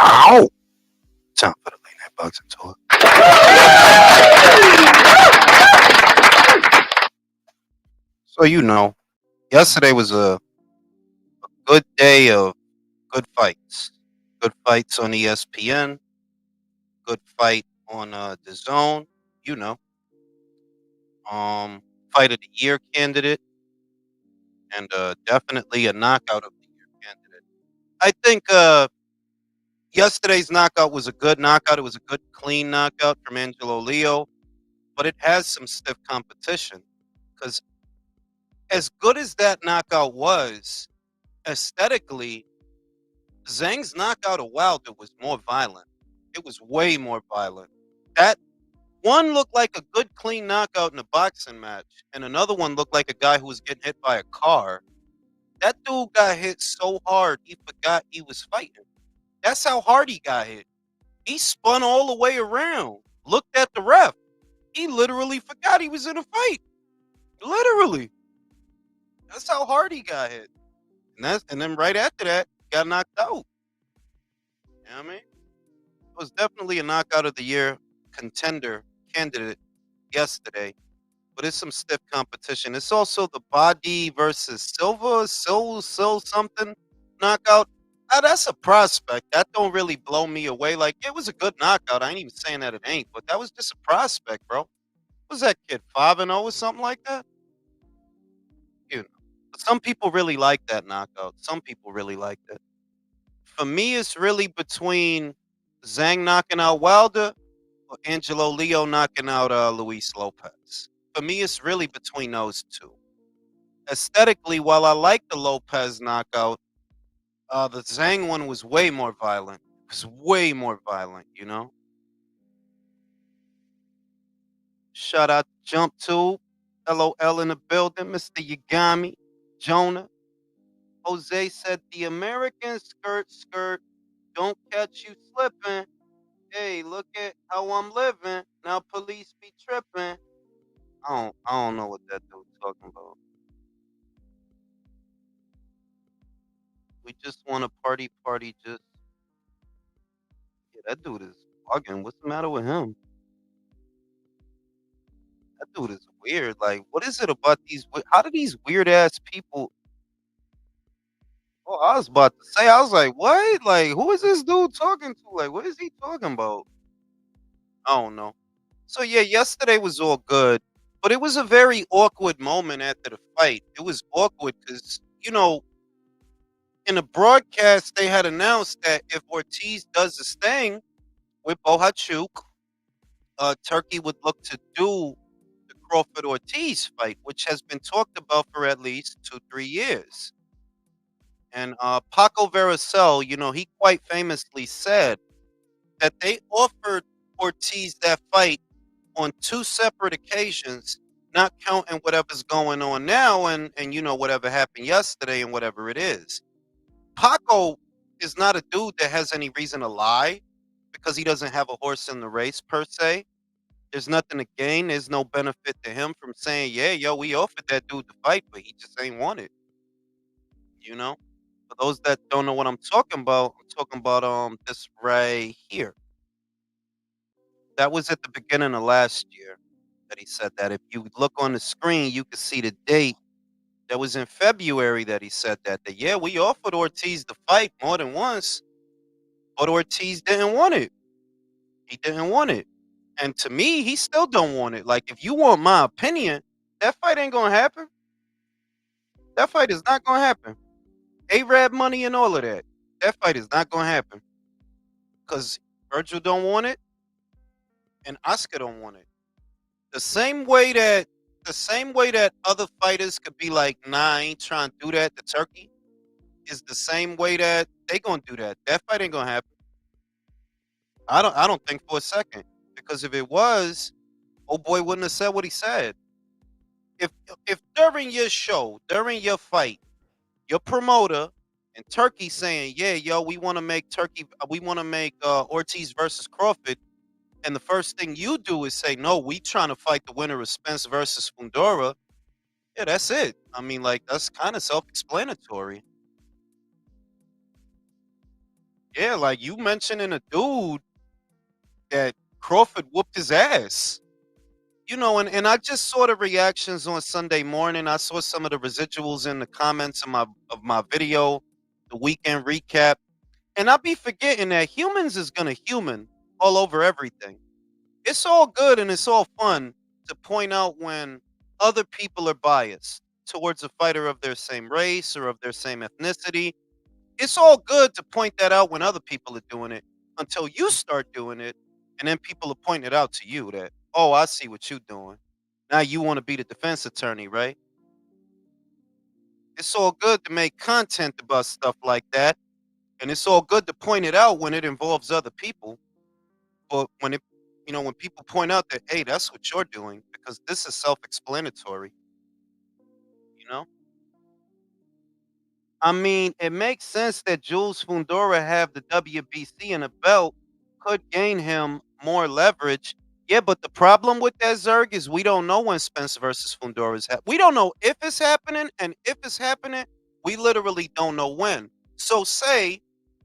Ow! Time for the late night boxing talk. So yesterday was a good day of good fights. Good fights on ESPN. Good fight on the Zone. You know, fight of the year candidate, and definitely a knockout of the year candidate. I think yesterday's knockout was a good knockout. It was a good, clean knockout from Angelo Leo, but it has some stiff competition because as good as that knockout was, aesthetically, Zhang's knockout of Wilder was more violent. It was way more violent. That one looked like a good, clean knockout in a boxing match, and another one looked like a guy who was getting hit by a car. That dude got hit so hard he forgot he was fighting. That's how hard he got hit. He spun all the way around, looked at the ref. He literally forgot he was in a fight. Literally. That's how hard he got hit. And then right after that, got knocked out. You know what I mean? It was definitely a knockout of the year contender candidate yesterday, but it's some stiff competition. It's also the Body versus Silva, Sil something knockout. That's a prospect. That don't really blow me away. Like, it was a good knockout. I ain't even saying that it ain't, but that was just a prospect, bro. What was that kid, 5-0 or something like that? You know. But some people really like that knockout. Some people really like that. For me, it's really between Zhang knocking out Wilder or Angelo Leo knocking out Luis Lopez. For me, it's really between those two. Aesthetically, while I like the Lopez knockout, the Zhang one was way more violent. It was way more violent, you know? Shout out to Jump Tube, LOL in the building, Mr. Yagami, Jonah. Jose said, the American skirt, don't catch you slipping. Hey, look at how I'm living. Now police be tripping. I don't know what that dude's talking about. We just want to party. Just yeah, that dude is bugging. What's the matter with him? That dude is weird. Like, what is it about these? How do these weird ass people? Oh, I was about to say. I was like, what? Like, who is this dude talking to? Like, what is he talking about? I don't know. So yeah, yesterday was all good, but it was a very awkward moment after the fight. It was awkward because in the broadcast they had announced that if Ortiz does this thing with Bohachuk, Turkey would look to do the Crawford Ortiz fight, which has been talked about for at least 2-3 years. And Paco Veracel, he quite famously said that they offered Ortiz that fight on two separate occasions, not counting whatever's going on now and whatever happened yesterday and whatever it is. Paco is not a dude that has any reason to lie because he doesn't have a horse in the race per se. There's nothing to gain. There's no benefit to him from saying, yeah, yo, we offered that dude to fight, but he just ain't want it. You know? For those that don't know what I'm talking about this right here. That was at the beginning of last year that he said that. If you look on the screen, you can see the date. That was in February that he said that. That yeah, we offered Ortiz the fight more than once, but Ortiz didn't want it. He didn't want it. And to me, he still don't want it. Like, if you want my opinion, that fight ain't gonna happen. That fight is not gonna happen. Arab money and all of that. That fight is not gonna happen. Because Virgil don't want it and Oscar don't want it. The same way that other fighters could be like, nah, I ain't trying to do that to Turkey, is the same way that they gonna do that. That fight ain't gonna happen. I don't think for a second. Because if it was, old boy wouldn't have said what he said. If if during your show, during your fight, your promoter and Turkey saying, "Yeah, yo, we want to make Ortiz versus Crawford," and the first thing you do is say, "No, we trying to fight the winner of Spence versus Fundora." Yeah, that's it. I mean, like, that's kind of self-explanatory. Yeah, like you mentioning a dude that Crawford whooped his ass. And I just saw the reactions on Sunday morning. I saw some of the residuals in the comments of my video, the weekend recap. And I be forgetting that humans is gonna human all over everything. It's all good and it's all fun to point out when other people are biased towards a fighter of their same race or of their same ethnicity. It's all good to point that out when other people are doing it until you start doing it, and then people are pointing it out to you that, oh, I see what you're doing. Now you want to be the defense attorney, right? It's all good to make content about stuff like that, and it's all good to point it out when it involves other people. But when people point out that, hey, that's what you're doing, because this is self-explanatory, you know? I mean, it makes sense that Jules Fundora have the WBC in a belt could gain him more leverage. Yeah, but the problem with that Zerg is we don't know when Spence versus Fundora is happening. We don't know if it's happening, and if it's happening, we literally don't know when. So say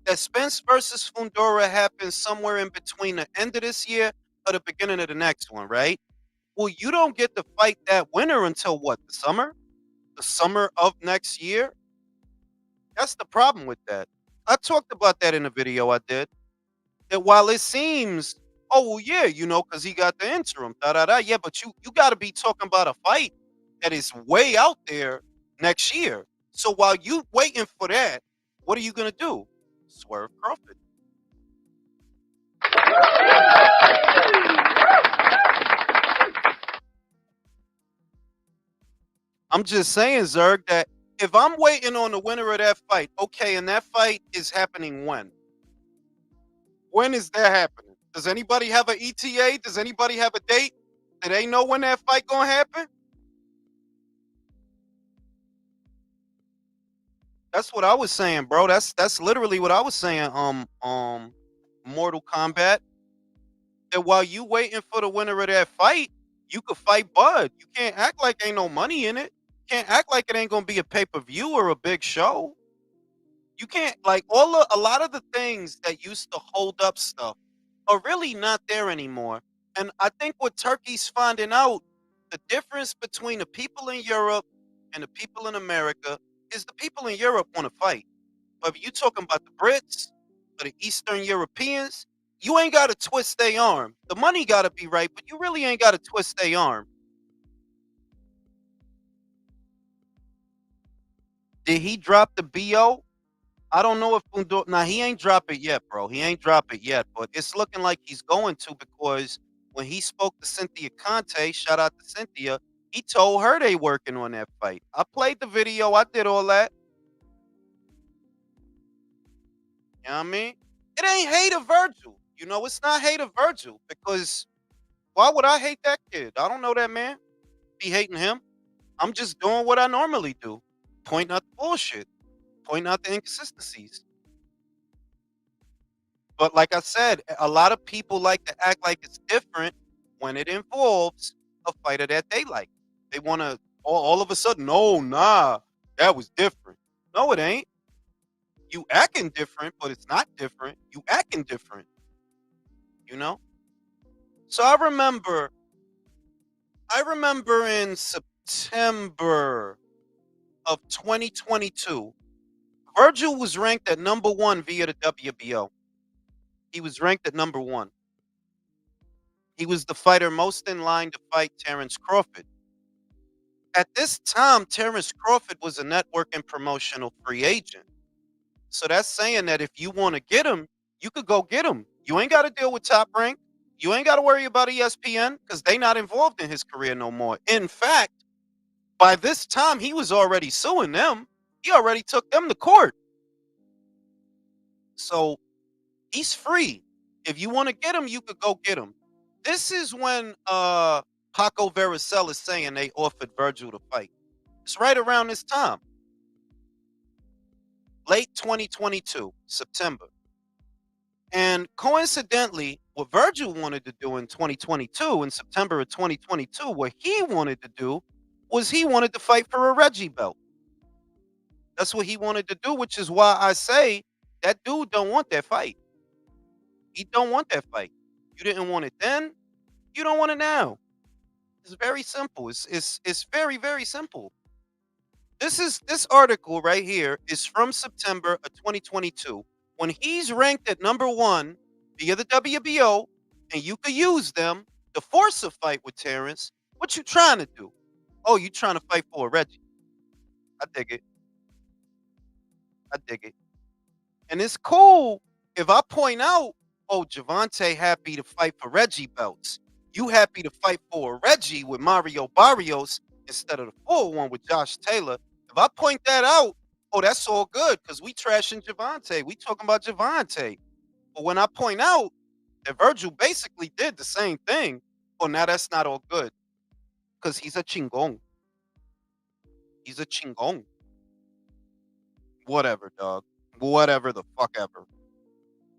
that Spence versus Fundora happens somewhere in between the end of this year or the beginning of the next one, right? Well, you don't get to fight that winner until what? The summer? The summer of next year? That's the problem with that. I talked about that in a video I did. That while it seems, oh well, yeah, because he got the interim, da da da. Yeah, but you got to be talking about a fight that is way out there next year. So while you waiting for that, what are you gonna do? Swerve Crawford. I'm just saying, Zerg, that if I'm waiting on the winner of that fight, okay, and that fight is happening when? When is that happening? Does anybody have an ETA? Does anybody have a date? Do they know when that fight gonna happen? That's what I was saying, bro. That's literally what I was saying. Mortal Kombat. That while you waiting for the winner of that fight, you could fight Bud. You can't act like ain't no money in it. Can't act like it ain't gonna be a pay per view or a big show. You can't like a lot of the things that used to hold up stuff are really not there anymore. And I think what Turkey's finding out, the difference between the people in Europe and the people in America is the people in Europe want to fight. But if you talking about the Brits or the Eastern Europeans, you ain't got to twist their arm. The money got to be right, but you really ain't got to twist their arm. Did he drop the BO? I don't know if Fundor. Now he ain't drop it yet, bro. He ain't drop it yet, but it's looking like he's going to because when he spoke to Cynthia Conte, shout out to Cynthia, he told her they working on that fight. I played the video. I did all that. You know what I mean? It ain't hate of Virgil. It's not hate of Virgil because why would I hate that kid? I don't know that man. Be hating him. I'm just doing what I normally do. Pointing out the bullshit. Pointing out the inconsistencies. But like I said, a lot of people like to act like it's different when it involves a fighter that they like. They want to all of a sudden, oh, nah, that was different. No, it ain't. You acting different, but it's not different. You acting different, you know? So I remember in September of 2022, Virgil was ranked at number 1 via the WBO. He was ranked at number 1. He was the fighter most in line to fight Terrence Crawford. At this time, Terrence Crawford was a network and promotional free agent. So that's saying that if you want to get him, you could go get him. You ain't got to deal with Top Rank. You ain't got to worry about ESPN because they not involved in his career no more. In fact, by this time, he was already suing them. He already took them to court. So he's free. If you want to get him, you could go get him. This is when Paco Vericel is saying they offered Virgil to fight. It's right around this time. Late 2022, September. And coincidentally, what Virgil wanted to do in 2022, in September of 2022, what he wanted to do was he wanted to fight for a Reggie belt. That's what he wanted to do, which is why I say That dude don't want that fight. He don't want that fight. You didn't want it then. You don't want it now. It's very simple. It's very very simple. This article right here is from September of 2022 when he's ranked at number one via the WBO, and you could use them to force a fight with Terrence. What you trying to do? Oh, you trying to fight for a Reggie? I dig it. I dig it. And it's cool if I point out, oh, Javante happy to fight for Reggie belts. You happy to fight for a Reggie with Mario Barrios instead of the full one with Josh Taylor. If I point that out, oh, that's all good because we trashing Javante. We talking about Javante. But when I point out that Virgil basically did the same thing, oh, now that's not all good because he's a chingon. He's a chingon. Whatever, dog. Whatever the fuck ever.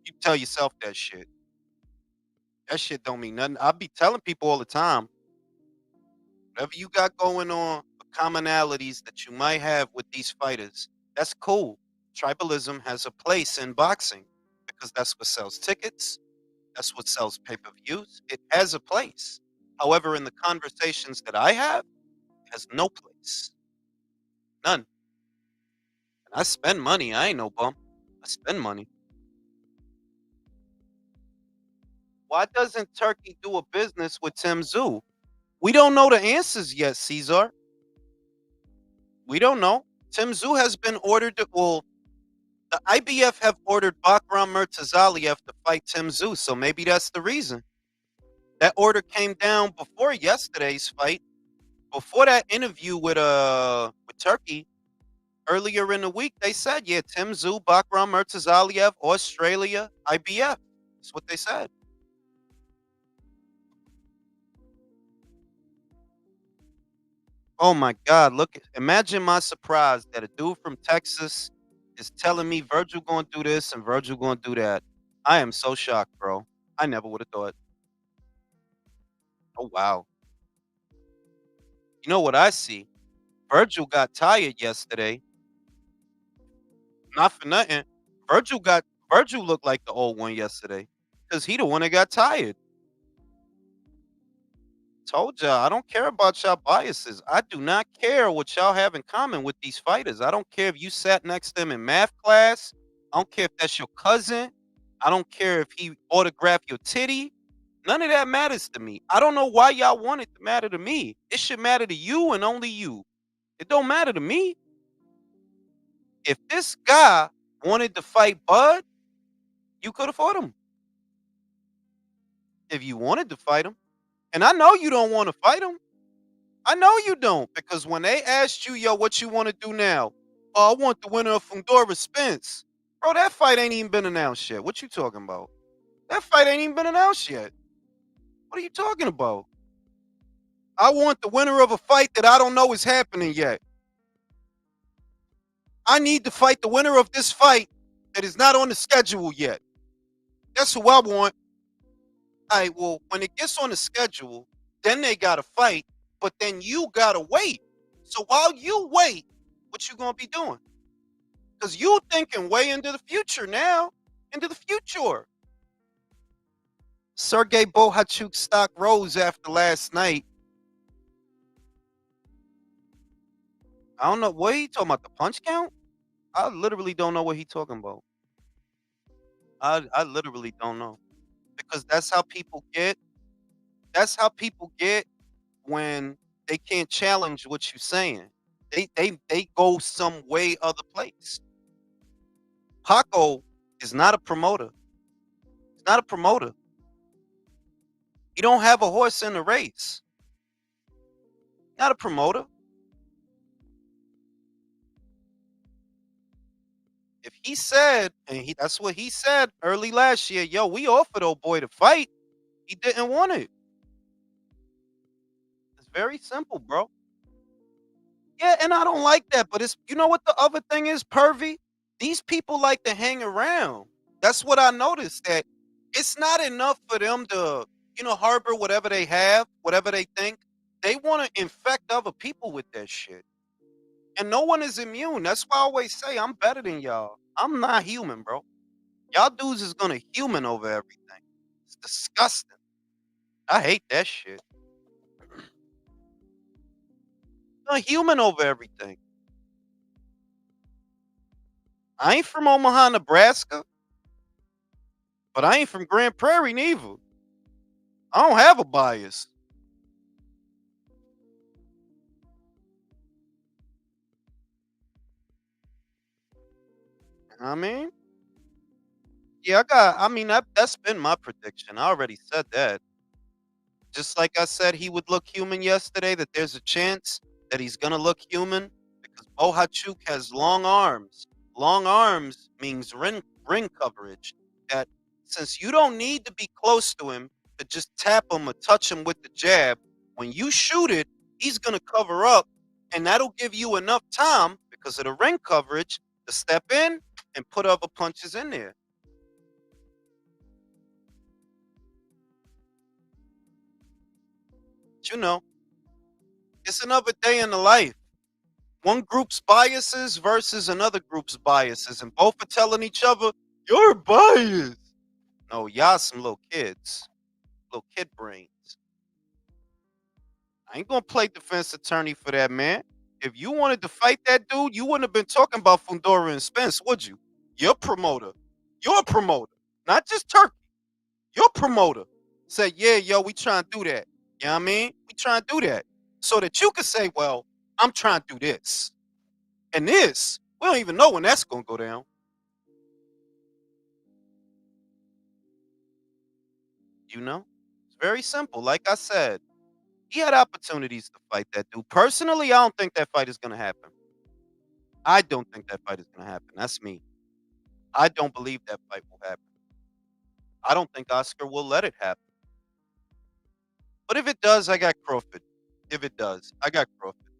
You tell yourself that shit. That shit don't mean nothing. I be telling people all the time, whatever you got going on, the commonalities that you might have with these fighters, that's cool. Tribalism has a place in boxing because that's what sells tickets. That's what sells pay-per-views. It has a place. However, in the conversations that I have, it has no place. None. And I spend money. I ain't no bum. I spend money. Why doesn't Turkey do a business with Tim Tszyu? We don't know the answers yet, Caesar. We don't know. Tim Tszyu has been ordered to, well, the IBF have ordered Bakram Murtazaliev to fight Tim Tszyu, so maybe that's the reason. That order came down before yesterday's fight, before that interview with Turkey earlier in the week. They said, yeah, Tim Tszyu, Bakram Murtazaliev, Australia, IBF. That's what they said. Oh my God! Imagine my surprise that a dude from Texas is telling me Virgil gonna do this and Virgil gonna do that. I am so shocked, bro. I never would have thought. Oh wow! You know what I see? Virgil got tired yesterday. Not for nothing. Virgil looked like the old one yesterday because he the one that got tired. Told y'all, I don't care about y'all biases. I do not care what y'all have in common with these fighters. I don't care if you sat next to them in math class. I don't care if that's your cousin. I don't care if he autographed your titty. None of that matters to me. I don't know why y'all want it to matter to me. It should matter to you and only you. It don't matter to me. If this guy wanted to fight Bud, you could have fought him. If you wanted to fight him. And I know you don't want to fight him. I know you don't, because when they asked you, yo, what you want to do now? Oh, I want the winner of Fundora Spence. Bro, that fight ain't even been announced yet. What you talking about? That fight ain't even been announced yet. What are you talking about? I want the winner of a fight that I don't know is happening yet. I need to fight the winner of this fight that is not on the schedule yet. That's who I want. All right, well, when it gets on the schedule, then they got to fight, but then you got to wait. So while you wait, what you going to be doing? Because you thinking way into the future now, into the future. Sergey Bohachuk's stock rose after last night. I don't know. What he talking about? The punch count? I literally don't know what he talking about. I literally don't know. Because that's how people get. That's how people get when they can't challenge what you're saying. They go some way other place. Paco is not a promoter. He's not a promoter. He don't have a horse in the race. Not a promoter. If he said, and that's what he said early last year, yo, we offered old boy to fight. He didn't want it. It's very simple, bro. Yeah, and I don't like that, but it's you know what the other thing is, pervy? These people like to hang around. That's what I noticed that it's not enough for them to, harbor whatever they have, whatever they think. They want to infect other people with that shit. And no one is immune. That's why I always say I'm better than y'all. I'm not human, bro. Y'all dudes is gonna human over everything. It's disgusting. I hate that shit. A human over everything. I ain't from Omaha, Nebraska, but I ain't from Grand Prairie neither. I don't have a bias. You know what I mean? Yeah, I mean that's been my prediction. I already said that. Just like I said he would look human yesterday, that there's a chance that he's gonna look human because Bohachuk has long arms. Long arms means ring coverage. That since you don't need to be close to him to just tap him or touch him with the jab, when you shoot it, he's gonna cover up, and that'll give you enough time because of the ring coverage to step in and put other punches in there. But, it's another day in the life. One group's biases versus another group's biases, and both are telling each other, "You're biased." No, y'all some little kids, little kid brains. I ain't gonna play defense attorney for that man. If you wanted to fight that dude, you wouldn't have been talking about Fundora and Spence, would you? Your promoter, your promoter, not just Turkey. Your promoter said, "Yeah, yo, we trying to do that." You know what I mean? We trying to do that so that you could say, "Well, I'm trying to do this." And this, we don't even know when that's gonna go down. It's very simple. Like I said, he had opportunities to fight that dude. Personally, I don't think that fight is gonna happen. I don't think that fight is gonna happen. That's me. I don't believe that fight will happen. I don't think Oscar will let it happen. But if it does, I got Crawford. If it does, I got Crawford.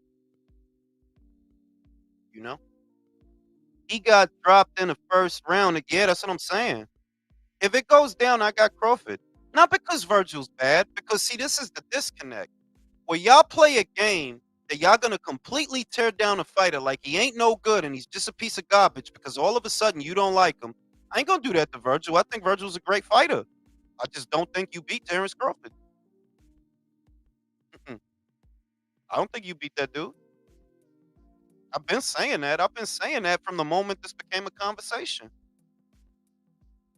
You know, he got dropped in the first round again. That's what I'm saying. If it goes down, I got Crawford. Not because Virgil's bad, because see, this is the disconnect. Where y'all play a game that y'all gonna completely tear down a fighter like he ain't no good and he's just a piece of garbage because all of a sudden you don't like him. I ain't gonna do that to Virgil. I think Virgil's a great fighter. I just don't think you beat Terrence Crawford. Mm-mm. I don't think you beat that dude. I've been saying that. I've been saying that from the moment this became a conversation.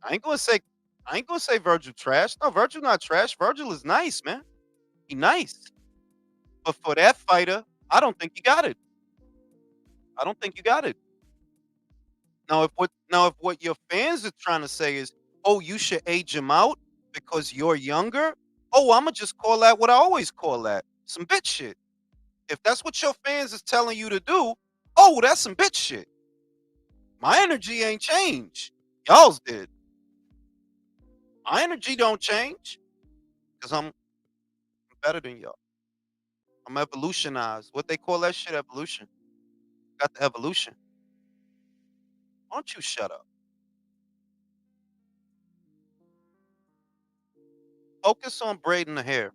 I ain't gonna say I ain't gonna say Virgil trash. No, Virgil not trash. Virgil is nice, man. He nice. But for that fighter, I don't think you got it. I don't think you got it. Now if what your fans are trying to say is, "Oh, you should age him out because you're younger." Oh, Imma just call that what I always call that, some bitch shit. If that's what your fans is telling you to do, oh, that's some bitch shit. My energy ain't changed. Y'all's did. My energy don't change because I'm better than y'all. I'm evolutionized. What they call that shit evolution. Got the evolution. Why don't you shut up? Focus on braiding the hair.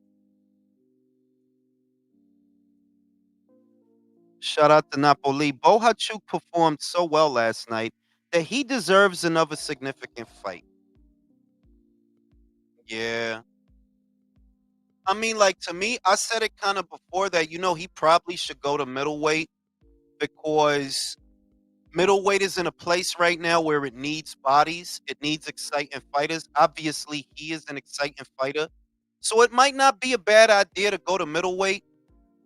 Shout out to Napoli. Bohachuk performed so well last night that he deserves another significant fight. Yeah. I mean, like to me, I said it kind of before that, he probably should go to middleweight because middleweight is in a place right now where it needs bodies. It needs exciting fighters. Obviously, he is an exciting fighter. So it might not be a bad idea to go to middleweight.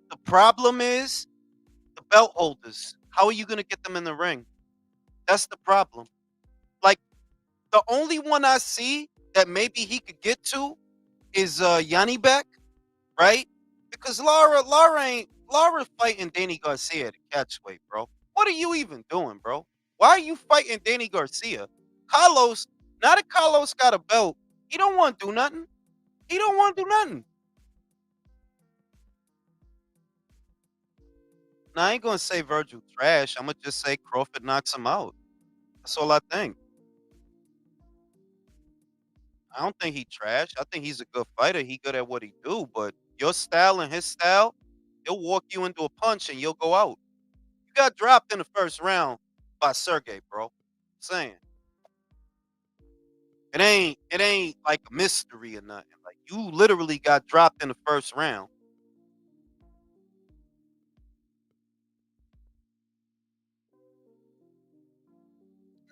The problem is the belt holders. How are you going to get them in the ring? That's the problem. Like the only one I see that maybe he could get to is Yanni Beck, right? Because Lara fighting Danny Garcia at a catchweight, bro. What are you even doing, bro? Why are you fighting Danny Garcia? Carlos, now that Carlos got a belt, he don't want to do nothing. He don't want to do nothing. Now I ain't gonna say Virgil trash. I'm gonna just say Crawford knocks him out. That's all I think. I don't think he trash. I think he's a good fighter. He good at what he do. But your style and his style, he'll walk you into a punch and you'll go out. You got dropped in the first round by Sergey, bro. Saying it ain't like a mystery or nothing. Like you literally got dropped in the first round.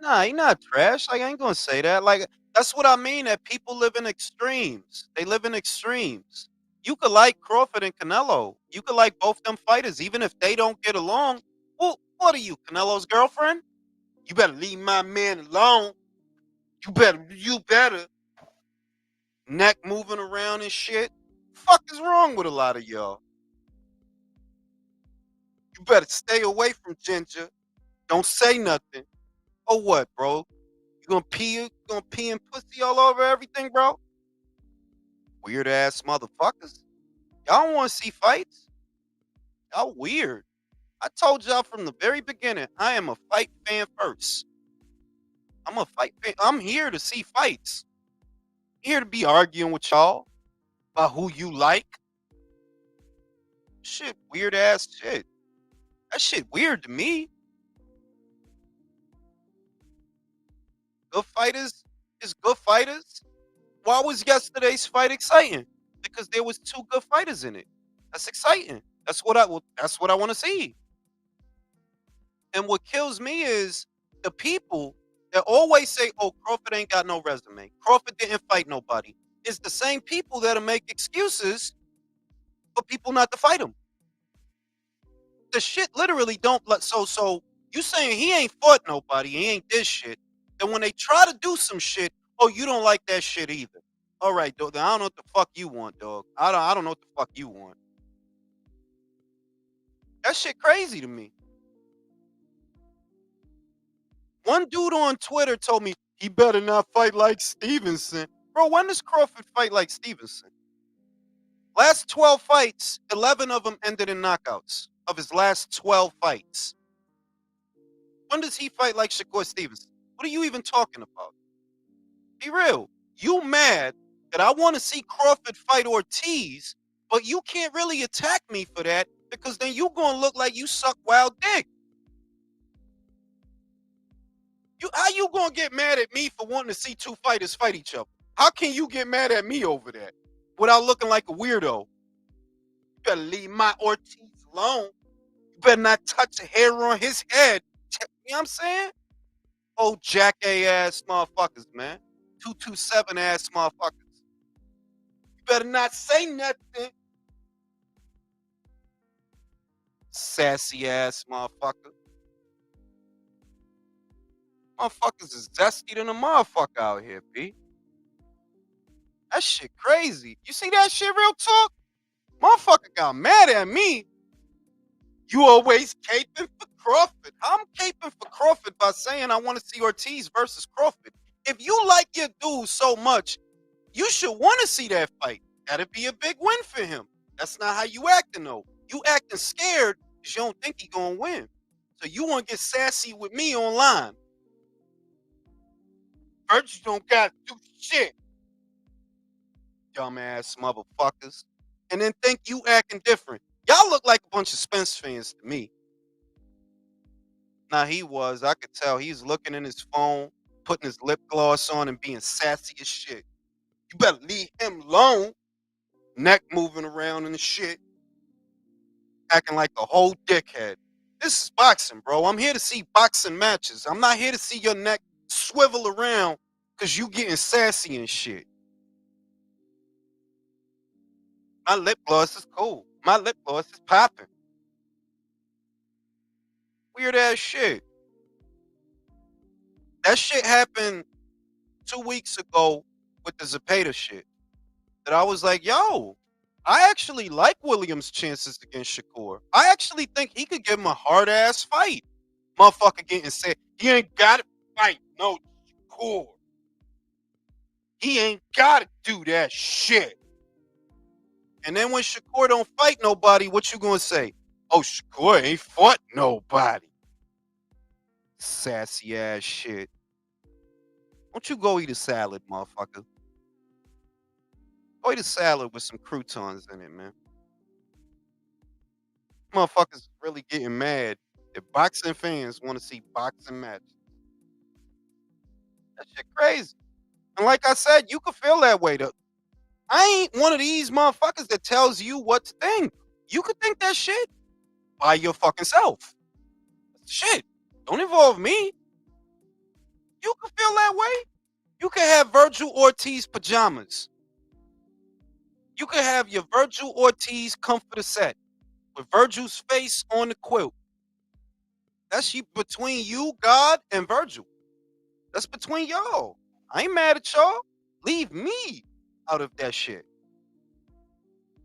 Nah, he not trash. Like I ain't gonna say that. Like that's what I mean. That people live in extremes. They live in extremes. You could like Crawford and Canelo. You could like both them fighters, even if they don't get along. Well, what are you, Canelo's girlfriend? You better leave my man alone. You better. Neck moving around and shit. Fuck is wrong with a lot of y'all? You better stay away from Ginger. Don't say nothing. Or what, bro? You gonna pee and pussy all over everything, bro? Weird ass motherfuckers. Y'all don't want to see fights. Y'all weird. I told y'all from the very beginning, I am a fight fan first. I'm a fight fan. I'm here to see fights. Here to be arguing with y'all about who you like. Shit, weird ass shit. That shit weird to me. Good fighters is good fighters. Why was yesterday's fight exciting? Because there was two good fighters in it. That's exciting. That's what I want to see. And what kills me is the people that always say, "Oh, Crawford ain't got no resume. Crawford didn't fight nobody." It's the same people that'll make excuses for people not to fight him. The shit literally don't let so you saying he ain't fought nobody, he ain't this shit. And when they try to do some shit, oh, you don't like that shit either. All right, dog. Then I don't know what the fuck you want, dog. I don't know what the fuck you want. That shit crazy to me. One dude on Twitter told me he better not fight like Stevenson. Bro, when does Crawford fight like Stevenson? Last 12 fights, 11 of them ended in knockouts of his last 12 fights. When does he fight like Shakur Stevenson? What are you even talking about? Be real. You mad that I want to see Crawford fight Ortiz, but you can't really attack me for that because then you gonna look like you suck wild dick. How you gonna get mad at me for wanting to see two fighters fight each other? How can you get mad at me over that without looking like a weirdo? You better leave my Ortiz alone. You better not touch a hair on his head. You know what I'm saying? Oh, jack A ass motherfuckers, man. 227 ass motherfuckers. You better not say nothing. Sassy ass motherfucker. Motherfuckers is zesty than a motherfucker out here, B. That shit crazy. You see that shit real talk? Motherfucker got mad at me. You always caping for Crawford. I'm caping for Crawford by saying I want to see Ortiz versus Crawford. If you like your dude so much, you should want to see that fight. That'd be a big win for him. That's not how you acting though. You acting scared because you don't think he gonna win. So you want to get sassy with me online. First, you don't gotta do shit, dumbass motherfuckers. And then think you acting different. Y'all look like a bunch of Spence fans to me. Nah, he was. I could tell he's looking in his phone, putting his lip gloss on and being sassy as shit. You better leave him alone. Neck moving around and shit. Acting like a whole dickhead. This is boxing, bro. I'm here to see boxing matches. I'm not here to see your neck swivel around because you getting sassy and shit. My lip gloss is cool. My lip gloss is popping. Weird ass shit. That shit happened 2 weeks ago with the Zapata shit. That I was like, yo, I actually like Williams' chances against Shakur. I actually think he could give him a hard ass fight. Motherfucker getting said, he ain't got to fight no Shakur. He ain't got to do that shit. And then when Shakur don't fight nobody, what you gonna say? Oh, Shakur ain't fought nobody. Sassy ass shit. Don't you go eat a salad, motherfucker. Go eat a salad with some croutons in it, man. Motherfuckers really getting mad If boxing fans want to see boxing matches, that shit crazy. And like I said, you could feel that way. I ain't one of these motherfuckers that tells you what to think. You could think that shit by your fucking self. Shit. Don't involve me. You could feel that way. You could have Virgil Ortiz pajamas. You could have your Virgil Ortiz comforter set with Virgil's face on the quilt. That's between you, God, and Virgil. That's between y'all. I ain't mad at y'all. Leave me out of that shit.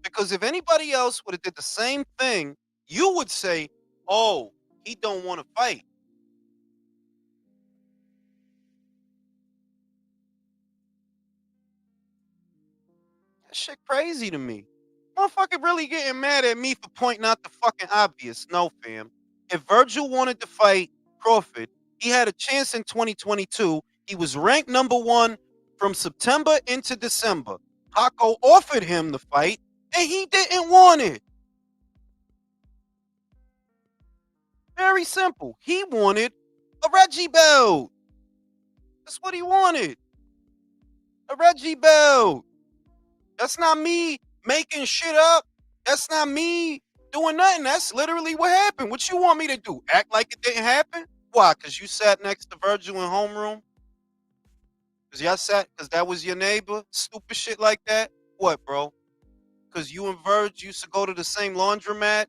Because if anybody else would have did the same thing, you would say, "Oh, he don't want to fight." That shit crazy to me. Motherfucker really getting mad at me for pointing out the fucking obvious. No, fam. If Virgil wanted to fight Crawford, he had a chance in 2022. He was ranked #1 from September into December. Paco offered him the fight, and he didn't want it. Very simple. He wanted a Reggie belt. That's what he wanted. A Reggie belt. That's not me making shit up. That's not me doing nothing. That's literally what happened. What you want me to do? Act like it didn't happen? Why? Because you sat next to Virgil in homeroom? Because that was your neighbor? Stupid shit like that? What, bro? Because you and Virg used to go to the same laundromat?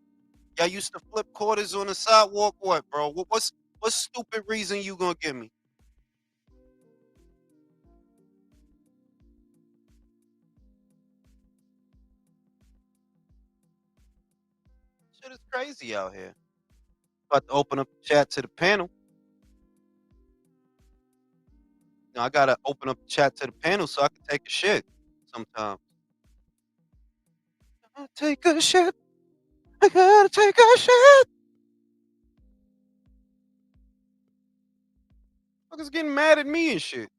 Y'all used to flip quarters on the sidewalk? What, bro? What stupid reason you gonna give me? Shit is crazy out here. About to open up the chat to the panel. I gotta open up the chat to the panel so I can take a shit sometimes. I gotta take a shit. I gotta take a shit. Fuckers getting mad at me and shit.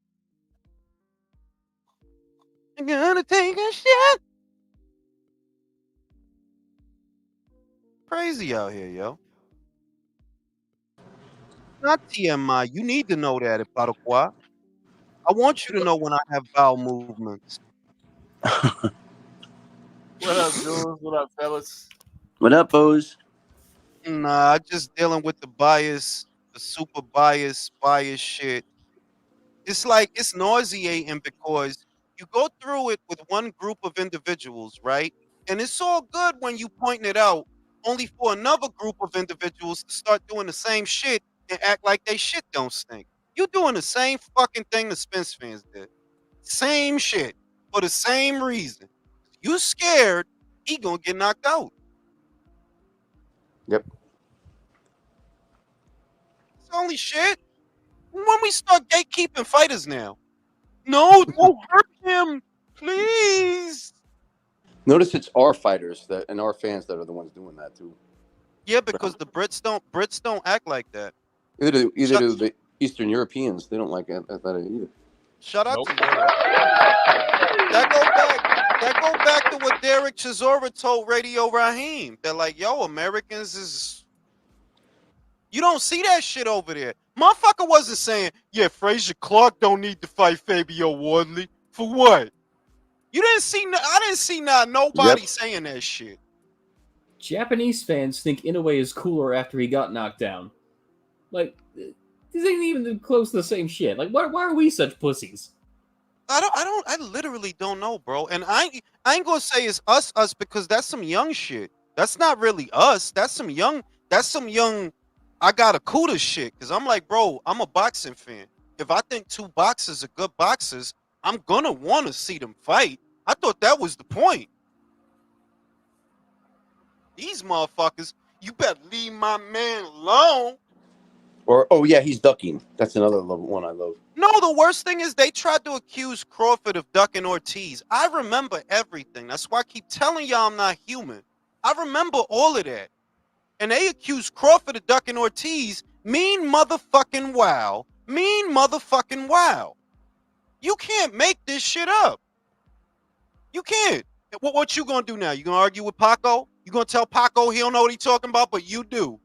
I gotta take a shit. Crazy out here, yo. Not TMI. You need to know that, Iparoqua. I want you to know when I have bowel movements. What up, Jules? What up, fellas? What up, O's? Nah, I just dealing with the bias, the super bias shit. It's like it's nauseating because you go through it with one group of individuals, right? And it's all good when you point it out, only for another group of individuals to start doing the same shit and act like they shit don't stink. You doing the same fucking thing the Spence fans did. Same shit for the same reason. You scared he gonna get knocked out. Yep. It's only shit. When we start gatekeeping fighters now. No, don't hurt him, please. Notice it's our fighters that and our fans that are the ones doing that too. Yeah, because the Brits don't act like that. Either do the Eastern Europeans. They don't like that either. Shout out Nope. to them. That go back to what Derek Chisora told Radio Raheem. They're like, yo, Americans is. You don't see that shit over there. Motherfucker wasn't saying, yeah, Frazier Clark don't need to fight Fabio Wardley. For what? You didn't see. I didn't see nobody saying that shit. Japanese fans think Inoue is cooler after he got knocked down. Like, this ain't even close to the same shit. Like, why are we such pussies? I literally don't know, bro. And I ain't gonna say it's us because that's some young shit. That's not really us. That's some young I got a Cuda shit. Cause I'm like, bro, I'm a boxing fan. If I think two boxers are good boxers, I'm gonna wanna see them fight. I thought that was the point. These motherfuckers, you better leave my man alone. Or yeah, he's ducking. That's another one I love. No, the worst thing is they tried to accuse Crawford of ducking Ortiz. I remember everything. That's why I keep telling y'all I'm not human. I remember all of that. And they accused Crawford of ducking Ortiz. Mean motherfucking wow. Mean motherfucking wow. You can't make this shit up. You can't. What you gonna do now? You gonna argue with Paco? You gonna tell Paco he don't know what he talking about, but you do?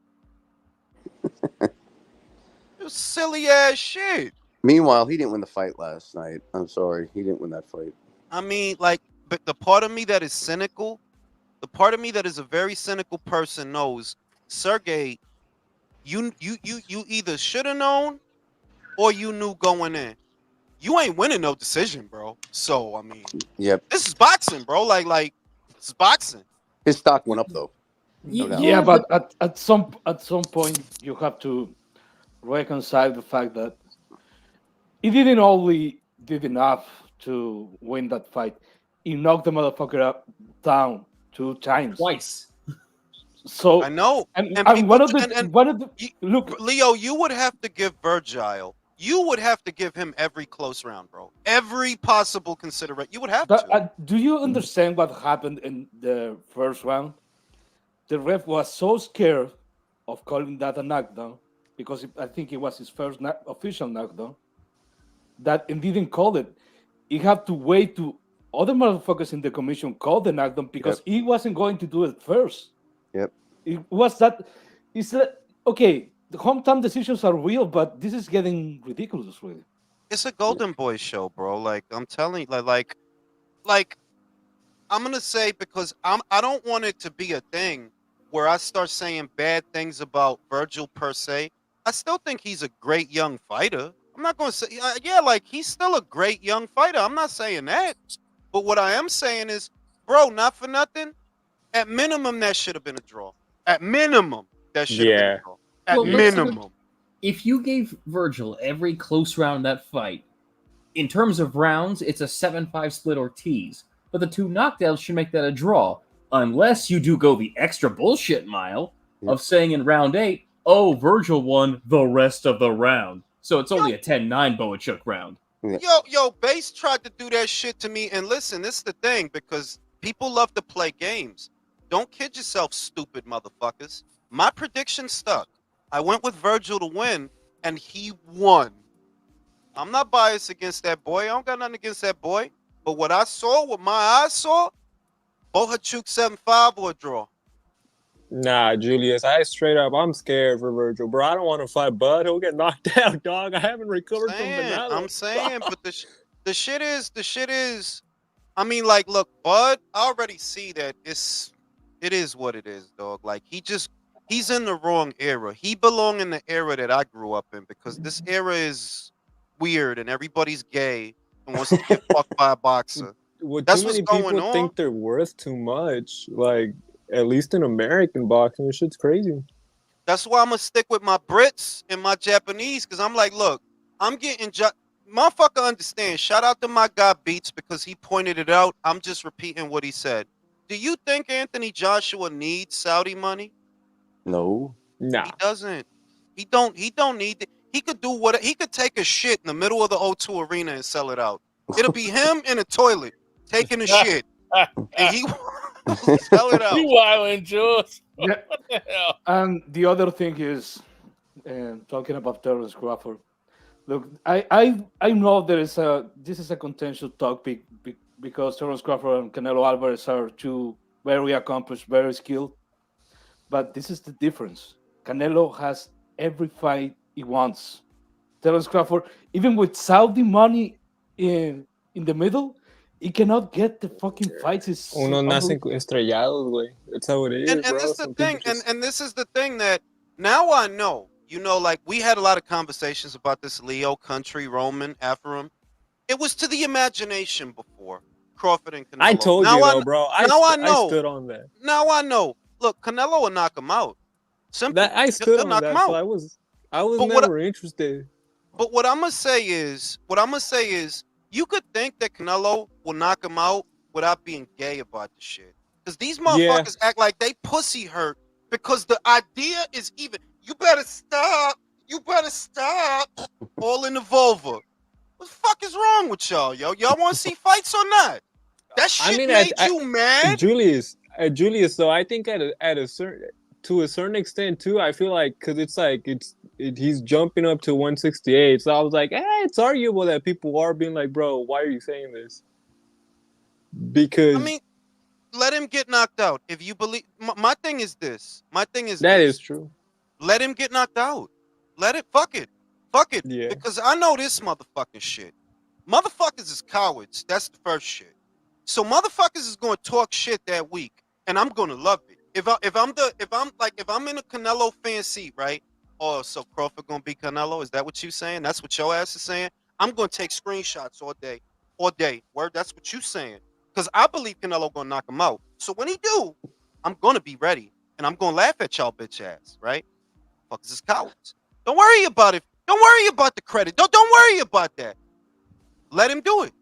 was silly ass shit. Meanwhile, he didn't win the fight last night. I'm sorry, he didn't win that fight. I mean, like, but the part of me that is cynical, the part of me that is a very cynical person knows, Sergey, you either should have known or you knew going in. You ain't winning no decision, bro. So I mean, Yep, this is boxing, bro. Like this is boxing. his stock went up though. Y- doubt. Yeah, but at some point you have to reconcile the fact that he didn't only did enough to win that fight. He knocked the motherfucker up down 2 times. twice. So I know. and people- one of the and one of the you- look Leo, you would have to give Virgil. You would have to give him every close round, bro. Every possible consideration. You would have to. do you understand what happened in the first round? The ref was so scared of calling that a knockdown because I think it was his first official knockdown that he didn't call it. He had to wait to other motherfuckers in the commission call the knockdown because he wasn't going to do it first. Yep. It was that. It's like, okay, the hometown decisions are real, but this is getting ridiculous, really. It's a Golden Boy show, bro. Like I'm telling you, like I'm gonna say because I don't want it to be a thing where I start saying bad things about Virgil per se. I still think he's a great young fighter. I'm not gonna say yeah, like he's still a great young fighter. I'm not saying that, but what I am saying is, bro, not for nothing. At minimum, that should have been a draw. At minimum, that should have been a draw. At Well, let's- minimum. If you gave Virgil every close round that fight, in terms of rounds, it's a 7-5 split Ortiz. But the 2 knockdowns should make that a draw. Unless you do go the extra bullshit mile of saying in round 8, oh, Virgil won the rest of the round. So it's only a 10-9 Bohachuk round. Yo, Base tried to do that shit to me. And listen, this is the thing, because people love to play games. Don't kid yourself, stupid motherfuckers. My prediction stuck. I went with Virgil to win, and he won. I'm not biased against that boy. I don't got nothing against that boy. But what I saw, what my eyes saw, Bohachuk 7-5 or a draw. Nah, Julius, I'm scared for Virgil, bro. I don't want to fight Bud. He'll get knocked out, dog. I haven't recovered from Vanilla. I'm saying, but the shit is. I mean, like, look, Bud. I already see that it is what it is, dog. Like he's in the wrong era. He belong in the era that I grew up in because this era is weird and everybody's gay and wants to get fucked by a boxer. Well, That's too what's many going people on. think they're worth too much. Like, at least in American boxing, this shit's crazy. That's why I'm gonna stick with my Brits and my Japanese because I'm like, look, I'm getting motherfucker understand. Shout out to my guy Beats because he pointed it out. I'm just repeating what he said. Do you think Anthony Joshua needs Saudi money? No. Nah. He doesn't. He don't need it. He could do what he could take a shit in the middle of the O2 arena and sell it out. It'll be him in a toilet taking a shit. And he sell it out. You wildin', Jules. Yeah. What the hell? And the other thing is, talking about Terrence Crawford. Look, I know this is a contentious topic because Terrence Crawford and Canelo Alvarez are 2 very accomplished, very skilled. But this is the difference. Canelo has every fight he wants. Terrence Crawford, even with Saudi money in the middle, he cannot get the fucking fights. Uno nace estrellados, güey. That's how it is, And bro. this is the Some thing, people just- and this is the thing that now I know. You know, like we had a lot of conversations about this Leo country, Roman, Ephraim. It was to the imagination before Crawford and Canelo. I told now you, I, though, bro. I know. I stood on that. Now I know. Look, Canelo will knock him out. Simple. I stood He'll on knock that, him out. so I was But what never interested. But what I'm gonna say is, you could think that Canelo will knock him out without being gay about the shit. Because these motherfuckers act like they pussy hurt because the idea is even. You better stop. All in the vulva. What the fuck is wrong with y'all, yo? Y'all want to see fights or not? That shit made you mad. Julius, though, I think at a certain extent too, I feel like because it's like he's jumping up to 168, so I was like, it's arguable that people are being like, bro, why are you saying this? Because I mean, let him get knocked out. If you believe, my thing is this. That is true. Let him get knocked out. Let it. Fuck it. Fuck it. Yeah. Because I know this motherfucking shit. Motherfuckers is cowards. That's the first shit. So motherfuckers is gonna talk shit that week, and I'm gonna love it. If I'm in a Canelo fan seat, right? Oh, so Crawford gonna be Canelo? Is that what you saying? That's what your ass is saying? I'm gonna take screenshots all day. All day. Word, that's what you saying. Because I believe Canelo gonna knock him out. So when he do, I'm gonna be ready. And I'm gonna laugh at y'all bitch ass, right? Fuckers is cowards. Don't worry about it. Don't worry about the credit. Don't worry about that. Let him do it.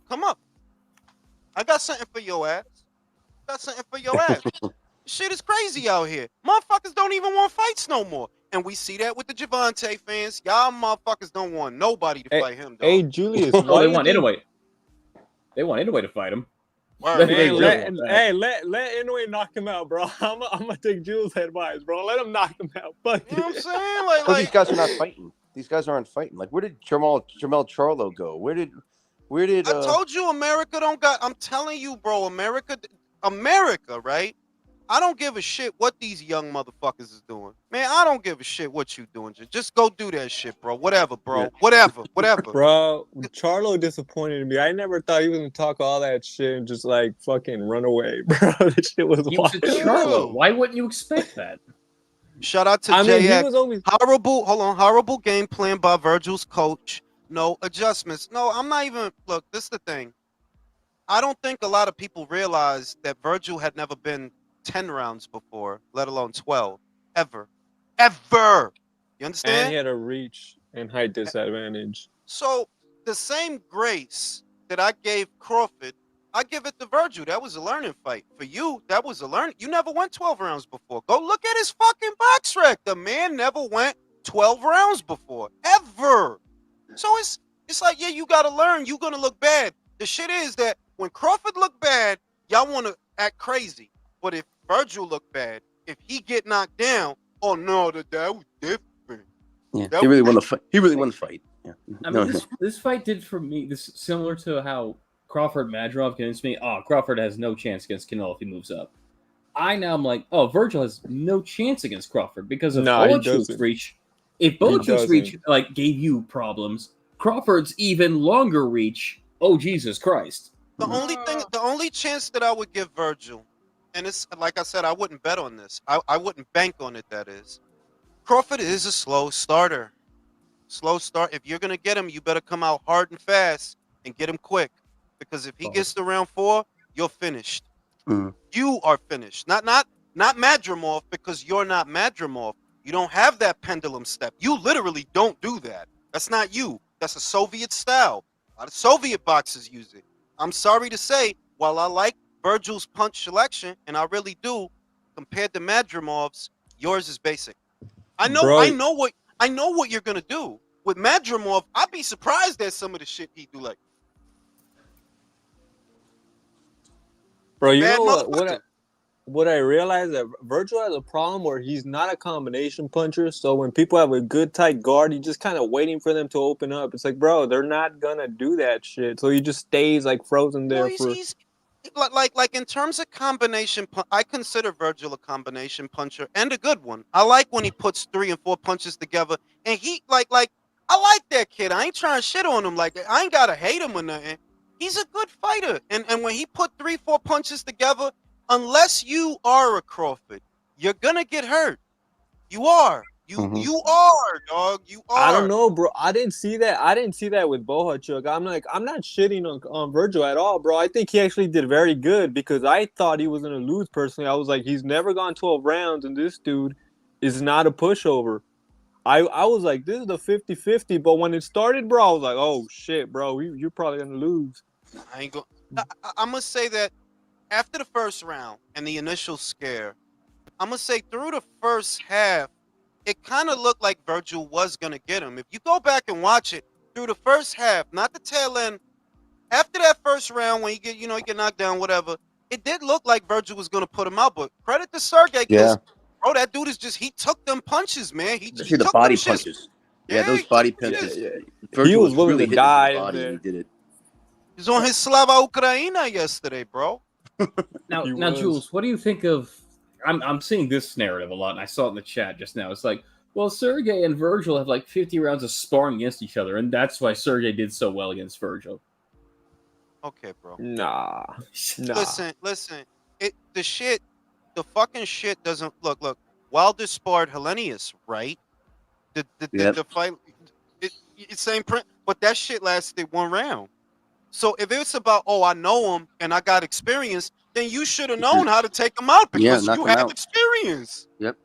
Come up. I got something for your ass. Got something for your ass. Shit is crazy out here. Motherfuckers don't even want fights no more. And we see that with the Javante fans. Y'all motherfuckers don't want nobody to fight him, dog. Hey, Julius, Oh, why they do you want think- Inoue. They want Inoue to fight him. Word, They Man, really man. want that. let Inoue knock him out, bro. I'm gonna take Jules' advice, bro. Let him knock him out. Fuck You know what I'm it. saying? Because these Like, guys are not fighting. These guys aren't fighting. Like, where did Jamel Charlo go? Where did I told you America don't got, I'm telling you, bro, America, right? I don't give a shit what these young motherfuckers is doing. Man, I don't give a shit what you doing. Just go do that shit, bro. Whatever, bro. Yeah. Whatever. Bro, Charlo disappointed me. I never thought he was gonna talk all that shit and just like fucking run away, bro. This shit was He wild. was a Charlo. Why wouldn't you expect that? Shout out to I mean, he JX. was always Horrible game plan by Virgil's coach. No adjustments. No, I'm not even, look, this is the thing. I don't think a lot of people realize that Virgil had never been 10 rounds before, let alone 12. Ever. You and understand? he had a reach and height disadvantage. So the same grace that I gave Crawford, I give it to Virgil. That was a learning fight. For you, that was a learning. You never went 12 rounds before. Go look at his fucking box rec. The man never went 12 rounds before. Ever. So it's like, yeah, you gotta learn. You're gonna look bad. The shit is that when Crawford look bad, y'all wanna act crazy. But if Virgil look bad, if he get knocked down, oh no, that was different. Yeah, That he really won the fight. He really won the fight. Yeah. I mean, this fight did for me this similar to how Crawford Madrov convinced me. Oh, Crawford has no chance against Canelo if he moves up. I'm like, oh, Virgil has no chance against Crawford because of Nah, he Bohachuk's doesn't. reach. If Bohachuk's doesn't. reach like gave you problems, Crawford's even longer reach. Oh Jesus Christ! The only chance that I would give Virgil, and it's like I said, I wouldn't bet on this. I wouldn't bank on it, that is. Crawford is a slow starter. Slow start. If you're gonna get him, you better come out hard and fast and get him quick. Because if he gets to round 4, you're finished. Mhm. You are finished. Not Madrimov, because you're not Madrimov. You don't have that pendulum step. You literally don't do that. That's not you. That's a Soviet style. A lot of Soviet boxers use it. I'm sorry to say, while I like Virgil's punch selection, and I really do, compared to Madrimov's, yours is basic. I know what you're gonna do. With Madrimov, I'd be surprised at some of the shit he do. Like, Bro, you bad know motherfucker. what I realized, that Virgil has a problem where he's not a combination puncher. So when people have a good tight guard, he's just kind of waiting for them to open up. It's like, bro, they're not gonna do that shit. So he just stays like frozen there No, for. he's like in terms of combination. I consider Virgil a combination puncher and a good one. I like when he puts 3 and 4 punches together, and he like I like that kid. I ain't trying to shit on him. Like, I ain't gotta hate him or nothing. He's a good fighter, and when he put 3, 4 punches together, unless you are a Crawford, you're gonna get hurt. You are. You are, dog. You are. I don't know, bro. I didn't see that. I didn't see that with Bohachuk. I'm not shitting on Virgil at all, bro. I think he actually did very good because I thought he was gonna lose personally. I was like, he's never gone 12 rounds, and this dude is not a pushover. I was like, this is the 50-50, but when it started, bro, I was like, oh shit, bro, you're probably gonna lose. I ain't go. I must say that after the first round and the initial scare, I'm gonna say through the first half, it kind of looked like Virgil was gonna get him. If you go back and watch it through the first half, not the tail end, after that first round when he get knocked down, whatever, it did look like Virgil was gonna put him out. But credit to Sergey, because bro, that dude he took them punches, man. Especially the body punches. Yeah, those body punches. Yeah. He was willing really to hitting die his body, there. and he did it. He's on his Slava Ukraina yesterday, bro. Now, He was. Jules, what do you think of? I'm seeing this narrative a lot, and I saw it in the chat just now. It's like Well, Sergey and Virgil have like 50 rounds of sparring against each other, and that's why Sergey did so well against Virgil. Okay, bro. Nah. Listen. The fucking shit doesn't look. Wilder sparred Hellenius, right? Yep. The fight, it's same print, but that shit lasted one round. So if it's about, oh, I know him and I got experience, then you should have known how to take him out Yeah, because knock you him have out. experience. Yep.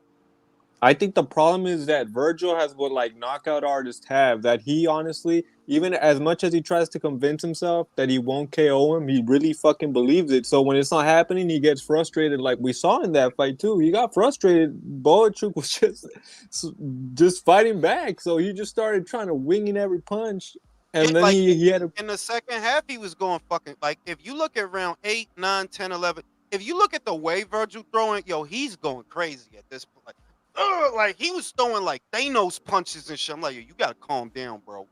I think the problem is that Virgil has what like knockout artists have. That he honestly, even as much as he tries to convince himself that he won't KO him, he really fucking believes it. So when it's not happening, he gets frustrated. Like we saw in that fight too. He got frustrated. Bohachuk was just fighting back. So he just started trying to wing in every punch, and then Like he had a in the second half, he was going fucking like if you look at round 8, 9, 10, 11, if you look at the way Virgil throwing, yo, he's going crazy at this point. Like he was throwing like Thanos punches and shit. I'm like, yo, you gotta calm down, bro.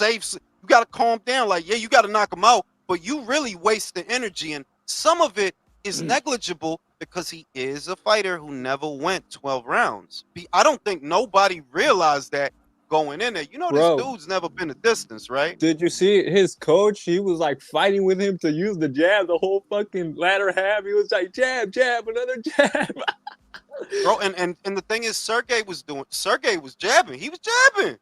You gotta calm down. Like, yeah, you gotta knock him out, but you really waste the energy, and some of it is negligible because he is a fighter who never went 12 rounds. I don't think nobody realized that going in there. You know, this bro. dude's never been a distance, right? Did you see his coach? He was like fighting with him to use the jab the whole fucking latter half. He was like jab, another jab. Bro, and the thing is, Sergey was jabbing. He was jabbing.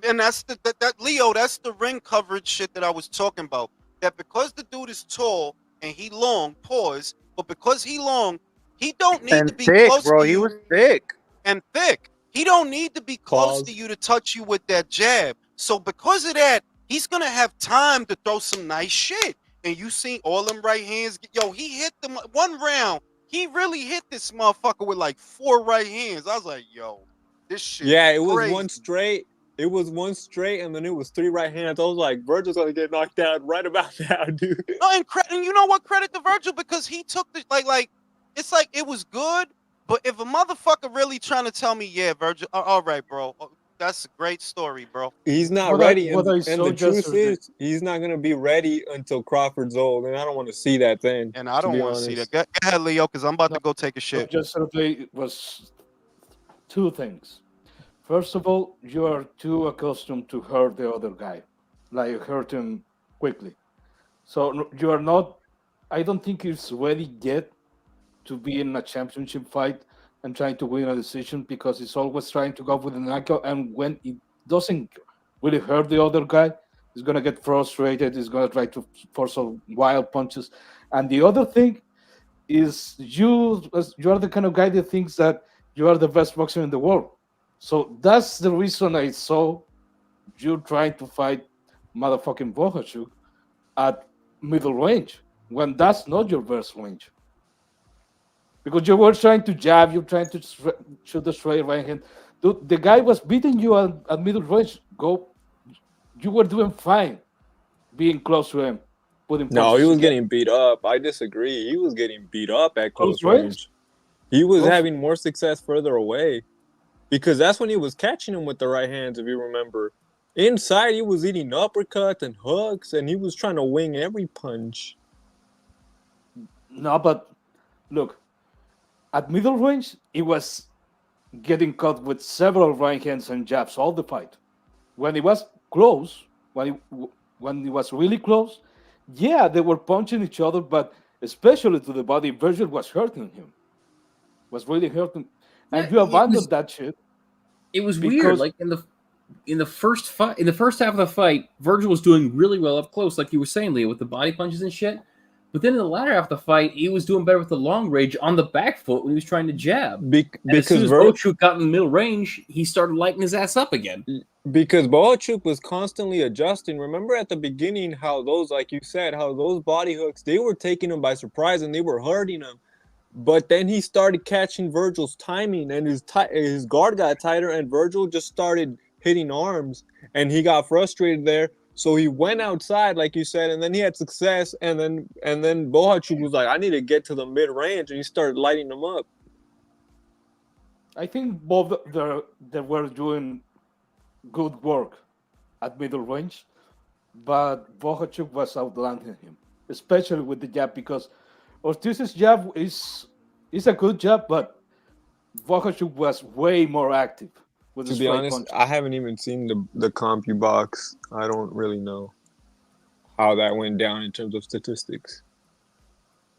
And that's that Leo, that's the ring coverage shit that I was talking about. That because the dude is tall and he long, pause, but because he long, he don't need to be close bro. to He you was thick. and thick. He don't need to be close Pause. to you to touch you with that jab. So because of that, he's gonna have time to throw some nice shit. And you seen all them right hands. Yo, he hit them one round. He really hit this motherfucker with like 4 right hands. I was like, yo, this shit. Yeah, it was crazy. one straight. It was one straight, and then it was 3 right hands. I was like, Virgil's gonna get knocked out right about now, dude. No, and you know what? Credit to Virgil because he took the like. It's like it was good, but if a motherfucker really trying to tell me, yeah, Virgil, all right, bro, that's a great story, bro. He's not What I- ready, what I and saw the truth yesterday- is, he's not gonna be ready until Crawford's old, and I don't want to see that then. And I don't want to see that. Go ahead, Leo, because I'm about to go take a shit. Yesterday was 2 things. First of all, you are too accustomed to hurt the other guy, like hurt him quickly. So you are not. I don't think he's ready yet to be in a championship fight and trying to win a decision because he's always trying to go with a knockout. And when it doesn't really hurt the other guy, he's gonna get frustrated. He's gonna try to force some wild punches. And the other thing is you are the kind of guy that thinks that you are the best boxer in the world. So that's the reason I saw you trying to fight motherfucking Bohachuk at middle range when that's not your best range. Because you were trying to jab, you're trying to shoot the straight right hand. Dude, the guy was beating you at middle range. You were doing fine being close to him. Putting No, he punches was together. getting beat up. I disagree. He was getting beat up at close Close range? range. He was Close- having more success further away because that's when he was catching him with the right hands, if you remember. Inside, he was eating uppercuts and hooks, and he was trying to wing every punch. No, but look, at middle range, he was getting caught with several right hands and jabs all the fight. When he was close, when he was really close, yeah, they were punching each other, but especially to the body, Virgil was hurting him. Was really hurting, and Yeah, you it abandoned was- that shit. It was Because- weird. Like in the first fight, in the first half of the fight, Virgil was doing really well up close, like you were saying, Leo, with the body punches and shit. But then in the latter half of the fight, he was doing better with the long range on the back foot when he was trying to jab. And as soon Because as Bohachuk got in the middle range, he started lighting his ass up again. Because Bohachuk was constantly adjusting. Remember at the beginning how those, like you said, how those body hooks, they were taking him by surprise and they were hurting him. But then he started catching Virgil's timing and his guard got tighter and Virgil just started hitting arms and he got frustrated there. So he went outside, like you said, and then he had success. And then Bohachuk was like, I need to get to the mid range, and he started lighting them up. I think both they were doing good work at middle range, but Bohachuk was outlanding him, especially with the jab because Ortiz's jab is a good jab, but Bohachuk was way more active. with To the be straight honest, punch. I haven't even seen the CompuBox. I don't really know how that went down in terms of statistics.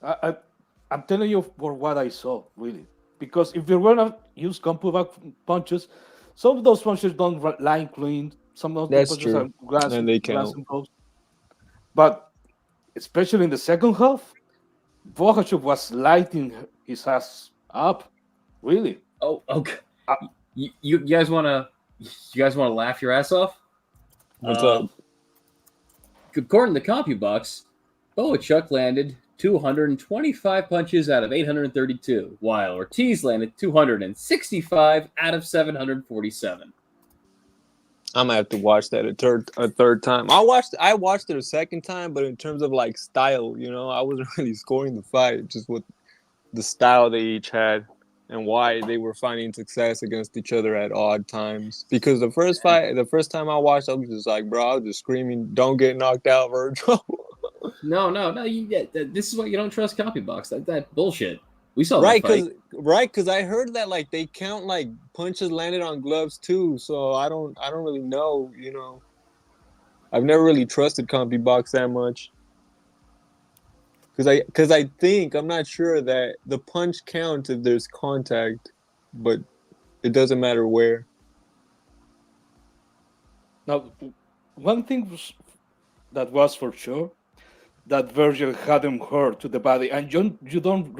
I'm telling you for what I saw, really. Because if you're gonna use combo back punches, some of those punches don't line clean. Some of the That's punches are true, and they count. glancing close. But especially in the second half, Bohachuk was lighting his ass up. Really. Oh, okay. Uh, You guys wanna laugh your ass off? What's up? According to CompuBox, Bohachuk landed 225 punches out of 832, while Ortiz landed 265 out of 747. I'm gonna have to watch that a third time. I watched it a second time, but in terms of like style, I wasn't really scoring the fight, just with the style they each had and why they were finding success against each other at odd times. Because the first time I watched, I was just like, bro, I was just screaming, "Don't get knocked out, Virgil!" No. This is why you don't trust CompuBox. That bullshit. We saw Right, that fight. because I heard that like they count like punches landed on gloves too. So I don't really know. I've never really trusted CompuBox that much. Because I think I'm not sure that the punch counts if there's contact, but it doesn't matter where. Now, one thing that was for sure that Virgil had him hurt to the body, and you don't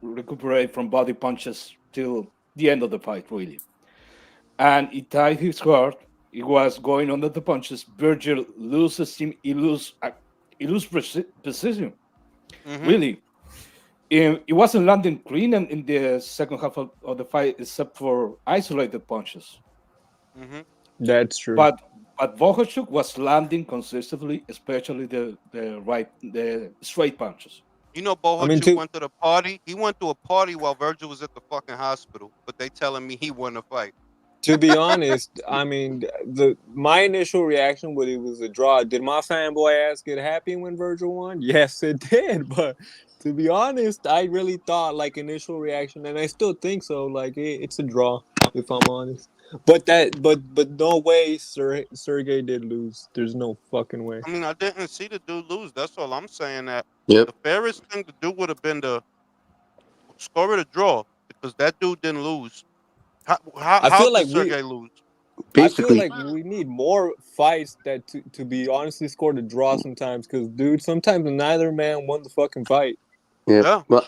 recuperate from body punches till the end of the fight, really. And he tied his heart. He was going under the punches. Virgil loses him. He lose precision. Mhm. Really, it wasn't landing clean in the second half of the fight, except for isolated punches. Mhm. That's true. But Bohachuk was landing consistently, especially the straight punches. You know, I mean, Bohachuk to went to the party. He went to a party while Virgil was at the fucking hospital. But they telling me he won the fight. to be honest, I mean, my initial reaction when it was a draw, did my fanboy ass get happy when Virgil won? Yes, it did. But to be honest, I really thought like initial reaction, and I still think so. Like it's a draw, if I'm honest. But no way, Sergey did lose. There's no fucking way. I mean, I didn't see the dude lose. That's all I'm saying. That Yep. the fairest thing to do would have been to score it a draw because that dude didn't lose. I How feel did like Sergey lose? I feel Basically, like we need more fights that to be honestly scored a draw sometimes. Because dude, sometimes neither man won the fucking fight. yeah. Yeah. Well,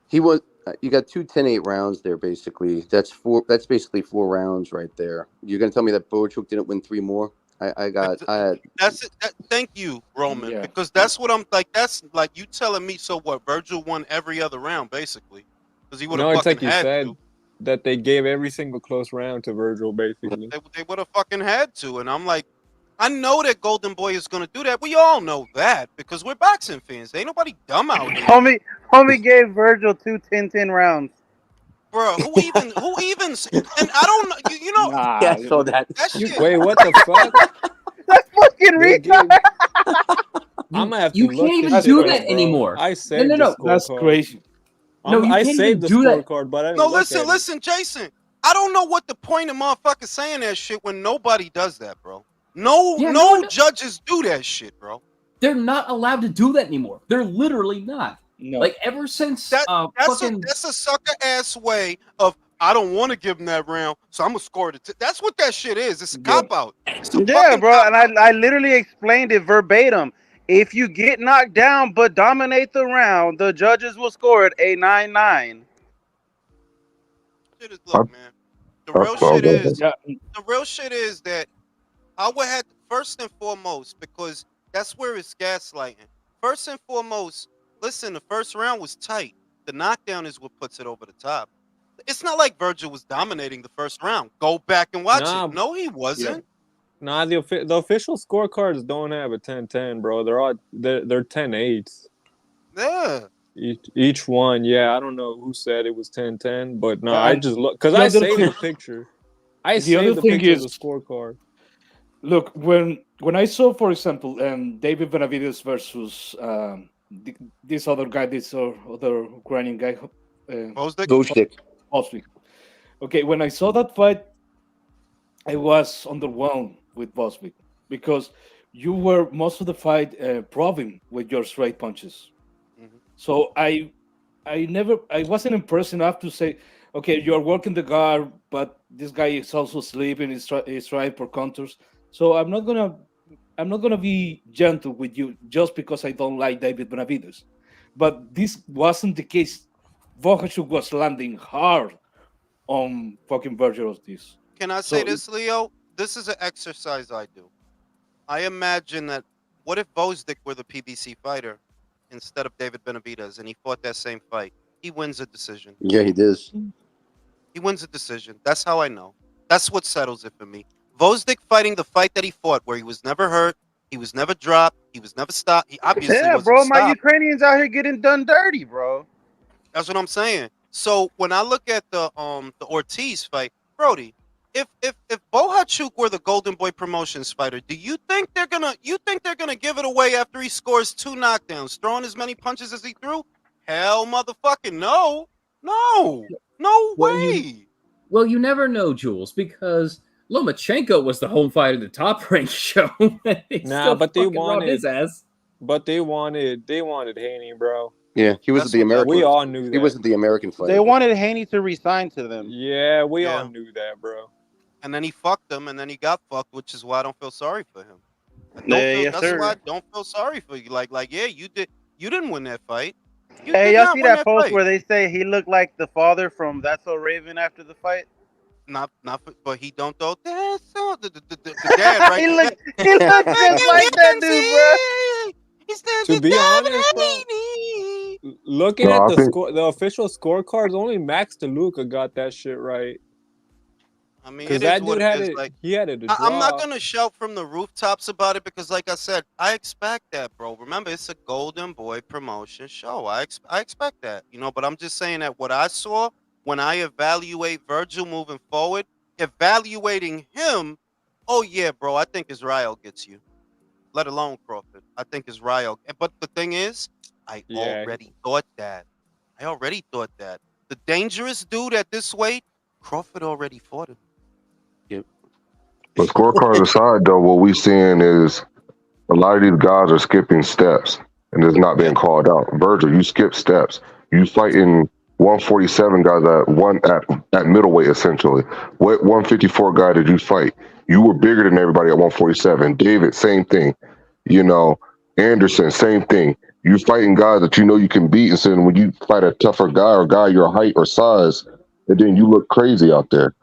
he was. You got 2 10-8 rounds there. Basically, that's four. That's basically 4 rounds right there. You're gonna tell me that Boachuk didn't win 3 more? I got. Ex- I had. That's it. Thank you, Roman, Yeah. because that's what I'm like. That's like you telling me. So what? Virgil won every other round basically because he would have No, it's fucking like you had said to. that they gave every single close round to Virgil, basically. They would have fucking had to. And I'm like, I know that Golden Boy is gonna do that. We all know that because we're boxing fans. Ain't nobody dumb out here, Homie gave Virgil 2 10-10 rounds. bro. Who even? And I don't know. You know Yeah, Nah, I saw that. that shit. Wait, what the fuck? That's fucking They retard. gave. I'm gonna have to You look can't this even shit do up, that bro. anymore. I saved no. the that's scorecard. crazy. No, you I can't saved even the do that. scorecard, but I didn't No, look at it. listen, Jason. I don't know what the point of motherfuckers saying that shit when nobody does that, bro. No, Yeah, no no. judges do that shit, bro. They're not allowed to do that anymore. They're literally not. No. Like ever since That's fucking a sucker ass way of I don't want to give them that round, so I'm gonna score it. That's what that shit is. It's a Yeah. cop out. It's a Yeah, fucking bro, cop and out. I literally explained it verbatim. If you get knocked down but dominate the round, the judges will score it a 9-9. Shit is, look, man. Yeah. The real shit is that I would have first and foremost because that's where it's gaslighting. First and foremost, listen, the first round was tight. The knockdown is what puts it over the top. It's not like Virgil was dominating the first round. Go back and watch Nah, it. No, he wasn't. nah. The official scorecards don't have a 10-10, bro. They're 10-8s. Yeah. Each one. Yeah, I don't know who said it was 10-10, but no, Yeah, I and just look because the I other saved thing- the picture. I the other saved the thing picture of the is- scorecard. Look, when I saw, for example, David Benavides versus this other guy, this other Ukrainian guy, Bozdik? Boachuk. Oslik. Okay, when I saw that fight, I was underwhelmed with Boswick because you were most of the fight probing with your straight punches. Mhm. So I wasn't impressed enough to say, okay, you're working the guard, but this guy is also sleeping. He's trying for counters. So I'm not gonna be gentle with you just because I don't like David Benavides. But this wasn't the case. Bohachuk was landing hard on fucking Virgil Ortiz. Can I say So this, Leo? This is an exercise I do. I imagine that what if Bosdick were the PBC fighter instead of David Benavidez and he fought that same fight? He wins a decision. Yeah, he does. He wins a decision. That's how I know. That's what settles it for me. Bosdick fighting the fight that he fought where he was never hurt, he was never dropped, he was never stopped. He obviously Yeah, wasn't bro. My stopped. Ukrainians out here getting done dirty, bro. That's what I'm saying. So when I look at the Ortiz fight, Brody, if Bohachuk were the Golden Boy Promotions fighter, do you think they're gonna give it away after he scores 2 knockdowns, throwing as many punches as he threw? Hell, motherfucking no, no Well, you way. well, you never know, Jules, because Lomachenko was the home fighter of the Top Rank show. They Nah, still but they fucking robbed wanted- his ass. But they wanted Haney, bro. Yeah, he wasn't That's the what that American. We all knew He that. wasn't the American fighter. They wanted Haney to resign to them. Yeah, we Yeah. all knew that, bro. And then he fucked him, and then he got fucked, which is why I don't feel sorry for him. Yes, That's sir. why I don't feel sorry for you. Like, yeah, you didn't win that fight. You Hey, did y'all not see win that post fight. where they say he looked like the father from That's So Raven after the fight? Not, but he don't though. That's so the dad, right? he looked just like that dude, bro. To be honest, bro, looking No, at I the think the official scorecards, only Max DeLuca got that shit right. I mean, Because it that is dude what had it is. it. Like, He had it. I'm not gonna shout from the rooftops about it because, like I said, I expect that, bro. Remember, it's a Golden Boy promotion show. I expect that, But I'm just saying that what I saw when I evaluate Virgil moving forward, evaluating him. Oh yeah, bro. I think Israel gets you. Let alone Crawford. I think Israel. But the thing is, I Yeah. already thought that. The dangerous dude at this weight, Crawford already fought him. but scorecards aside, though, what we seeing is a lot of these guys are skipping steps and it's not being called out. Virgil, you skip steps. You fighting 147 guys at middleweight essentially. What 154 guy did you fight? You were bigger than everybody at 147. David, same thing. Anderson, same thing. You fighting guys that you know you can beat, and so when you fight a tougher guy or guy your height or size, and then you look crazy out there.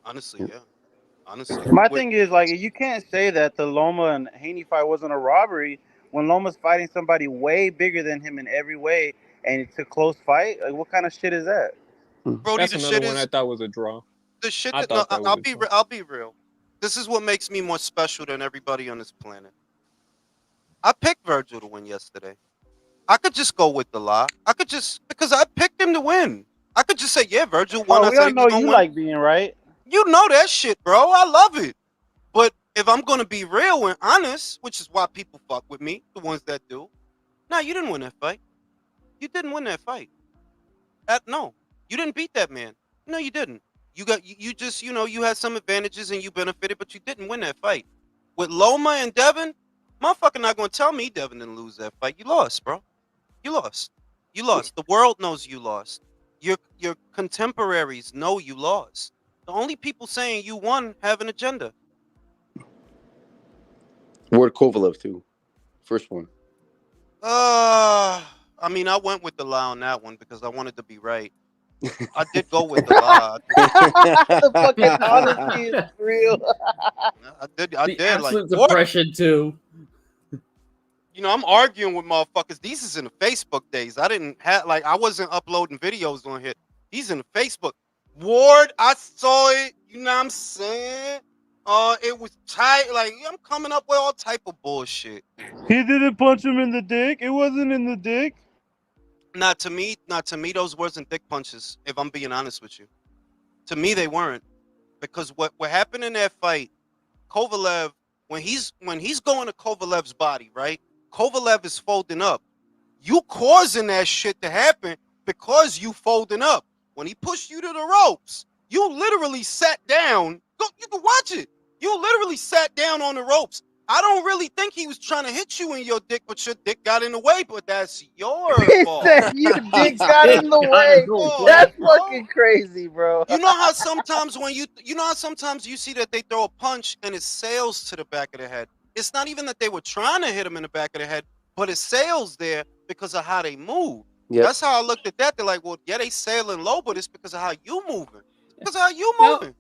Honestly, yeah. Honestly. My thing is, like, you can't say that the Loma and Haney fight wasn't a robbery when Loma's fighting somebody way bigger than him in every way, and it's a close fight. Like, what kind of shit is that? Brody, That's the another shit one I is thought was a draw. the shit I that thought that was a draw. I'll be real. This is what makes me more special than everybody on this planet. I picked Virgil to win yesterday. I could just go with the lie. Because I picked him to win. I could just say, yeah, Virgil won. Oh, I we said all he know was gonna you win. like being right. You know that shit, bro. I love it. But if I'm gonna be real and honest, which is why people fuck with me, the ones that do. Nah, you didn't win that fight. You didn't win that fight. No, you didn't beat that man. No, you didn't. You just you had some advantages and you benefited, but you didn't win that fight. With Loma and Devin, motherfucker not gonna tell me Devin didn't lose that fight. You lost, bro. You lost. You lost. The world knows you lost. Your contemporaries know you lost. The only people saying you won have an agenda. Word Kovalev too. First one. I mean, I went with the lie on that one because I wanted to be right. I did go with the lie. The fucking honesty is real. I did. The Like, absolute what? depression too. I'm arguing with motherfuckers. These is in the Facebook days. I wasn't uploading videos on here. These in the Facebook. Ward, I saw it. You know what I'm saying? It was tight. Like, I'm coming up with all type of bullshit. He didn't punch him in the dick. It wasn't in the dick. Not to me, those wasn't dick punches, if I'm being honest with you. To me, they weren't. Because what happened in that fight, Kovalev, when he's going to Kovalev's body, right? Kovalev is folding up. You causing that shit to happen because you folding up. When he pushed you to the ropes, you literally sat down. You can watch it. You literally sat down on the ropes. I don't really think he was trying to hit you in your dick, but your dick got in the way. But that's your He fault. said your dick got in the way. That's fucking crazy, bro. You know how sometimes you see that they throw a punch and it sails to the back of the head. It's not even that they were trying to hit him in the back of the head, but it sails there because of how they move. Yep. That's how I looked at that. They're like, well, yeah, they sailing low, but it's because of how you moving. Because of how you moving.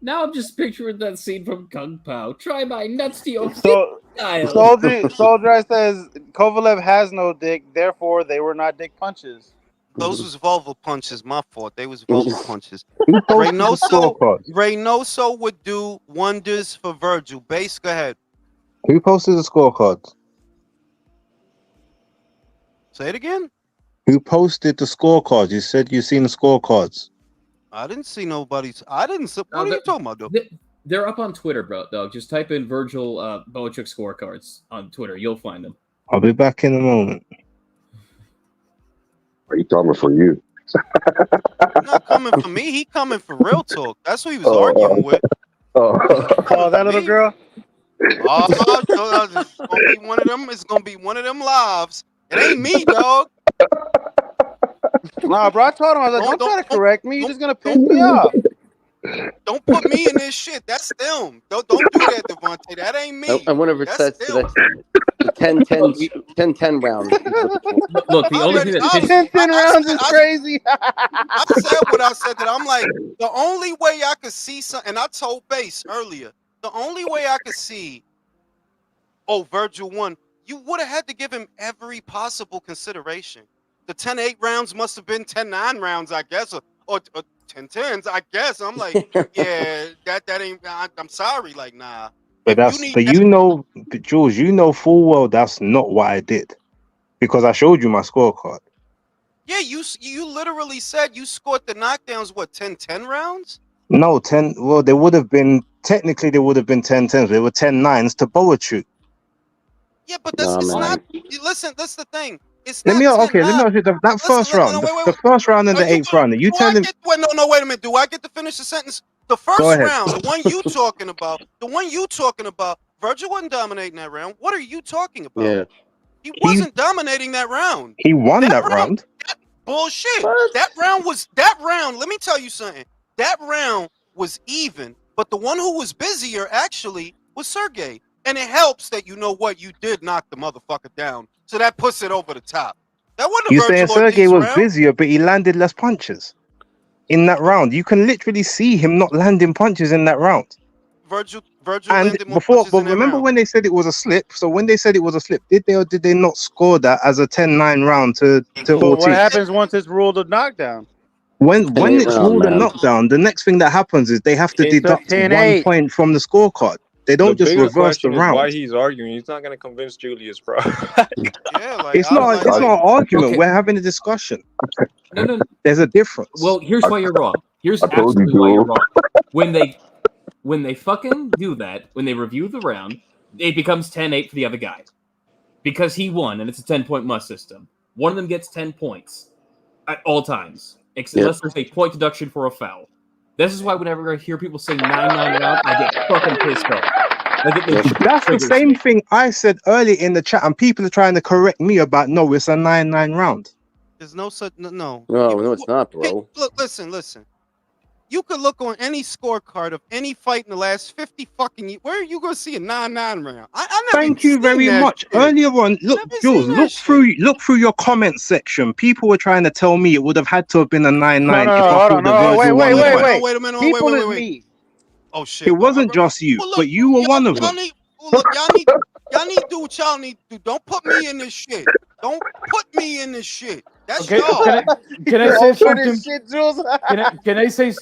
Now I'm just picturing that scene from Kung Pao. Try my nuts to your So, style. Soldier says Kovalev has no dick, therefore they were not dick punches. Those was vulva punches. My fault. They was vulva punches. Who posted the scorecards? Reynoso would do wonders for Virgil. Base, go ahead. Who posted the scorecards? Say it again. Who posted the scorecards? You said you seen the scorecards. I didn't see nobody's. I didn't see. What are you talking about, though? They're up on Twitter, bro. Dog. Just type in Virgil Bohachuk scorecards on Twitter. You'll find them. I'll be back in a moment. Are you talking for you? He's not coming for me. He coming for real talk. That's who he was arguing with. Oh, that little girl. Oh, it's gonna be one of them. It's gonna be one of them lives. It ain't me, dog. Nah, bro, I told him, I was like, don't try to correct me. You're just going to piss me off. Don't put me in this shit. That's them. Don't do that, Devontae. That ain't me. I wonder if it That's sets them. the 10-10 round. Look, the only thing that 10 rounds is crazy. I said what I said. That I'm like, the only way I could see something, and I told Base earlier, the only way I could see, Virgil won, you would have had to give him every possible consideration. The 10-8 rounds must have been 10-9 rounds, I guess, or 10-10s, I guess. I'm like, yeah, that ain't. I'm sorry, like, nah. But Jules, you know full well that's not what I did, because I showed you my scorecard. Yeah, you literally said you scored the knockdowns. What, 10-10 rounds? No, 10. Well, there would have been 10-10s. They were 10-9s to Bohachuk. Yeah, but that's Nah, not. Listen, that's the thing. It's Let not me ask 10-9. you that first round, the first round and the eighth round. You tell him. Wait a minute. Do I get to finish the sentence? The first round, the one you talking about, Virgil wasn't dominating that round. What are you talking about? Yeah. He wasn't dominating that round. He won that round. Bullshit. That round, let me tell you something. That round was even, but the one who was busier actually was Sergey. And it helps that you did knock the motherfucker down. So that puts it over the top. That wasn't You a saying Virgil Sergey Ortiz was round. busier, but he landed less punches in that round. You can literally see him not landing punches in that round. Virgil And landed more punches in that remember round. when they said it was a slip? So when they said it was a slip, did they or did they not score that as a 10-9 round to But Ortiz? what happens once it's ruled a knockdown? When it's round, ruled a man. knockdown, the next thing that happens is they have to It's a deduct 10-8. 1 point from the scorecard. They The don't just bigger reverse the question is why round. he's arguing. He's not gonna convince Julius, bro. Yeah, like It's I not. was It's like, not an argument. Okay. We're having a discussion. no. There's a difference. Well, here's why you're wrong. Here's I told you, absolutely why you're Jules. wrong. When they fucking do that, when they review the round, it becomes 10-8 for the other guy. Because he won, and it's a 10-point must system. One of them gets 10 points at all times, unless there's a point deduction for a foul. This is why whenever I hear people say 9-9 round, I get fucking pissed off. That's the same thing I said earlier in the chat, and people are trying to correct me about no, it's a 9-9 round. there's no such no. No, it's not, bro. Look, listen. You could look on any scorecard of any fight in the last 50 fucking years. Where are you gonna see a 9-9 round? I never Thank you seen very that much. shit. Earlier on, look, Never Jules, seen that look through your comment section. People were trying to tell me it would have had to have been a 9-9 No, if hold I on, thought the no, Virgil wait, won the wait, fight. wait. Wait a minute. People Wait. is me. Oh shit. It wasn't just you, Well, look, but you were one of y'all them. need y'all need to do what y'all need to do. Don't put me in this shit. Don't put me in this shit. That's Okay, y'all. can I say All for something? this shit, Jules. Can I say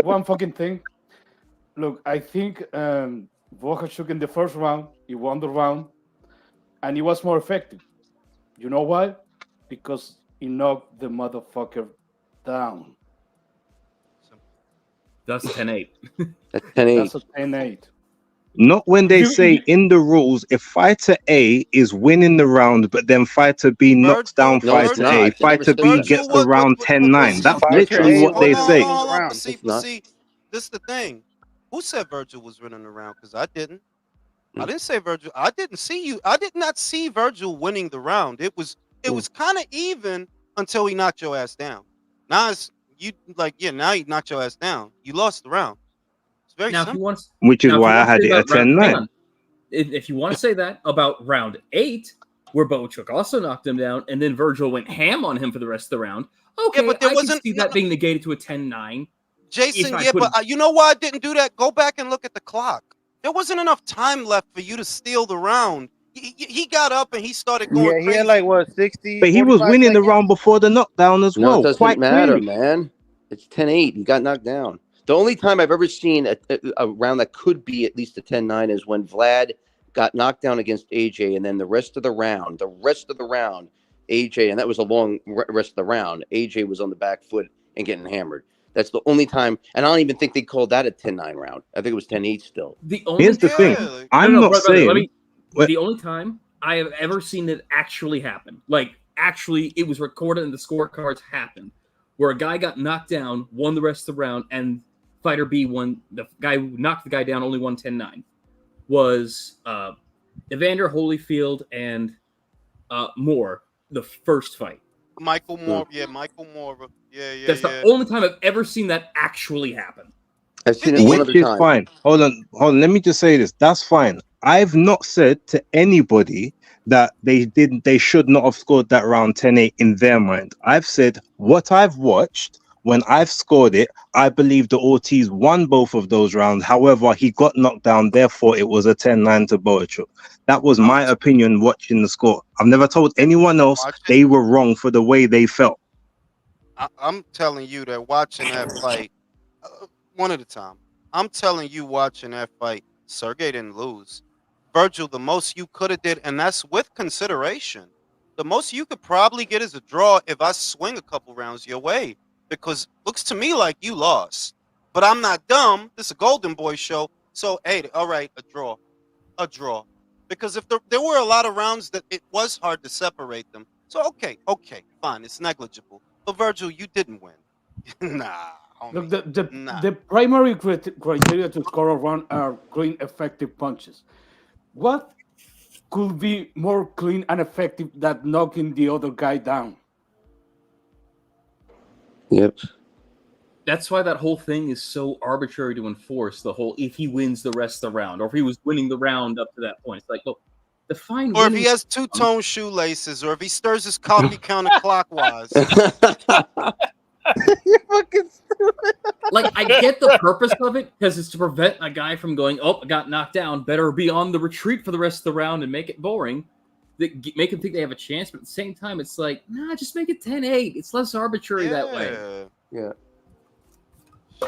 one fucking thing? Look, I think Bohachuk in the first round, he won the round, and he was more effective. You know why? Because he knocked the motherfucker down. That's 10-8. That's 10-8. That's a 10-8. Not when they You- say you- in the rules, if fighter A is winning the round, but then fighter B knocks down No, it's fighter not. A, It never fighter B says gets that. the round 10-9. That's Fighter literally A what they wasn't say. winning the round. But see, It's not. this is the thing. Who said Virgil was running around? Because I didn't. I Mm. didn't say Virgil. I didn't see you. I did not see Virgil winning the round. It was kind of even until he knocked your ass down. Now it's you like now he knocked your ass down. You lost the round. It's very Now, if you simple. want, Which is now if you why I want to had say it at about round, hang 10-9. on. If you want to say that about round 8, where Bohachuk also knocked him down, and then Virgil went ham on him for the rest of the round. Okay, but there I can wasn't see that being negated to a 10-9. Jason. If I Yeah, put but you know why I didn't do that? Go back and look at the clock. There wasn't enough time left for you to steal the round. He got up and he started going Yeah, he crazy. had like what 60, But he was 45 winning the seconds. round before the knockdown as No, well, it doesn't quite matter, clearly. man. It's 10-8. He got knocked down. The only time I've ever seen a round that could be at least a 10-9 is when Vlad got knocked down against AJ, and then the rest of the round, AJ, and that was a long rest of the round, AJ was on the back foot and getting hammered. That's the only time, and I don't even think they called that a 10-9 round. I think it was 10-8 still. the only Here's the thing. Yeah, like, I'm not brother, saying... the only time I have ever seen it actually happen, like actually it was recorded and the scorecards happened, where a guy got knocked down, won the rest of the round, and fighter B won. The guy who knocked the guy down only won 10-9. Was Evander Holyfield and Moore the first fight? Michael Moore. Yeah, Michael Moore. Yeah. That's the only time I've ever seen that actually happen. I've seen it one Which other is time. fine. Hold on. Let me just say this. That's fine. I've not said to anybody that they should not have scored that round 10-8 in their mind. I've said what I've watched. When I've scored it, I believe that Ortiz won both of those rounds. However, he got knocked down. Therefore, it was a 10-9 to Bohachuk. That was my opinion watching the score. I've never told anyone else they were wrong for the way they felt. I'm telling you that watching that fight, one at a time. I'm telling you, watching that fight, Sergey didn't lose. Virgil, the most you could have did, and that's with consideration. The most you could probably get is a draw if I swing a couple rounds your way, because looks to me like you lost. But I'm not dumb. This is a Golden Boy show, so hey, all right, a draw. Because if there were a lot of rounds that it was hard to separate them, so okay, fine, it's negligible. But Virgil, you didn't win. Nah. Look, the primary criteria to score a round are clean, effective punches. What could be more clean and effective than knocking the other guy down? Yep. That's why that whole thing is so arbitrary to enforce. The whole if he wins the rest of the round, or if he was winning the round up to that point, it's like, well, define. Or if he has two-tone shoelaces, or if he stirs his coffee counterclockwise. You're fucking stupid. Like, I get the purpose of it because it's to prevent a guy from going, oh, I got knocked down. Better be on the retreat for the rest of the round and make it boring. Make them think they have a chance, but at the same time, it's like, nah, just make it 10-8. It's less arbitrary that way. Yeah.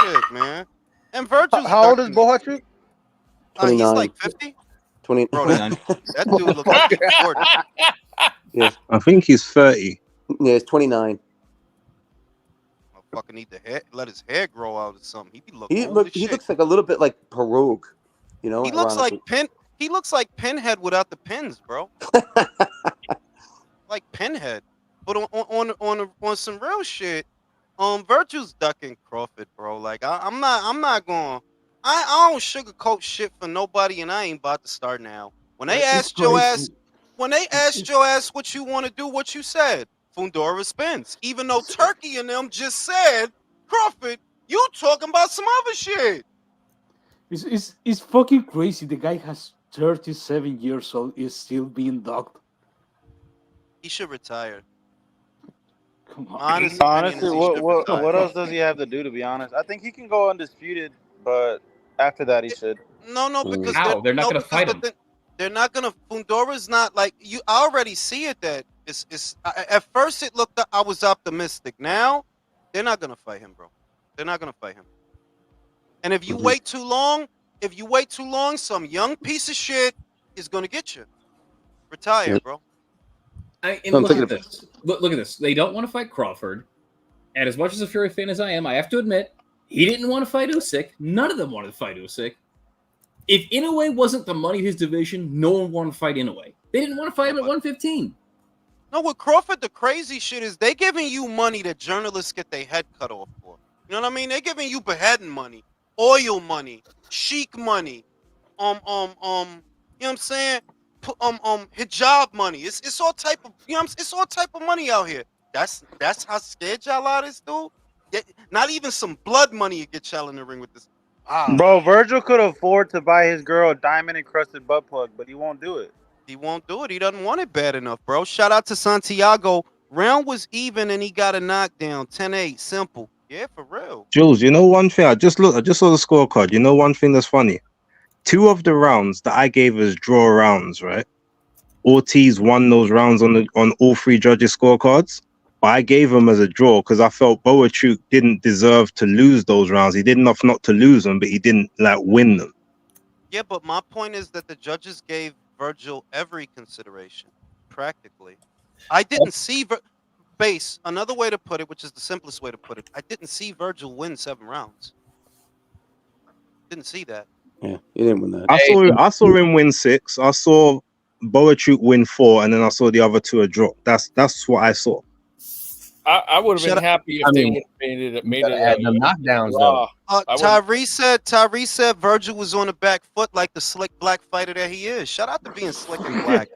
Shit, man. And Virgil's How old is Bohachuk? He's 29. like 50. 20. Bro, that dude looks like he's 40. Yeah. I think he's 30. Yeah, it's 29. Fucking need to let his hair grow out or something. He looks like a little bit like Perogue, you know. He looks like Pinhead without the pins, bro. Like Pinhead. But on some real shit, Virgil's ducking Crawford, bro. Like I'm not going. I don't sugarcoat shit for nobody, and I ain't about to start now. When they asked your ass what you want to do, what you said. Fundora spins. Even though Turkey and them just said, Crawford, you talking about some other shit. It's fucking crazy. The guy has 37 years old, is still being dogged. He should retire. Come on. Honestly, what else does he have to do, to be honest? I think he can go undisputed, but after that he should. No, because they're not going to fight him. They're not going to. Fundora's not like you. I already see it that it's at first it looked. I was optimistic. Now they're not going to fight him, bro. They're not going to fight him. And if you wait too long, some young piece of shit is going to get you. Retire, bro. Look at this. Look at this. They don't want to fight Crawford. And as much as a Fury fan as I am, I have to admit, he didn't want to fight Usyk. None of them wanted to fight Usyk. If Inoue wasn't the money of his division, no one wanted to fight Inoue. They didn't want to fight him at 115. No, with Crawford, the crazy shit is they giving you money that journalists get their head cut off for. You know what I mean? They're giving you beheading money. oil money, chic money, you know what I'm saying? Hijab money. It's all type of, you know what I'm saying? It's all type of money out here. That's how scared y'all are, this dude. Not even some blood money you get y'all in the ring with this. Wow. Bro, Virgil could afford to buy his girl a diamond encrusted butt plug, but he won't do it. He won't do it. He doesn't want it bad enough, bro. Shout out to Santiago. Round was even and he got a knockdown. 10-8. Simple. Yeah, for real. Jules, you know one thing? I just saw the scorecard. You know one thing that's funny? 2 of the rounds that I gave as draw rounds, right? Ortiz won those rounds on all 3 judges' scorecards. But I gave him as a draw because I felt Bohachuk didn't deserve to lose those rounds. He did enough not to lose them, but he didn't win them. Yeah, but my point is that the judges gave Virgil every consideration, practically. I didn't see base. Another way to put it, which is the simplest way to put it, I didn't see Virgil win 7 rounds. Didn't see that. Yeah, he didn't win that. I saw him win 6. I saw Bohachuk win 4, and then I saw the other 2 a draw. That's what I saw. I would have been happy if they would have made it add the knockdowns though. Tyrese said Virgil was on the back foot like the slick black fighter that he is. Shout out to being slick and black.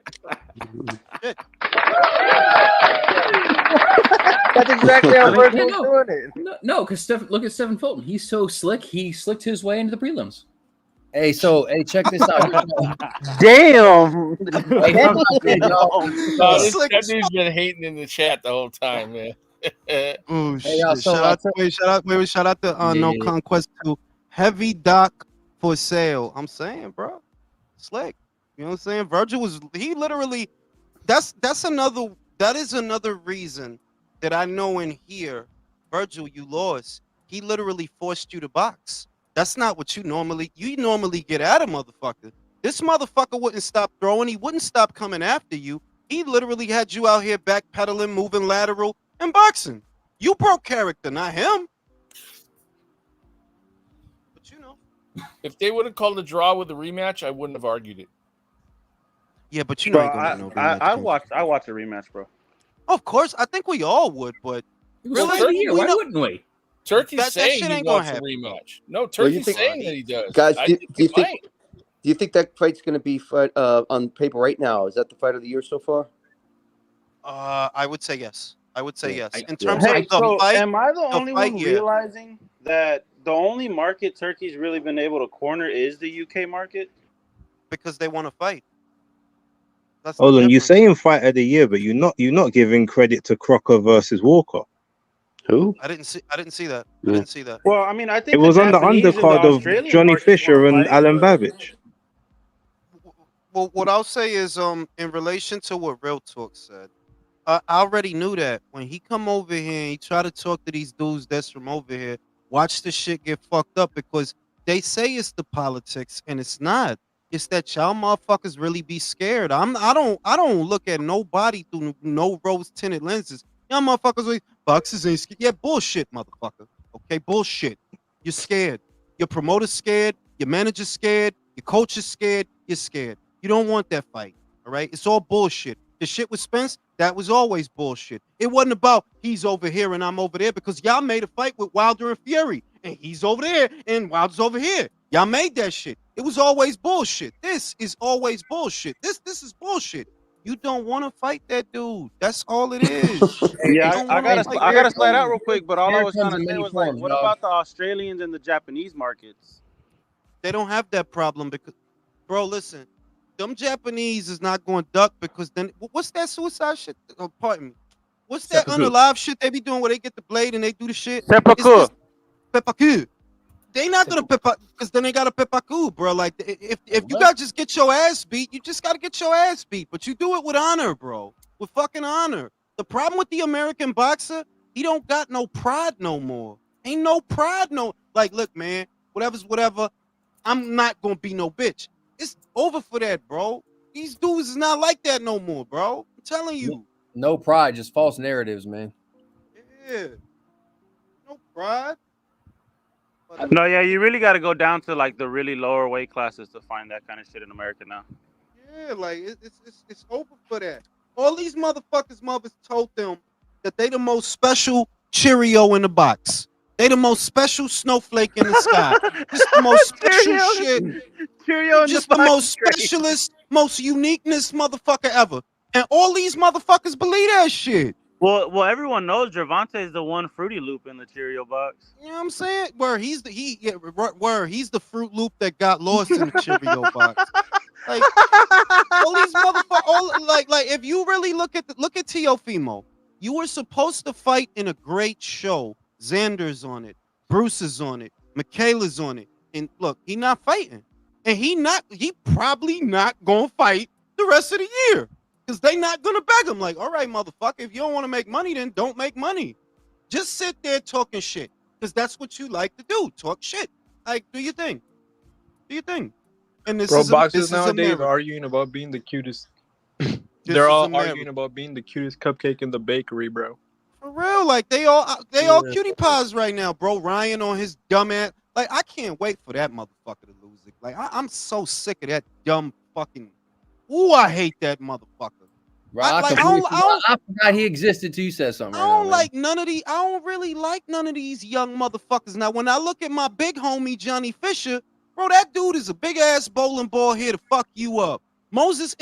That's exactly how Virgil's doing it. No, because look at Stephen Fulton. He's so slick. He slicked his way into the prelims. Hey, check this out. Damn. That dude's been hating in the chat the whole time, man. Oh shit! Shout out to No Conquest to Heavy Doc for sale. I'm saying, bro, slick. You know what I'm saying? Virgil was literally. That is another reason that I know in here, Virgil, you lost. He literally forced you to box. That's not what you normally get at a motherfucker. This motherfucker wouldn't stop throwing. He wouldn't stop coming after you. He literally had you out here backpedaling, moving lateral, and boxing. You broke character, not him. But you know. If they would have called a draw with a rematch, I wouldn't have argued it. Yeah, but you know, I watched a rematch, bro. Of course, I think we all would, but really, why wouldn't we? Turkey's saying he wants a rematch. No, Turkey's saying that he does. Guys, do you think that fight's going to be on paper right now? Is that the fight of the year so far? I would say yes. In terms of the fight, am I the only one realizing that the only market Turkey's really been able to corner is the UK market? Because they want to fight. Hold on, you're saying fight of the year, but you're not giving credit to Crocker versus Walker. Who? I didn't see that. Yeah. I didn't see that. Well, I mean, I think it was on the undercard of Johnny Fisher and Alan Babbage. Well, what I'll say is, in relation to what Real Talk said, I already knew that when he come over here and he try to talk to these dudes that's from over here, watch the shit get fucked up because they say it's the politics and it's not. It's that y'all motherfuckers really be scared. I don't look at nobody through no rose tinted lenses. Y'all motherfuckers boxers ain't scared. Yeah, bullshit, motherfucker. Okay, bullshit. You're scared. Your promoter's scared. Your manager's scared. Your coach is scared. You're scared. You don't want that fight. All right? It's all bullshit. The shit with Spence, that was always bullshit. It wasn't about he's over here and I'm over there because y'all made a fight with Wilder and Fury. And he's over there and Wilder's over here. Y'all made that shit. It was always bullshit. This is always bullshit. This is bullshit. You don't want to fight that dude. That's all it is. Yeah, I gotta slide out real quick. But all I was trying to say was like, what about the Australians and the Japanese markets? They don't have that problem because, bro, listen, them Japanese is not going to duck because then what's that suicide shit? Oh, pardon me. What's that unalive shit they be doing where they get the blade and they do the shit? Seppuku. Peppaku. They not gonna because then they got a peppaku, bro. Like if you gotta just get your ass beat, you just gotta get your ass beat. But you do it with honor, bro. With fucking honor. The problem with the American boxer, he don't got no pride no more. Ain't no pride, no. Like, look, man, whatever's whatever. I'm not gonna be no bitch. It's over for that, bro. These dudes is not like that no more, bro. I'm telling you. No pride, just false narratives, man. Yeah. No pride. No, yeah, you really got to go down to like the really lower weight classes to find that kind of shit in America now. Yeah, like it's over for that. All these motherfuckers' mothers told them that they the most special Cheerio in the box. They the most special snowflake in the sky. Just the most special shit. Cheerio and Just the most specialist, most uniqueness motherfucker ever. And all these motherfuckers believe that shit. Well, everyone knows Gervonta is the one Fruity Loop in the Cheerio box. You know what I'm saying? He's the Fruit Loop that got lost in the Cheerio box. Like all these motherfuckers, like if you really look at Teofimo, you were supposed to fight in a great show. Xander's on it, Bruce is on it, Michaela's on it, and look, he not fighting, and he probably not gonna fight the rest of the year because they not gonna beg him. Like, all right, motherfucker, if you don't want to make money, then don't make money. Just sit there talking shit because that's what you like to do, talk shit. Like, do your thing, And this is boxers this nowadays is are arguing about being the cutest. They're all arguing about being the cutest cupcake in the bakery, bro. For real, like they all cutie pies right now, bro. Ryan on his dumb ass. Like, I can't wait for that motherfucker to lose it. Like, I'm so sick of that dumb fucking. Ooh, I hate that motherfucker. I forgot he existed till you said something. I don't like none of these. I don't really like none of these young motherfuckers. Now, when I look at my big homie Johnny Fisher, bro, that dude is a big ass bowling ball here to fuck you up. Moses,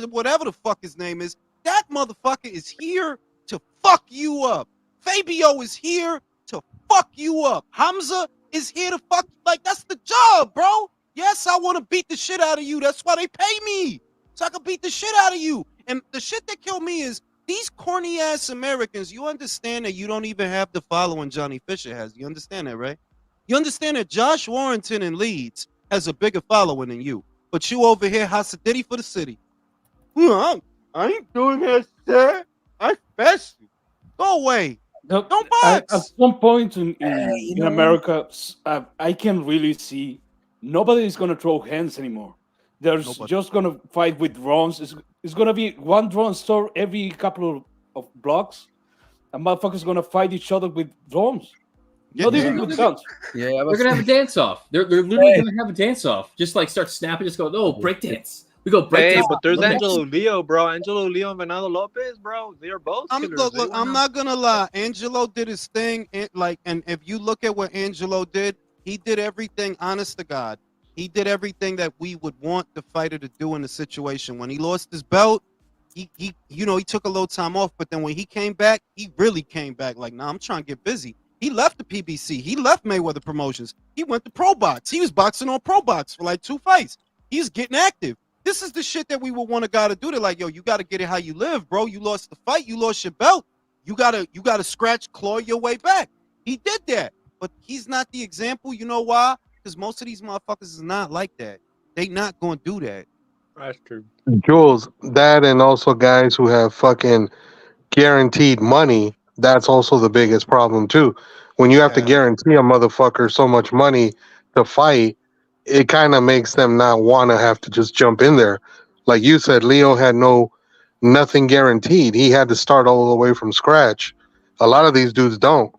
whatever the fuck his name is, that motherfucker is here to fuck you up. Fabio is here to fuck you up. Hamza is here to fuck. Like, that's the job, bro. Yes, I want to beat the shit out of you. That's why they pay me, so I can beat the shit out of you. And the shit that killed me is these corny ass Americans. You understand that you don't even have the following Johnny Fisher has. You understand that, right? You understand that Josh Warrington in Leeds has a bigger following than you. But you over here, Hasadiddy for the city. I ain't doing that shit. I fess you. Go away. Don't box. At some point in America, I can really see nobody is going to throw hands anymore. There's just going to fight with drones. It's going to be one drone store every couple of blocks. And motherfuckers going to fight each other with drones. Not even with guns. Yeah, they're going to have a dance-off. They're literally going to have a dance-off. Just like start snapping, just go, oh, break dance. We go break dance. But there's Angelo Leo, bro. Angelo Leo and Fernando Lopez, bro. They are both killers. Look, I'm not going to lie. Angelo did his thing. And if you look at what Angelo did, he did everything, honest to God. He did everything that we would want the fighter to do in the situation. When he lost his belt, he took a little time off. But then when he came back, he really came back like, nah, I'm trying to get busy. He left the PBC. He left Mayweather Promotions. He went to Pro Box. He was boxing on Pro Box for like 2 fights. He's getting active. This is the shit that we would want a guy to do. They're like, yo, you got to get it how you live, bro. You lost the fight. You lost your belt. You gotta scratch, claw your way back. He did that. But he's not the example. You know why? Because most of these motherfuckers is not like that. They not going to do that. That's true. Jules, that and also guys who have fucking guaranteed money, that's also the biggest problem too. When you have to guarantee a motherfucker so much money to fight, it kind of makes them not want to have to just jump in there. Like you said, Leo had nothing guaranteed. He had to start all the way from scratch. A lot of these dudes don't.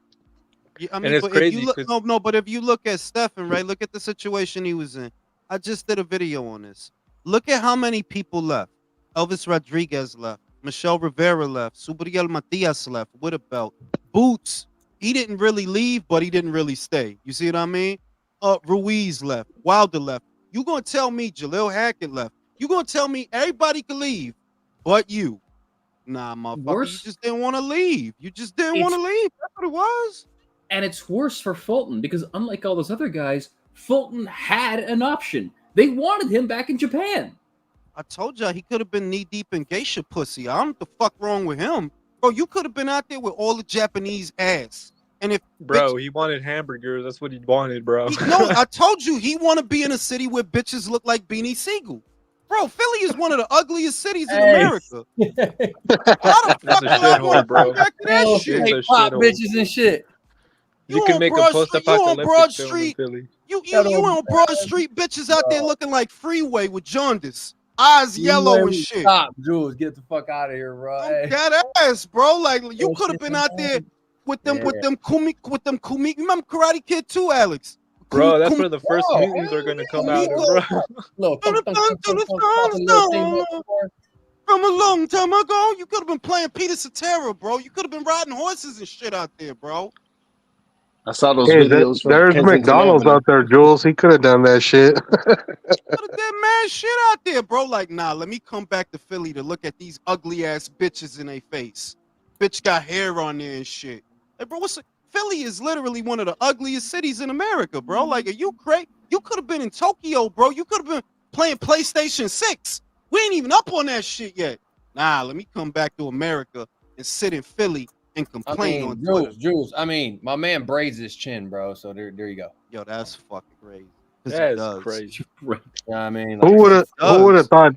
Yeah, I mean, but if you look, but if you look at Stephen, right, look at the situation he was in. I just did a video on this. Look at how many people left. Elvis Rodriguez left. Michelle Rivera left. Subriel Matias left with a belt. Boots, he didn't really leave, but he didn't really stay. You see what I mean? Ruiz left. Wilder left. You gonna tell me Jalil Hackett left? You gonna tell me everybody could leave, but you? Nah, motherfucker, you just didn't want to leave. You just didn't want to leave. That's what it was. And it's worse for Fulton because unlike all those other guys, Fulton had an option. They wanted him back in Japan. I told y'all he could have been knee deep in geisha pussy. I don't know what the fuck wrong with him. Bro, you could have been out there with all the Japanese ass. And if he wanted hamburgers, that's what he wanted, bro. No, I told you he want to be in a city where bitches look like Beanie Siegel. Bro, Philly is one of the ugliest cities in America. How the fuck do I want to go back to that shit? Pop bitches and shit. You can make a post-apocalyptic film in Philly. You on Broad Street, bitches out there looking like Freeway with jaundice, eyes yellow and shit. Stop, Jules, get the fuck out of here, bro. That ass, bro. Like you could have been out there with them Kumi. You remember Karate Kid 2, Alex? Bro, that's where the first mutants are gonna come out, bro. From a long time ago, you could have been playing Peter Cetera, bro. You could have been riding horses and shit out there, bro. I saw those Hey, videos from there's Kensington McDonald's Avenue. out there, Jules. He could have done that shit. That man shit out there, bro. Like, nah, let me come back to Philly to look at these ugly ass bitches in their face. Bitch got hair on there and shit. Hey, bro, Philly is literally one of the ugliest cities in America, bro. Like, are you crazy? You could have been in Tokyo, bro. You could have been playing PlayStation 6. We ain't even up on that shit yet. Nah, let me come back to America and sit in Philly and complain on Twitter. Jules. I mean, my man braids his chin, bro. So there you go. Yo, that's fucking crazy. That's crazy. I mean, Who would have thought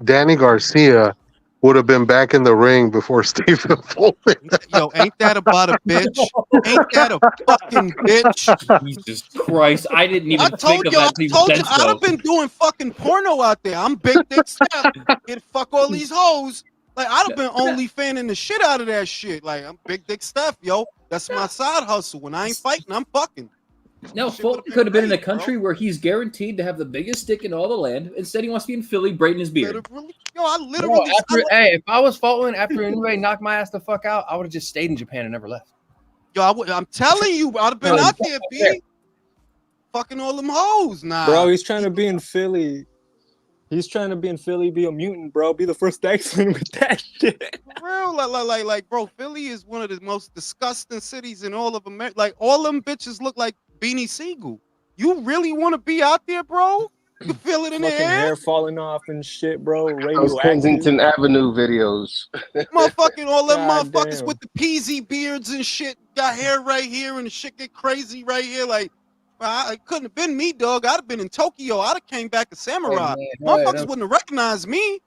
Danny Garcia would have been back in the ring before Stephen Fulton? Yo, ain't that about a bitch? Ain't that a fucking bitch? Jesus Christ. I didn't even think of that. I told you, I'd have been doing fucking porno out there. I'm Big Dick Steph. Get fuck all these hoes. Like, I'd have been only fanning the shit out of that shit. Like, I'm Big Dick Steph, yo. That's my side hustle. When I ain't fighting, I'm fucking. No, Fulton could have been in a country where he's guaranteed to have the biggest dick in all the land. Instead, he wants to be in Philly braiding his beard. Yo, I literally. If I was Fulton after anybody knocked my ass the fuck out, I would have just stayed in Japan and never left. Yo, I'm telling you, I'd have been out there, B. Fucking all them hoes, nah. Bro, he's trying to be in Philly. He's trying to be in Philly, be a mutant, bro. Be the first X-Men with that shit. For real, like, bro, Philly is one of the most disgusting cities in all of America. Like, all them bitches look like Beanie Siegel. You really want to be out there, bro? You feel it in the Fucking air? hair falling off and shit, bro. Those Kensington Avenue videos. Motherfucking all them God motherfuckers damn. with the peasy beards and shit. Got hair right here and the shit get crazy right here. Like, it couldn't have been me, dog. I'd have been in Tokyo. I'd have came back a samurai. Motherfuckers wouldn't have recognized me.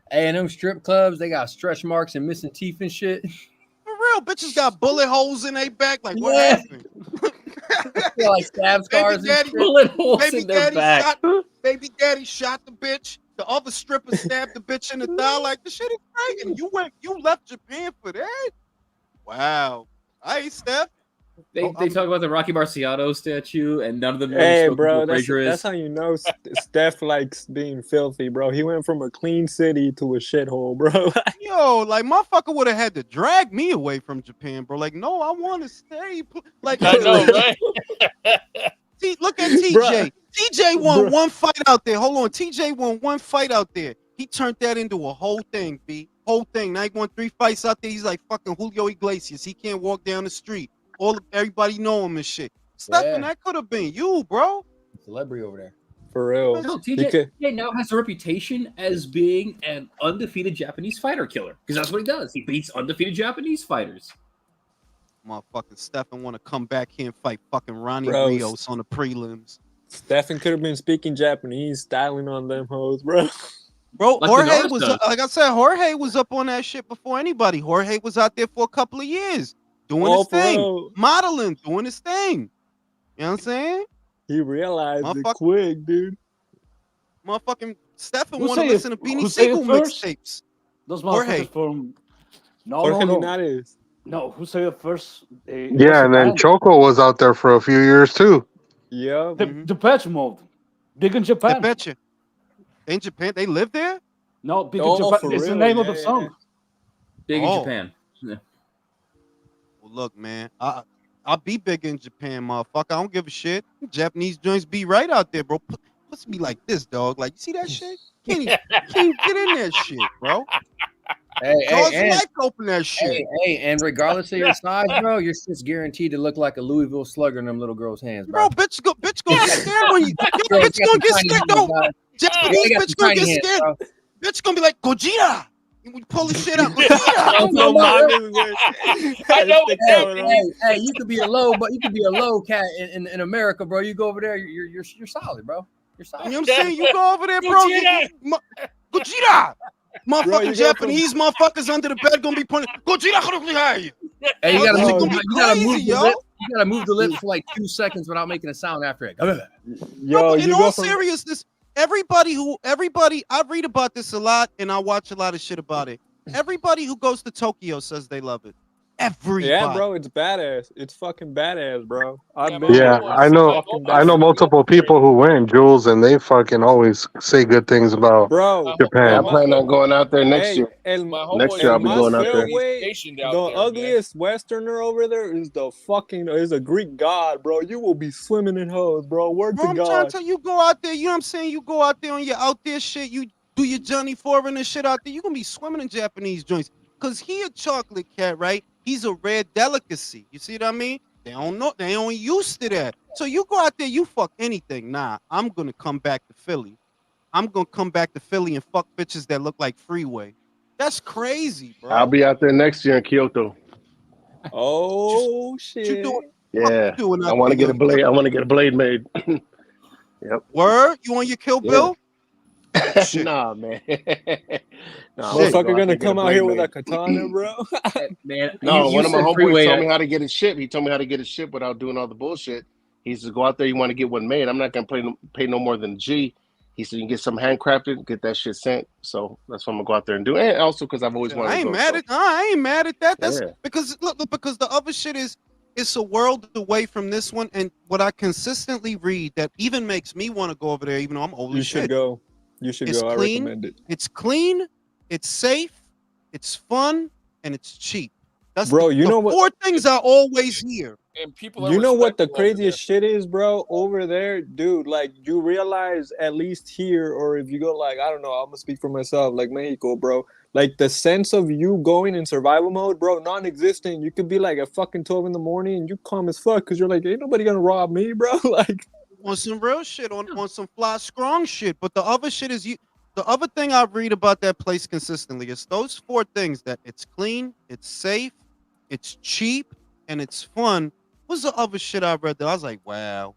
Hey, and them strip clubs, they got stretch marks and missing teeth and shit. For real, bitches got bullet holes in their back. Like, what happened? Like stab scars Baby daddy, bullet holes baby in their daddy back. baby daddy shot the bitch. The other stripper stabbed the bitch in the thigh. Like, the shit is crazy. You left Japan for that? Wow. Hey, Steph. They talk about the Rocky Marciano statue, and none of them know Hey, who bro, Frazier is. that's how you know Steph likes being filthy, bro. He went from a clean city to a shithole, bro. Yo, like, motherfucker would have had to drag me away from Japan, bro. Like, no, I want to stay. Like, I know, right? See, look at TJ. TJ won one fight out there. Hold on. TJ won one fight out there. He turned that into a whole thing, B. Whole thing. Now he won 3 fights out there. He's like fucking Julio Iglesias. He can't walk down the street. Everybody know him and shit. Stephen, that could have been you, bro. Celebrity over there. For real. No, TJ now has a reputation as being an undefeated Japanese fighter killer. Because that's what he does. He beats undefeated Japanese fighters. Motherfucking Stephen want to come back here and fight fucking Ronnie Bro, Rios on the prelims. Stephen could have been speaking Japanese, styling on them hoes, bro. Bro, Like Jorge was like I said, Jorge was up on that shit before anybody. Jorge was out there for a couple of years doing his thing, bro. modeling, doing his thing. You know what I'm saying? He realized it quick, dude. Motherfucking Stephen want to listen to Beanie Siegel mixtapes. Those Jorge motherfuckers from Jorge Linares. No, who said it first? Yeah, and then Choco was out there for a few years too. Yeah. The patch mode. Big in Japan. I bet you. In Japan, they live there? No, Big in Japan. It's the name of the song. Big in Japan. Yeah. Well, look, man. I'll be big in Japan, motherfucker. I don't give a shit. Japanese joints be right out there, bro. Puts me like this, dog. Like, you see that shit? Can't even get in that shit, bro. Hey, life open that shit. Hey, and regardless of your size, bro, your shit's guaranteed to look like a Louisville Slugger in them little girls' hands, bro. Bro, bitch gonna get scared when you. Bitch gonna get scared, though. Japanese bitch gonna get scared. Bitch gonna be like Gojira. We pull the shit out. Hey, you could be a low cat in America, bro. You go over there, you're solid, bro. You're solid. You know what I'm saying? You go over there, bro. Gojira. Motherfucking Japanese motherfuckers under the bed gonna be pointing. Gojira. Hey, you gotta move the lips for like 2 seconds without making a sound after it. Yo, in all seriousness, everybody, I read about this a lot and I watch a lot of shit about it. Everybody who goes to Tokyo says they love it. Everybody. Yeah, bro, it's badass. It's fucking badass, bro. I've been Yeah, there. I It's know. fucking I know badass. multiple people who went, Jules, and they fucking always say good things about Bro, Yeah, I Japan. plan on going out there next hey, year. My Next homeboy's year I'll from be my going out there. Australia. He's fairway, stationed the out there, man. ugliest Westerner over there is is a Greek god, bro. You will be swimming in hoes, bro. Word Bro, to I'm trying to God. tell you, go out there. You know what I'm saying? You go out there on your out there shit. You do your Johnny Foreigner shit out there. You're gonna be swimming in Japanese joints. Cause he a chocolate cat, right? He's a rare delicacy. You see what I mean? They don't know. They ain't used to that. So you go out there, you fuck anything. Nah, I'm gonna come back to Philly. I'm gonna come back to Philly and fuck bitches that look like Freeway. That's crazy, I'll bro. be out there next year in Kyoto. Oh What you shit. doing? What Yeah, you doing I out want there? to get a blade. I want to get a blade made. Yep. Word? You on your Kill Yeah. Bill? Oh shit. Nah, man. Nah, I want to Shit. go Motherfucker out gonna there and get a come out blade here with a made. katana, bro. Man, No, you one of my said homeboys freeway. told me how to get it shipped. He told me how to get it shipped without doing all the bullshit. He says, go out there, you want to get one made. I'm not going to pay no more than a G. He said, you can get some handcrafted, get that shit sent. So that's what I'm going to go out there and do. And also because I've always wanted I to ain't go. mad So, at I ain't mad at that. That's yeah. because look, because the other shit is it's a world away from this one. And what I consistently read that even makes me want to go over there, even though I'm old You as should shit. go. You should It's go. I clean, recommend it. it's clean, it's safe, it's fun, and it's cheap. That's Bro, you the know what? four things I always hear. And people are You know what the respectful over there. craziest shit is, bro? Over there, dude, like you realize at least here, or if you go like, I don't know, I'm gonna speak for myself, like Mexico, bro. Like the sense of you going in survival mode, bro, non-existent. You could be like at fucking 12 in the morning and you calm as fuck because you're like, ain't nobody gonna rob me, bro. Like On some real shit, on some fly strong shit. But the other shit is the other thing I read about that place consistently is those four things: that it's clean, it's safe, it's cheap, and it's fun. What's the other shit I read that I was like, wow.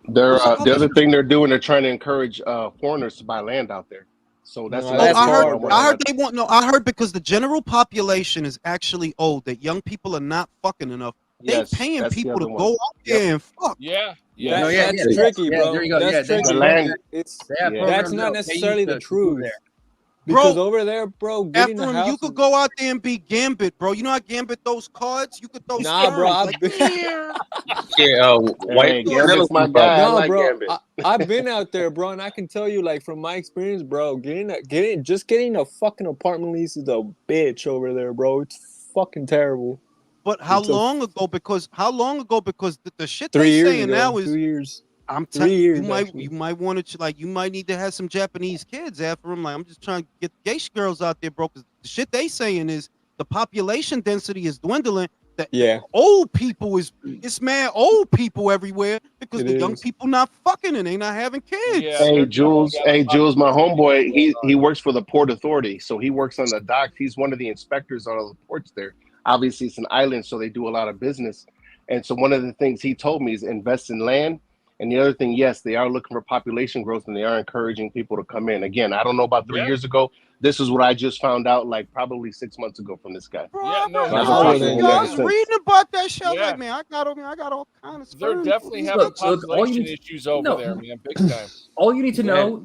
What's the The other other shit? thing they're doing, they're trying to encourage foreigners to buy land out there. So that's no, Oh, another that's I reason heard. why I hard, want to I head bro. heard out they want no. I heard because the general population is actually old. That young people are not fucking enough. there. They Yes, paying that's the people to other one. go out Yep. there and fuck. Yeah. That, No, yeah, that's yeah, tricky, yeah. bro. There you go. That's Yeah, The tricky. land. It's they have Yeah. that's programs not that'll pay you necessarily the to move truth. there. Because Bro, over there, bro, getting a Ephraim, you house could is go out there and be Gambit, bro. You know how Gambit those cards? You could throw nah, bro. sperms I've like been here. Yeah, white Hey, Throw Gambit's my Penelope guy. I no, like bro. Gambit. I've been out there, bro, and I can tell you, like from my experience, bro, getting a fucking apartment lease is a bitch over there, bro. It's fucking terrible. But how It's a long ago? Because how long ago? Because the shit 3 they years saying ago, now is 2 years, I'm 3 you years might actually. want to like you might need to have some Japanese kids after them. Like I'm just trying to get gay girls out there, bro. Because the shit they saying is the population density is dwindling. That the Yeah, old people it's mad old people everywhere because it the young is. people not fucking and they not having Yeah, kids. Hey they're definitely Jules, got hey a Jules, my population homeboy, going he on. works for the Port Authority, so he works on the docks. He's one of the inspectors on all the ports there. Obviously, it's an island, so they do a lot of business. And so one of the things he told me is invest in land. And the other thing, yes, they are looking for population growth and they are encouraging people to come in. Again, I don't know about 3 Yeah. years ago. This is what I just found out, like probably 6 months ago from this guy. Bro, Yeah, no, I So I've he's been Nah, talking well to then, him I ever yeah. was since. reading about that shit. I was yeah. like, man, I got all kind of They're sperm. definitely having Look, all you population need issues over no, there, man, big time. all you need to Yeah. know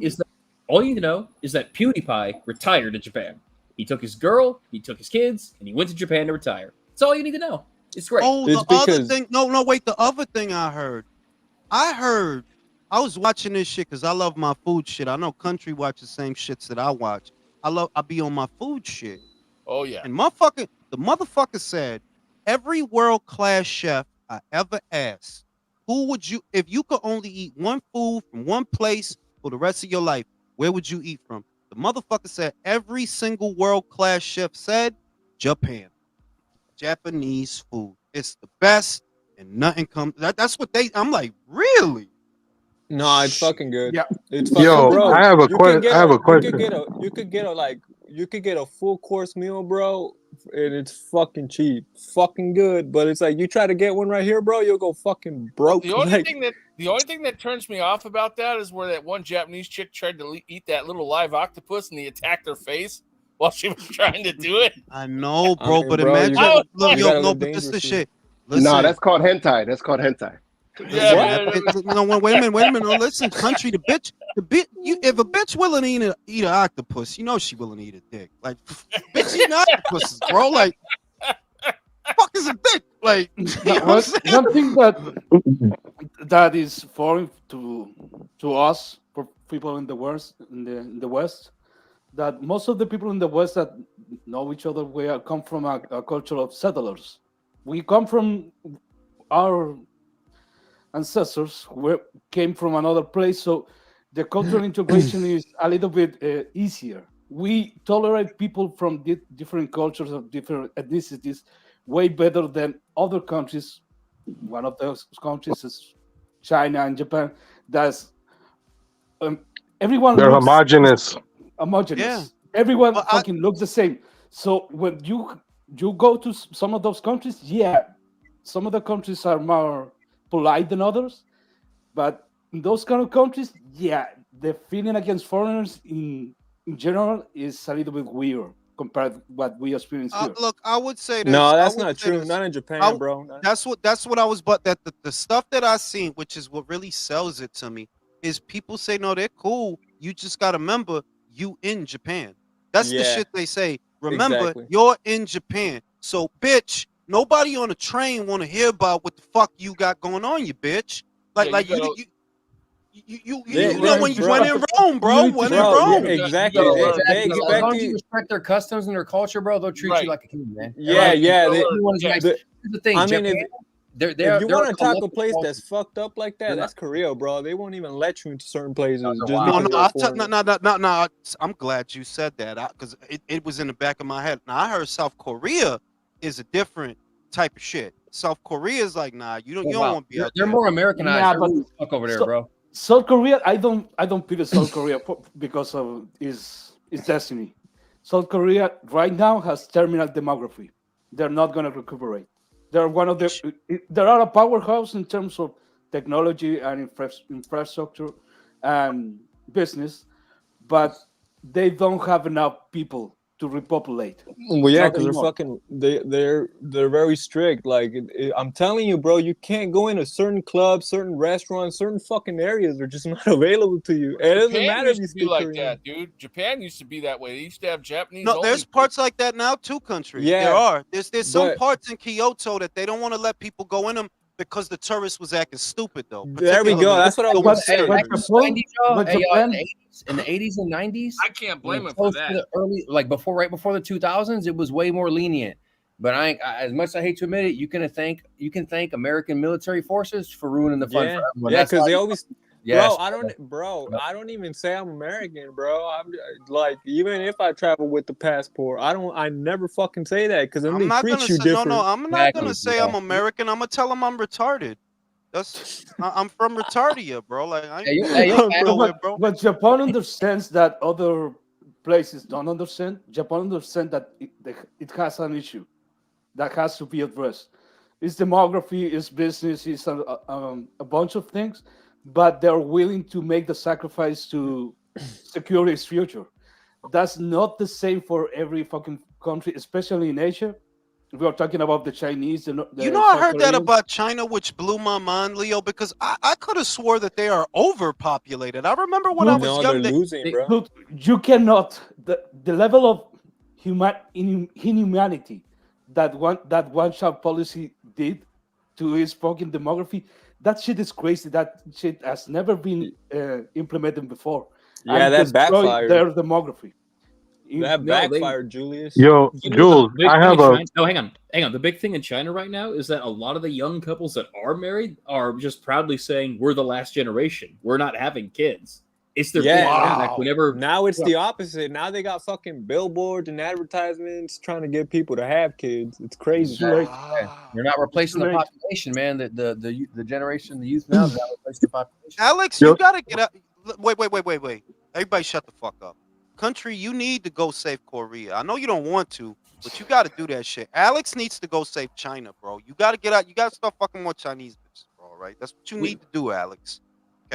is that PewDiePie retired to Japan. He took his girl, he took his kids, and he went to Japan to retire. That's all you need to know. It's great. Oh, It's the other because thing. No, wait. The other thing I heard I was watching this shit because I love my food shit. I know Country watch the same shits that I watch. I be on my food shit. Oh yeah. And the motherfucker said, every world class chef I ever asked, who would you, if you could only eat one food from one place for the rest of your life, where would you eat from? The motherfucker said every single world class chef said Japan. Japanese food. It's the best and nothing comes. That's what I'm like, really? no, it's fucking good. Yeah. It's fucking Yo, bro. I have a You can I have a question. you could get a full course meal, bro, and it's fucking cheap, fucking good. But it's like you try to get one right here, bro, you'll go fucking Well, broke. the only Like, thing that turns me off about that is where that one Japanese chick tried to eat that little live octopus and he attacked her face while she was trying to do it. I know, I bro, mean, but bro, imagine, you yo, gotta no, live but this is dangerously. shit. No, Listen, that's called hentai. That's called hentai. Yeah, listen, man. no, wait a minute. No, listen, Country, the bitch, if a bitch willing to eat an octopus, you know she willing to eat a dick. Like, bitch eating octopuses, bro. Like, fuck is is a dick. Like, you know what I'm One, saying? one thing that is foreign to us, for people in the West, in the West, that most of the people in the West that know each other, come from a culture of settlers. We come from our ancestors came from another place, so the cultural integration is a little bit easier. We tolerate people from different cultures of different ethnicities way better than other countries. One of those countries is China and Japan. That's everyone They're looks homogenous. Yeah. homogeneous. Everyone But fucking looks the same. So when you go to some of those countries, yeah, some of the countries are more polite than others, but in those kind of countries, yeah, the feeling against foreigners in general is a little bit weird compared to what we experience here. look, I would say this. No, I that's would not say true. this. Not in I Japan, w- bro. that's what I was. But that the stuff that I seen, which is what really sells it to me, is people say no, they're cool. You just gotta remember you in Japan. That's the Yeah, shit they say. Remember, exactly. you're in Japan. So, bitch, nobody on the train want to hear about what the fuck you got going on, you bitch. Yeah, Like you gotta. you know when bro, when in Rome, bro. When in bro, yeah, Rome. exactly. gotta Yeah, learn. They exactly. You As gotta expect long as you you. respect their customs and their culture, bro, they'll treat Right. you like a king, man. Yeah, Right. yeah. You They, gotta learn. Everyone's Yeah. nice. the, Here's the thing, I mean, Japan, if they're you want a to talk a collective place culture. that's fucked up like that, They're not. that's Korea, bro. They won't even let you into certain places No, just wow. No, because no, you're a foreigner. no. I'm glad you said that because it was in the back of my head. Now I heard South Korea is a different type of shit. South Korea is like, nah, you Oh, don't wow. want to be out They're there. more Americanized. Yeah, They're but rude as fuck over there, so, bro. South Korea, I don't pity South Korea because of its destiny. South Korea right now has terminal demography. They're not going to recuperate. They're one of there are a powerhouse in terms of technology and infrastructure and business, but they don't have enough people to repopulate. Well, yeah, Not because they're anymore. fucking they're very strict. Like I'm telling you, bro, you can't go into certain clubs, certain restaurants, certain fucking areas. They're just not available to you. And it doesn't Japan matter if used you to be speak like Korean. that, dude. Japan used to be that way. They used to have Japanese No, only. there's parts like that now too, country. There Yeah, are. There's some but parts in Kyoto that they don't want to let people go in them because the tourists was acting stupid though. there we go. Particularly That's what I the was West saying. But Coasters. Japan, 90s, y'all, but hey, Japan, in the 80s and 90s, I can't blame them for close to that. the early, like right before the 2000s, it was way more lenient. But as much as I hate to admit it, you can thank American military forces for ruining the fun Yeah, for everyone. yeah, That's because all they you- always, yes. bro, I don't even say I'm American, bro. I'm like, even if I travel with the passport, I never fucking say that because then I'm they not treat gonna you say no, different. I'm not Exactly. gonna say Yeah. I'm American. I'm gonna tell them I'm retarded. I'm from Retardia, bro. Like I Hey, ain't hey, going hey, nowhere, bro. but Japan understands that other places don't understand. Japan understands that it has an issue that has to be addressed. It's demography, it's business, it's a bunch of things, but they're willing to make the sacrifice to secure its future. That's not the same for every fucking country, especially in Asia. We are talking about the Chinese, You the know, I South heard that Koreans. about China, which blew my mind, Leo, because I could have swore that they are overpopulated. I remember when I Dude, was No, they're young, losing, bro. dude, you cannot the level of inhumanity that one child policy did to his fucking demography. That shit is crazy. That shit has never been implemented before, Yeah, and that destroyed backfired. their demography. That No, they. backfired, Julius. Yo, You know, Jules, the big I thing in have a China. Oh, hang on. The big thing in China right now is that a lot of the young couples that are married are just proudly saying, "We're the last generation. We're not having kids." It's their Yeah, big comeback Wow. whenever. now it's the opposite. Now they got fucking billboards and advertisements trying to get people to have kids. It's It's crazy. too late. Wow. You're not It's replacing too the late. population, man. The generation, the youth now, is not replacing the population. Alex, yo, you gotta get out. Wait. Everybody, shut the fuck up. Country, you need to go save Korea. I know you don't want to, but you got to do that shit. Alex needs to go save China, bro. You got to get out. You got to start fucking more Chinese bitches, bro. Right? That's what you We, need to do, Alex.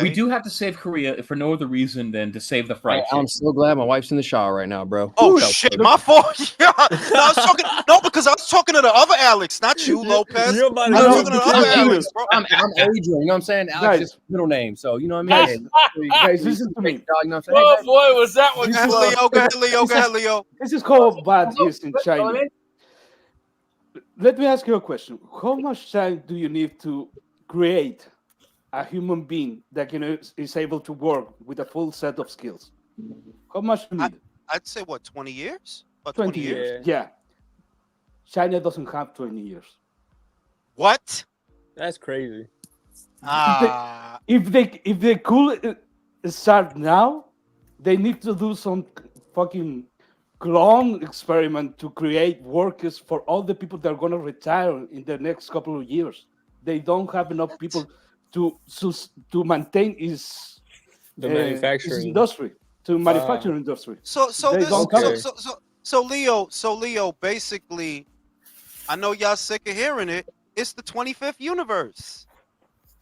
we Okay? do have to save Korea for no other reason than to save the fried I'm chicken. so glad my wife's in the shower right now, bro. Oh That was shit, crazy. my fault. Yeah, no, I was talking. No, because I was talking to the other Alex, not you, Lopez. You're about to I No, was get talking to the no, other guys, Alex, bro. I'm Adrian. You know what I'm saying? Alex guys, is middle name, so you know what I mean. guys, Hey, make sure you- guys, listen to me. dog, you know what I'm saying? Oh Hey, boy, was that one This Go ahead, is close. Leo. Go ahead, Leo. Go this ahead, is Leo. this is how bad babe. is in China. let me ask you a question. How much time do you need to create a human being that is able to work with a full set of skills? How much you need? I'd say what, 20 years? About 20 20 years? years. Yeah. China doesn't have 20 years. What? That's crazy. If they could start now, they need to do some fucking clone experiment to create workers for all the people that are going to retire in the next couple of years. They don't have enough people to maintain its industry, to manufacturing industry. So They this don't have it. so Leo, basically, I know y'all sick of hearing it. It's the 25th universe.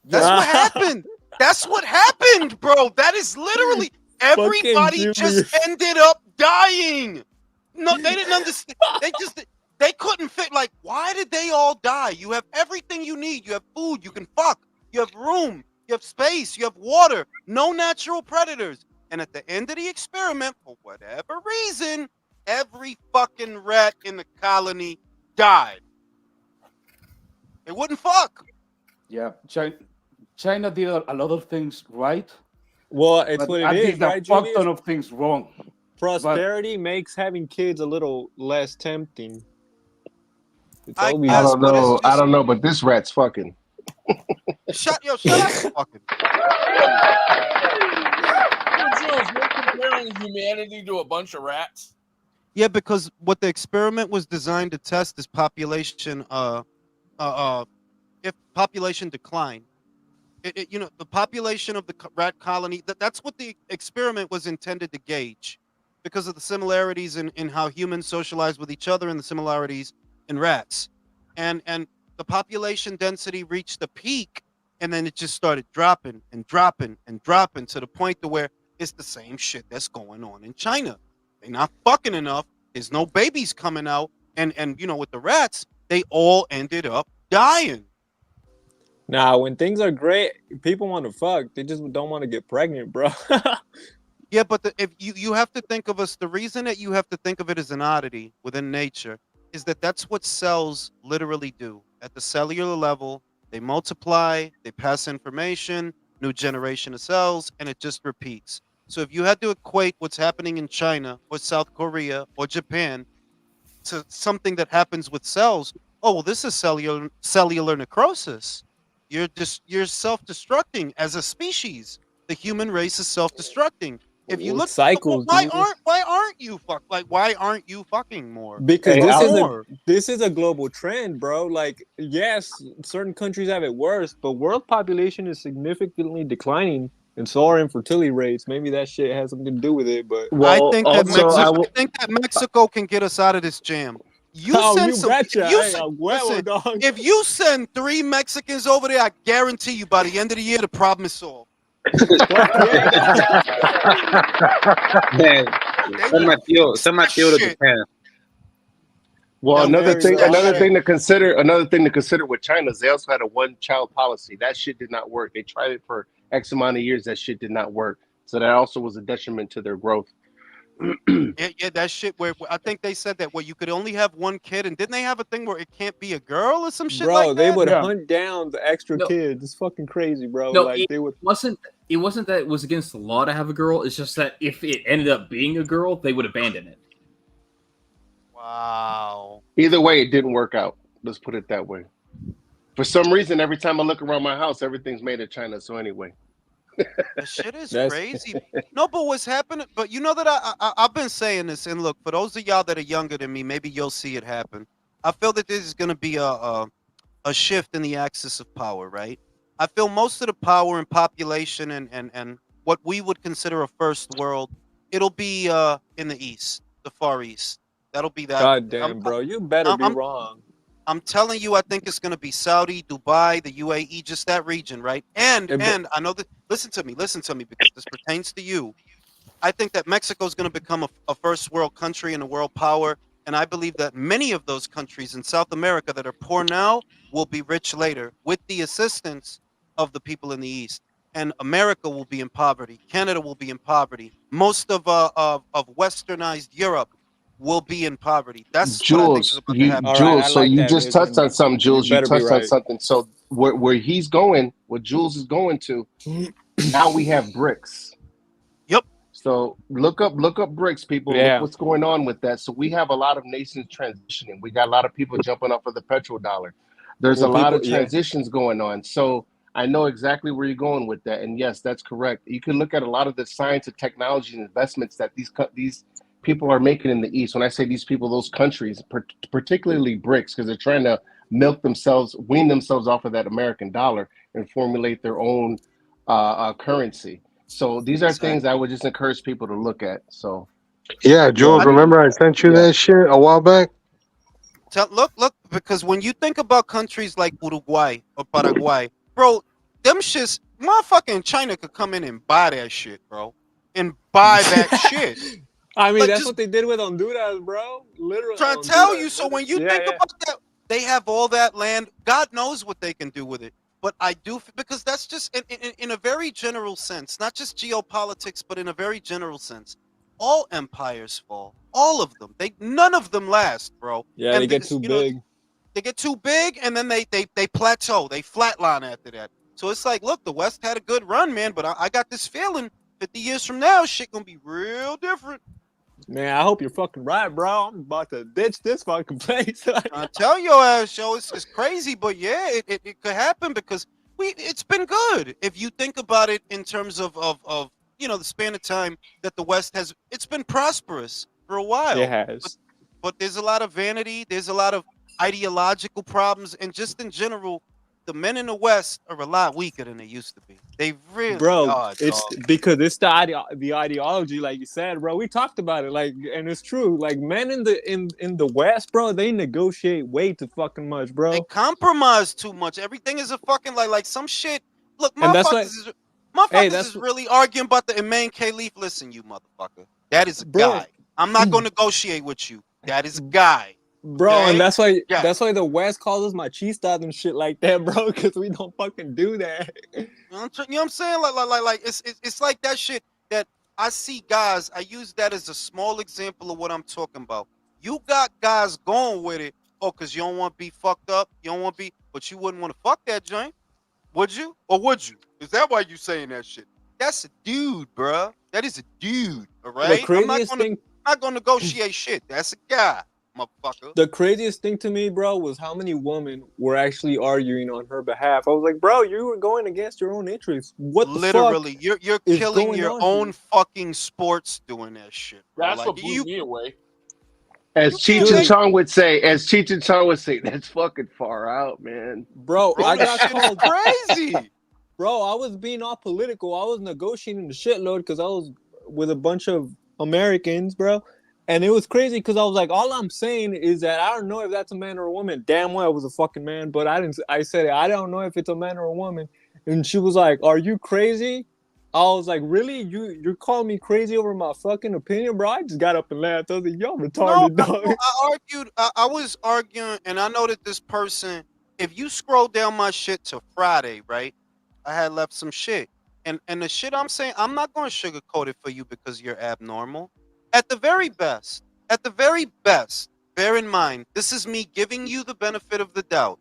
That's what happened. That's what happened, bro. That is literally everybody just ended up dying. No, they didn't understand. They couldn't fit. Like, why did they all die? You have everything you need. You have food. You can fuck. You have room. You have space. You have water. No natural predators. And at the end of the experiment, for whatever reason, every fucking rat in the colony died. It wouldn't fuck. Yeah, China did a lot of things right. Well, it's but what I it did is, a right, fuck Julius? ton of things wrong. Prosperity makes having kids a little less tempting. I don't know. I don't know, but this rat's fucking. Shut up, fucking. Jules, you're comparing humanity to a bunch of rats. Yeah, because what the experiment was designed to test is population. If population decline, the population of the rat colony. That's what the experiment was intended to gauge, because of the similarities in how humans socialize with each other and the similarities in rats, and the population density reached a peak, and then it just started dropping and dropping and dropping to the point to where it's the same shit that's going on in China. They're not fucking enough. There's no babies coming out, and with the rats, they all ended up dying. Nah, when things are great, people want to fuck. They just don't want to get pregnant, bro. Yeah, but if you have to think of us, the reason that you have to think of it as an oddity within nature is that that's what cells literally do. At the cellular level, they multiply, they pass information, new generation of cells, and it just repeats. So if you had to equate what's happening in China or South Korea or Japan to something that happens with cells, oh, well, this is cellular necrosis. You're self-destructing as a species. The human race is self-destructing. If you look, cycles, why aren't you fucking more? Because this is a global trend, bro. Like, yes, certain countries have it worse, but world population is significantly declining, and so are infertility rates. Maybe that shit has something to do with it. But I think that Mexico can get us out of this jam. If you send 3 Mexicans over there, I guarantee you by the end of the year the problem is solved. Man, send my tío to Japan. Well, another thing to consider with China is they also had a one-child policy. That shit did not work. They tried it for X amount of years. That shit did not work. So that also was a detriment to their growth. Yeah, that shit where I think they said that where you could only have one kid, and didn't they have a thing where it can't be a girl or some shit like that? Bro, they would hunt down the extra kids. It's fucking crazy, bro. No, like it wasn't that it was against the law to have a girl. It's just that if it ended up being a girl, they would abandon it. Wow. Either way, it didn't work out. Let's put it that way. For some reason, every time I look around my house, everything's made in China. So anyway. The shit is crazy. No, but what's happening? But you know that I've been saying this, and look, for those of y'all that are younger than me, maybe you'll see it happen. I feel that this is going to be a shift in the axis of power, right? I feel most of the power and population and what we would consider a first world, it'll be in the east, the Far East. That'll be that. God damn, bro, you better be wrong. I'm telling you, I think it's going to be Saudi, Dubai, the UAE, just that region, right? And I know that. Listen to me, because this pertains to you. I think that Mexico is going to become a first world country and a world power, and I believe that many of those countries in South America that are poor now will be rich later, with the assistance of the people in the East. And America will be in poverty. Canada will be in poverty. Most of westernized Europe will be in poverty. That's what I think is Jules, about to happen. All right, I So like you that just touched on vision. something, You Jules. You better be touched on right. something. So where he's going, what Jules is going to, now we have BRICS. Yep. So look up BRICS, people. Look Yeah. what's going on with that. So we have a lot of nations transitioning. We got a lot of people jumping up for the petrodollar. There's a Well, lot people, of yeah. transitions going on. So I know exactly where you're going with that. And yes, that's correct. You can look at a lot of the science and technology and investments that these people are making in the East. When I say these people, those countries, particularly BRICS, because they're trying to wean themselves off of that American dollar and formulate their own currency. So these are things I would just encourage people to look at. So Yeah, Jules, remember I sent you that shit a while back? Look, because when you think about countries like Uruguay or Paraguay, bro, them shits, motherfucking China could come in and buy that shit, bro, and buy that shit. I mean, Like, that's just what they did with Honduras, bro. Literally. trying to tell you. So when you think about that, they have all that land. God knows what they can do with it. But I do, because that's just in a very general sense, not just geopolitics, but in a very general sense. All empires fall. All of them. None of them last, bro. Yeah, And they get because, too big. They get too big, and then they plateau. They flatline after that. So it's like, look, the West had a good run, man, but I got this feeling 50 years from now, shit gonna be real different. Man, I hope you're fucking right, bro. I'm about to ditch this fucking place. I tell your ass, yo, it's crazy, but yeah, it could happen because it's been good. If you think about it in terms of the span of time that the West it's been prosperous for a while. It has. But there's a lot of vanity, there's a lot of ideological problems, and just in general, the men in the West are a lot weaker than they used to be. They really are, it's dog. because it's the ideology, like you said, bro. We talked about it, like, and it's true. Like, men in the West, bro, they negotiate way too fucking much, bro. They compromise too much. Everything is a fucking like some shit. Look, And that's motherfuckers is really arguing about the Imam Khalif. Listen, you motherfucker, that is a guy. I'm not gonna negotiate with you. That is a guy. Bro, okay? and that's why the West calls us machistas and shit like that, bro, because we don't fucking do that. You know what I'm saying? Like it's like that shit that I see guys. I use that as a small example of what I'm talking about. You got guys going with it, because you don't want to be fucked up. You don't want to be, but you wouldn't want to fuck that joint, would you? Or would you? Is that why you saying that shit? That's a dude, bruh. That is a dude, all right? The craziest I'm not gonna negotiate shit. That's a guy. Motherfucker. The craziest thing to me, bro, was how many women were actually arguing on her behalf. I was like, bro, you were going against your own interests. What the Literally, fuck you're is killing going your on own here? fucking sports doing that shit. Bro. That's Like, what blew me away. As Cheech and Chong would say, that's fucking far out, man. Bro, I got shit is called crazy. Bro, I was being all political. I was negotiating the shitload because I was with a bunch of Americans, bro. And it was crazy because I was like, all I'm saying is that I don't know if that's a man or a woman. Damn well it was a fucking man, but I said, I don't know if it's a man or a woman. And she was like, are you crazy? I was like, really? You're calling me crazy over my fucking opinion, bro? I just got up and laughed. I was like, y'all retarded, dog. I was arguing, and I know that this person, if you scroll down my shit to Friday, right? I had left some shit. And the shit I'm saying, I'm not going to sugarcoat it for you because you're abnormal. At the very best, bear in mind, this is me giving you the benefit of the doubt.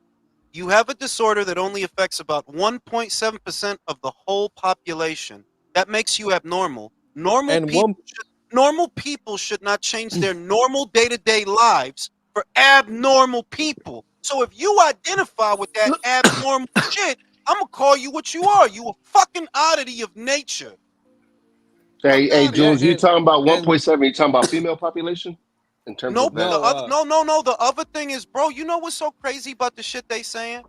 You have a disorder that only affects about 1.7% of the whole population. That makes you abnormal. Normal people should not change their normal day-to-day lives for abnormal people. So if you identify with that abnormal shit, I'm going to call you what you are. You a fucking oddity of nature. Hey, Jules, you talking about 1.7? You talking about female population? In terms of that? No. The other thing is, bro, you know what's so crazy about the shit they saying?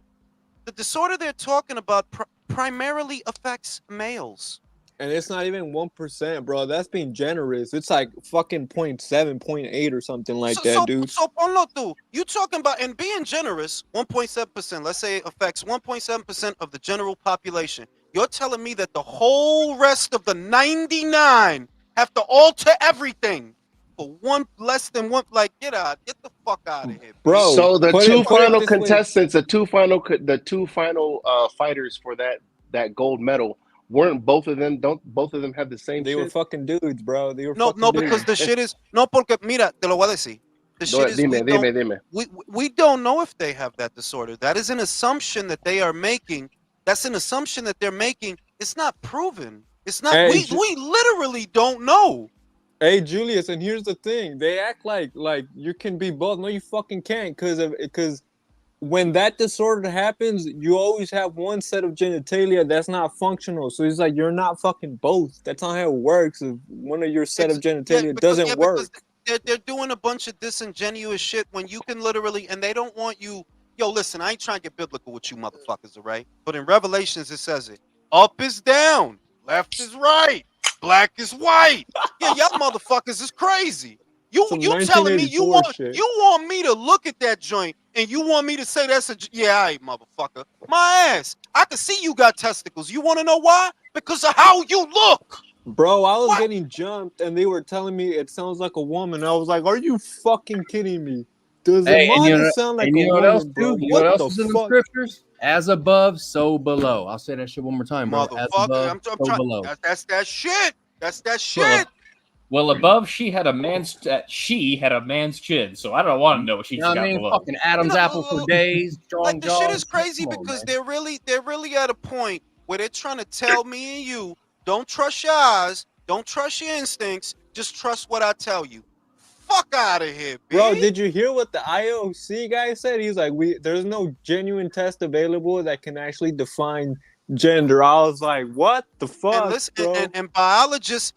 The disorder they're talking about primarily affects males. And it's not even 1%, bro. That's being generous. It's like fucking 0.7, 0.8 or something like that, dude. So, ponlo tú. You talking about, and being generous, 1.7%, let's say it affects 1.7% of the general population. You're telling me that the whole rest of the 99 have to alter everything for one less than one? Like, get the fuck out of here, bro. So the two final contestants, the two final fighters for that gold medal weren't both of them? Don't both of them have the same They shit? were fucking dudes, bro. They were No, fucking no, dudes. because the shit is no, porque mira, te lo voy a decir. The shit is Dime. we don't know if they have that disorder. That is an assumption that they are making. That's an assumption that they're making. It's not proven. It's not. Hey, We literally don't know. Hey Julius, and here's the thing: they act like you can be both. No, you fucking can't, because when that disorder happens, you always have one set of genitalia that's not functional. So it's like you're not fucking both. That's not how it works. If one of your set of genitalia doesn't work, they're doing a bunch of disingenuous shit when you can literally, and they don't want you. Yo, listen, I ain't trying to get biblical with you motherfuckers, all right? But in Revelations it says it: up is down, left is right, black is white. Yeah, y'all motherfuckers is crazy. You telling me you want me to look at that joint and you want me to say that's a yeah, all right, motherfucker. My ass. I can see you got testicles. You want to know why? Because of how you look. bro. I was getting jumped, and they were telling me it sounds like a woman. I was like, "Are you fucking kidding me? Does it sound like a woman, what else, bro? You know what else the is in the fuck?" scriptures? As above, so below. I'll say that shit one more time, bro. As Motherfucker, above, I'm so trying. below. That's that shit. That's that shit. Well, above she had a man's chin, so I don't want to know what she's got below. Fucking Adam's apple for days. Like the shit is crazy because they're really at a point where they're trying to tell me and you, don't trust your eyes, don't trust your instincts, just trust what I tell you. Fuck out of here, B. Bro, did you hear what the IOC guy said? He's like, there's no genuine test available that can actually define gender. I was like, what the fuck, and listen, bro? And biologists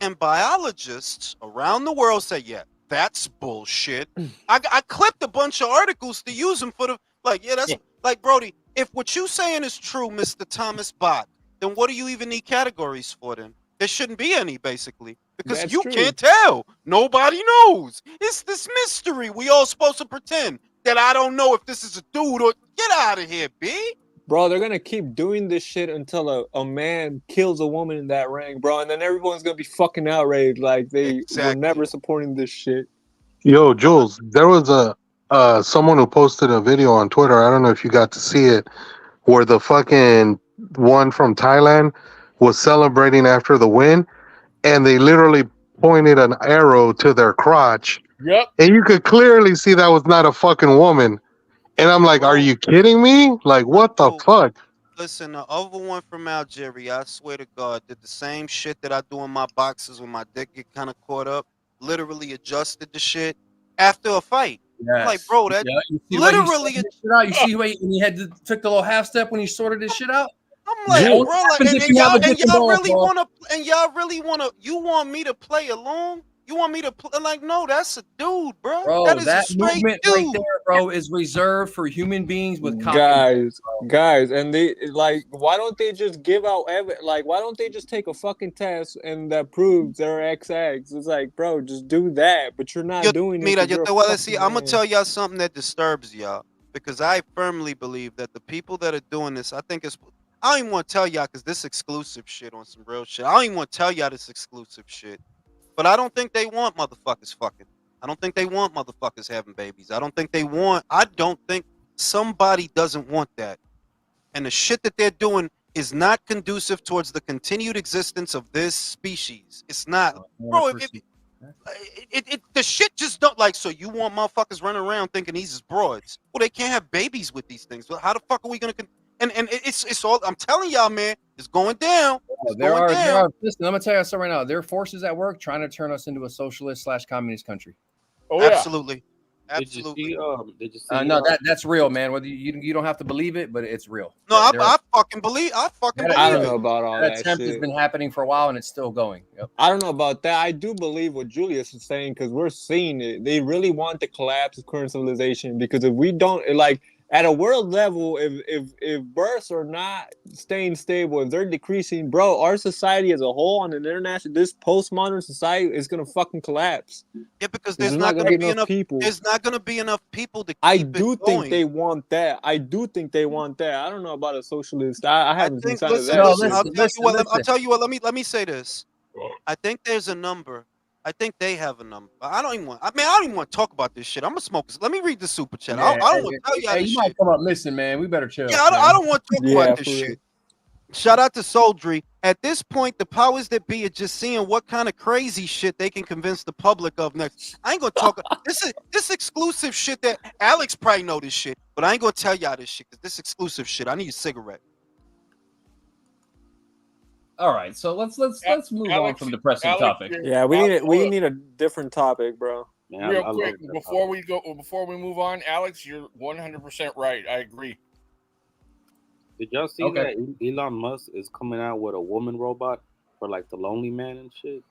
around the world say, yeah, that's bullshit. I clipped a bunch of articles to use them for the that's like, Brody, if what you saying is true, Mr. Thomas Bott, then what do you even need categories for then? There shouldn't be any, basically, because That's you true. can't tell. Nobody knows. It's this mystery. We all supposed to pretend that I don't know if this is a dude or get out of here, B. Bro, they're gonna keep doing this shit until a man kills a woman in that ring, bro, and then everyone's gonna be fucking outraged like they were never supporting this shit. Yo, Jules, there was someone who posted a video on Twitter. I don't know if you got to see it, where the fucking one from Thailand was celebrating after the win, and they literally pointed an arrow to their crotch. Yep. And you could clearly see that was not a fucking woman. And I'm like, are you kidding me? Like, what the fuck? Listen, the other one from Algeria, I swear to God, did the same shit that I do in my boxes when my dick get kind of caught up. Literally adjusted the shit after a fight. I'm like, bro, that literally. You see when he took the little half step when he sorted his shit out. I'm like, bro, like, and y'all really wanna, you want me to play along? You want me to play? Like, no, that's a dude, bro. Bro, that is that a straight movement dude. right there, bro, is reserved for human beings with confidence. Guys, and they like, why don't they just give out why don't they just take a fucking test and that proves they're XX? It's like, bro, just do that, but you're not doing it. Mira, I'm gonna tell y'all something that disturbs y'all, because I firmly believe that the people that are doing this, I don't even want to tell y'all because this exclusive shit on some real shit. I don't even want to tell y'all this exclusive shit. But I don't think they want motherfuckers fucking. I don't think they want motherfuckers having babies. I don't think somebody doesn't want that. And the shit that they're doing is not conducive towards the continued existence of this species. It's not. Bro, the shit just don't like, so you want motherfuckers running around thinking these is broads. Well, they can't have babies with these things. Well, how the fuck are we going to... And it's all, I'm telling y'all, man, it's going down. There are. Listen, I'm gonna tell you something right now. There are forces at work trying to turn us into a socialist/communist country. Oh, absolutely. Absolutely. Did you see, no, that's real, man. Whether you don't have to believe it, but it's real. No, I fucking believe. I don't know about all that. That attempt has been happening for a while, and it's still going. Yep. I don't know about that. I do believe what Julius is saying, because we're seeing it. They really want the collapse of current civilization, because if we don't, like, at a world level, if births are not staying stable, if they're decreasing, bro, our society as a whole on an international, this postmodern society is gonna fucking collapse. Yeah, because there's not gonna be enough people. There's not gonna be enough people to keep it going. Think they want that. I do think they want that. I don't know about a socialist. I haven't decided that. I'll tell you what. Let me say this. I think there's a number. I think they have a number. I don't even want to talk about this shit. I'm gonna smoke this. Let me read the super chat. Yeah, I don't want to tell y'all this you shit. might come up missing, man. We better chill. Yeah, I don't want to talk about this shit. Shout out to Soldry. At this point, the powers that be are just seeing what kind of crazy shit they can convince the public of next. I ain't gonna talk. This exclusive shit that Alex probably know this shit, but I ain't gonna tell y'all this shit because this exclusive shit. I need a cigarette. All right, so let's move on from depressing topics. Yeah, we need a different topic, bro. Yeah, Real I quick, love before we move on, Alex, you're 100% right. I agree. Did y'all see that Elon Musk is coming out with a woman robot for like the lonely man and shit?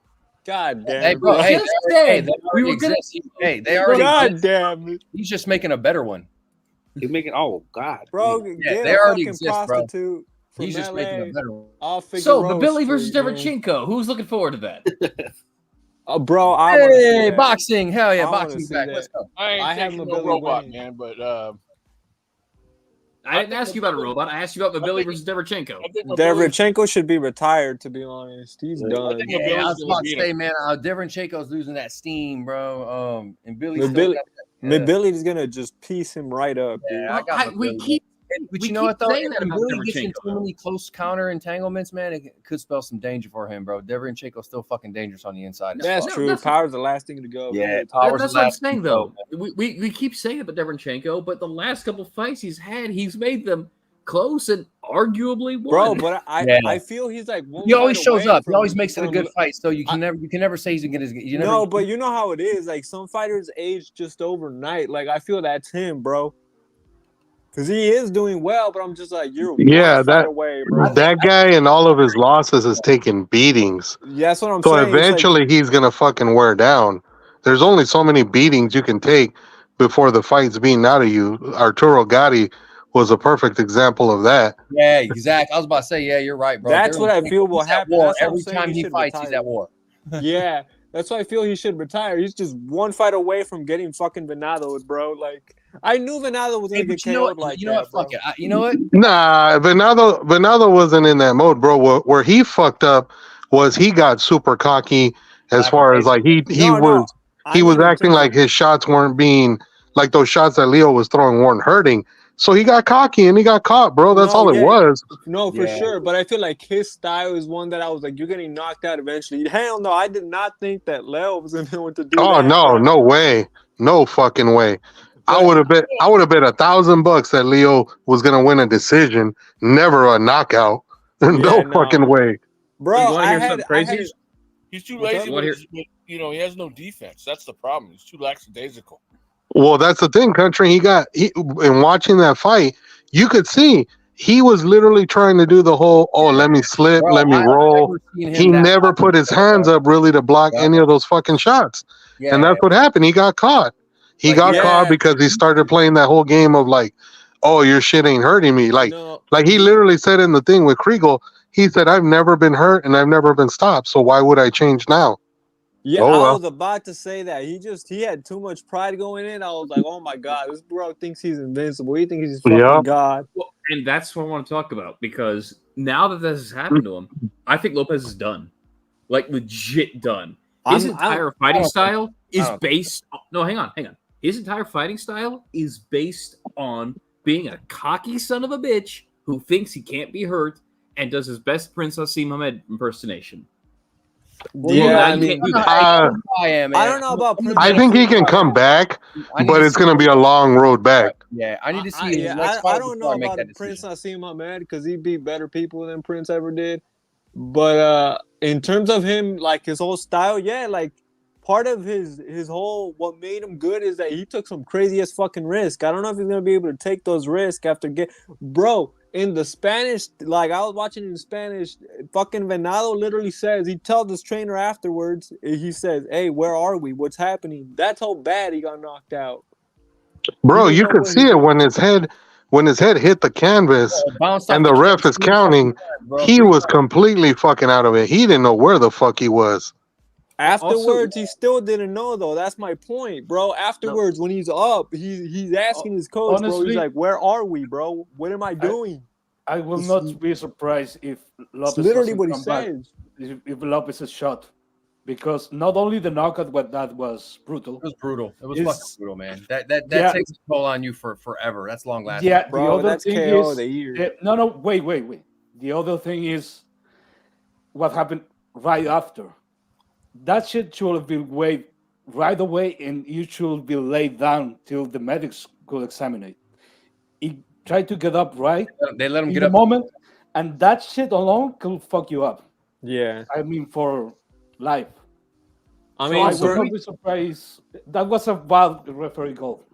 God damn. Hey, bro. Hey, they already exist. Hey, they already God exist. damn it. He's just making a better one. He's making. Oh God, bro. Yeah, Get they a already fucking exist, prostitute. Bro. He's just making a better one. I'll figure So, the Billy versus Derevchenko. Who's looking forward to that? Bro, I hey, boxing. Hell yeah, I boxing's back. that. Let's go. I ain't have taking my no Billy robot, winning. man, but I didn't ask you about a robot. I asked you about Billy versus Derevchenko. Derevchenko should be retired, to be honest. He's done. Yeah, I was about to say, man, Derevchenko's losing that steam, bro. And Billy still got that. Billy is gonna just piece him right up, dude. Yeah, I got we keep but we you know keep what though? saying that When about Billy gets Derevchenko, into too many close counter entanglements, man, it could spell some danger for him, bro. Derevchenko's still fucking dangerous on the inside. That's true. Power's the last thing to go. Yeah, that's what I'm saying though. We keep saying about Derevchenko, but the last couple fights he's had, he's made them close and arguably won. Bro, but I feel he's like he always shows up. He always makes it a good fight. So you can never say he's gonna get his. No, but you know how it is. Like some fighters age just overnight. Like I feel that's him, bro. Because he is doing well, but I'm just like, you're one fight away, bro. That guy and all of his losses is taking beatings. Yeah, that's what I'm so saying. So eventually he's gonna fucking wear down. There's only so many beatings you can take before the fight's beaten out of you. Arturo Gatti was a perfect example of that. Yeah, exactly. I was about to say, yeah, you're right, bro. That's what I feel will happen. Every time he fights, he's at war. Yeah, that's why I feel he should retire. He's just one fight away from getting fucking Venado, bro. Like I knew Venado was gonna get KO'd like that. You know what? Fuck it. You know what? Nah, Venado wasn't in that mode, bro. Where he fucked up was he got super cocky as far as like he was acting like his shots weren't being like those shots that Leo was throwing weren't hurting. So he got cocky and he got caught, bro. That's all it was. No, for sure. But I feel like his style is one that I was like, you're getting knocked out eventually. Hell no, I did not think that Leo was going to be able to do that. Oh no, no way, no fucking way. I would have bet $1,000 that Leo was going to win a decision, never a knockout. No fucking way, bro. He's too lazy. He has no defense. That's the problem. He's too lackadaisical. Well, that's the thing, country. In watching that fight, you could see he was literally trying to do the whole, let me slip, let me roll. He never put his hands up really to block any of those fucking shots. Yeah, and that's what happened. He got caught. He got caught because he started playing that whole game of like, oh, your shit ain't hurting me. Like he literally said in the thing with Kriegel, he said, I've never been hurt and I've never been stopped. So why would I change now? Yeah, I was about to say that. He had too much pride going in. I was like, oh my God, this bro thinks he's invincible. He thinks he's fucking God. Well, and that's what I want to talk about because now that this has happened to him, I think Lopez is done. Like legit done. His entire fighting style is based no, hang on. His entire fighting style is based on being a cocky son of a bitch who thinks he can't be hurt and does his best Prince Hassim Ahmed impersonation. Yeah, I mean, I don't know about Prince. I think he can come back, but it's going to be a long road back. Yeah, I need to see his next I fight don't know before I about make that Prince decision. Hassim Ahmed because he beat better people than Prince ever did. But in terms of him, like his whole style, yeah, like part of his whole what made him good is that he took some crazy ass fucking risk. I don't know if he's gonna be able to take those risks after bro. In the Spanish, like I was watching in Spanish, fucking Venado literally says, he tells his trainer afterwards, he says, hey, where are we? What's happening? That's how bad he got knocked out. Bro, you could see it when his head hit the canvas and the ref is counting. He was completely fucking out of it. He didn't know where the fuck he was. Afterwards, he still didn't know though. That's my point, bro. Afterwards, when he's up, he's asking his coach, honestly, bro. He's like, "Where are we, bro? What am I doing?" I will not be surprised if Lopez literally what he says. If Lopez is shot, because not only the knockout, but that was brutal. It was brutal. It was fucking brutal, man. That takes a toll on you for forever. That's long lasting. Yeah, bro. The other that's thing KO is, the year. no, wait. The other thing is, what happened right after. That shit should have been weighed right away, and you should be laid down till the medics could examine it. He tried to get up right They let him in get the up. moment, and that shit alone could fuck you up. Yeah. I mean, for life. I So mean, I would not be surprised. That was a wild referee goal.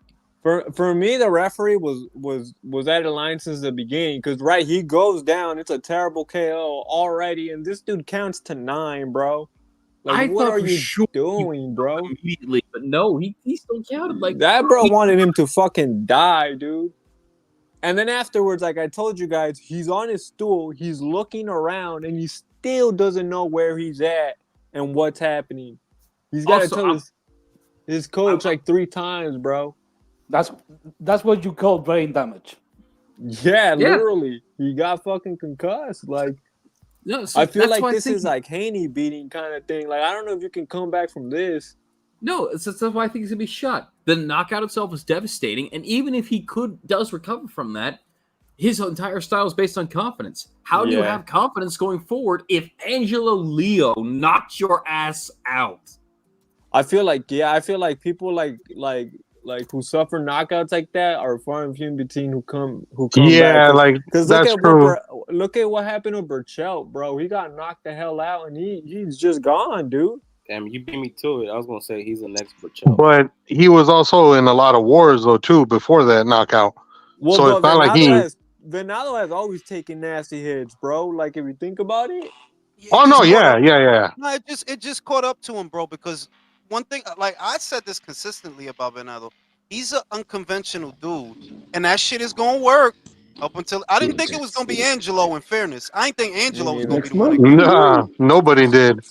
For me, the referee was out of line since the beginning. Because right, he goes down. It's a terrible KO already, and this dude counts to 9, bro. Like, I what thought are for you sure doing, bro? Immediately, but no, he still counted. Like That bro wanted him to fucking die, dude. And then afterwards, like I told you guys, he's on his stool, he's looking around, and he still doesn't know where he's at and what's happening. He's got to Also, tell his coach like 3 times, bro. That's what you call brain damage. Yeah, literally, he got fucking concussed. Like, no, so I feel that's like this is like Haney beating kind of thing. Like, I don't know if you can come back from this. No, that's why I think he's gonna be shot. The knockout itself is devastating, and even if he does recover from that, his entire style is based on confidence. How do you have confidence going forward if Angelo Leo knocked your ass out? I feel like people like who suffer knockouts like that are far and few in between who come Yeah, back. like Because that's true. look at what happened to Burchell, bro. He got knocked the hell out and he's just gone, dude. Damn, you beat me to it. I was gonna say he's the next Burchell. But he was also in a lot of wars though too before that knockout. Well, So it's not like Venado has always taken nasty hits, bro. Like if you think about it. Oh no, yeah. No, it just caught up to him, bro. Because one thing, like I said this consistently about Venado, he's an unconventional dude, and that shit is gonna work up until I didn't think it was gonna be Angelo. In fairness, I didn't think Angelo was gonna be the one. Nah, nobody did.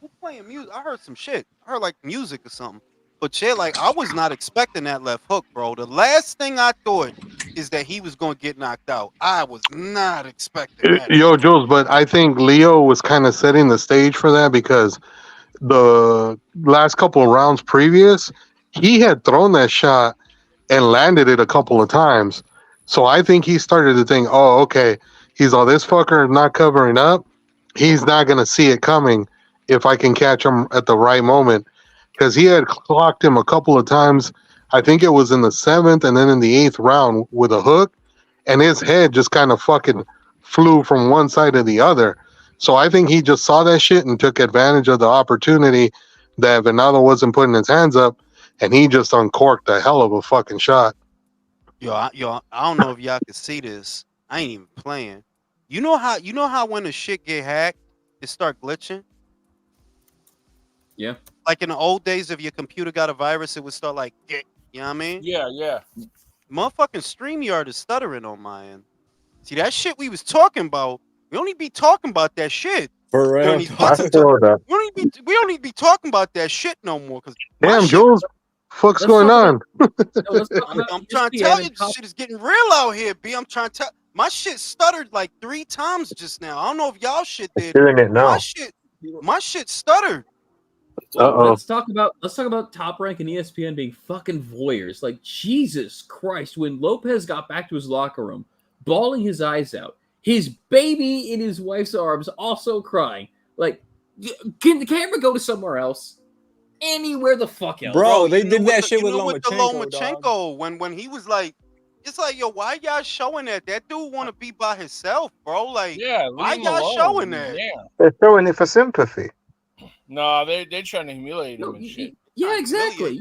Who playing music? I heard some shit. I heard like music or something. But shit, like I was not expecting that left hook, bro. The last thing I thought is that he was gonna get knocked out. I was not expecting that. Yo, Jules, but I think Leo was kind of setting the stage for that because the last couple of rounds previous, he had thrown that shot and landed it a couple of times. So I think he started to think, oh, okay, he's all this fucker not covering up. He's not going to see it coming if I can catch him at the right moment. Because he had clocked him a couple of times. I think it was in the 7th and then in the 8th round with a hook. And his head just kind of fucking flew from one side to the other. So I think he just saw that shit and took advantage of the opportunity that Venado wasn't putting his hands up, and he just uncorked a hell of a fucking shot. Yo, I don't know if y'all can see this. I ain't even playing. You know how when the shit get hacked, it start glitching? Yeah. Like in the old days, if your computer got a virus, it would start like, you know what I mean? Yeah. Motherfucking StreamYard is stuttering on my end. See, that shit we was talking about, we only be talking about that shit. For real. We don't need to be talking about that shit no more. Damn, Jules, fuck's going on? I'm trying to tell you, this shit is getting real out here, B. I'm trying to tell. My shit stuttered like 3 times just now. I don't know if y'all shit did. Hearing it now. My shit stuttered. Let's talk about Top Rank and ESPN being fucking voyeurs. Like, Jesus Christ, when Lopez got back to his locker room, bawling his eyes out, his baby in his wife's arms also crying. Like, can the camera go to somewhere else? Anywhere the fuck else. Bro, they did that shit with Lomachenko when he was like, it's like, yo, why y'all showing that? That dude want to be by himself, bro. Like, why y'all showing that? Yeah. They're showing it for sympathy. No, they're trying to humiliate him and shit. Yeah, exactly.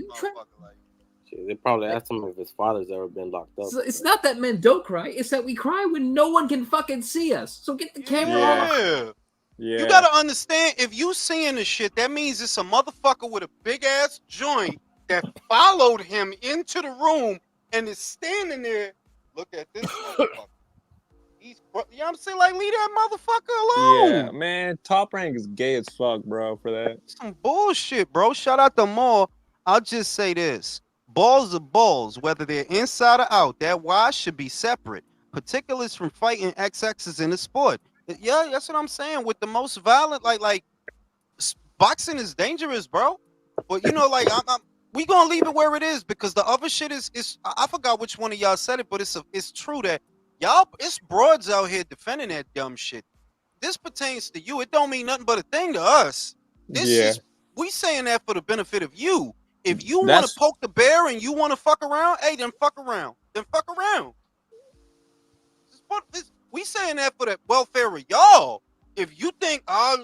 They probably asked him if his father's ever been locked up. It's not that men don't cry. It's that we cry when no one can fucking see us. So get the camera off. Yeah. You gotta understand, if you seeing this shit, that means it's a motherfucker with a big ass joint that followed him into the room and is standing there. Look at this motherfucker. You know what I'm saying? Like, leave that motherfucker alone. Yeah, man. Top Rank is gay as fuck, bro, for that. Some bullshit, bro. Shout out to Maul. I'll just say this. Balls are balls, whether they're inside or out. That why should be separate. Particulars from fighting XXs in the sport. Yeah, that's what I'm saying. With the most violent, like boxing is dangerous, bro. But you know, like we gonna leave it where it is because the other shit is I forgot which one of y'all said it, but it's true that y'all it's broads out here defending that dumb shit. this pertains to you. It don't mean nothing but a thing to us. This is we saying that for the benefit of you. If you want to poke the bear and you want to fuck around, hey, then fuck around. Then fuck around. We saying that for the welfare of y'all. If you think, oh,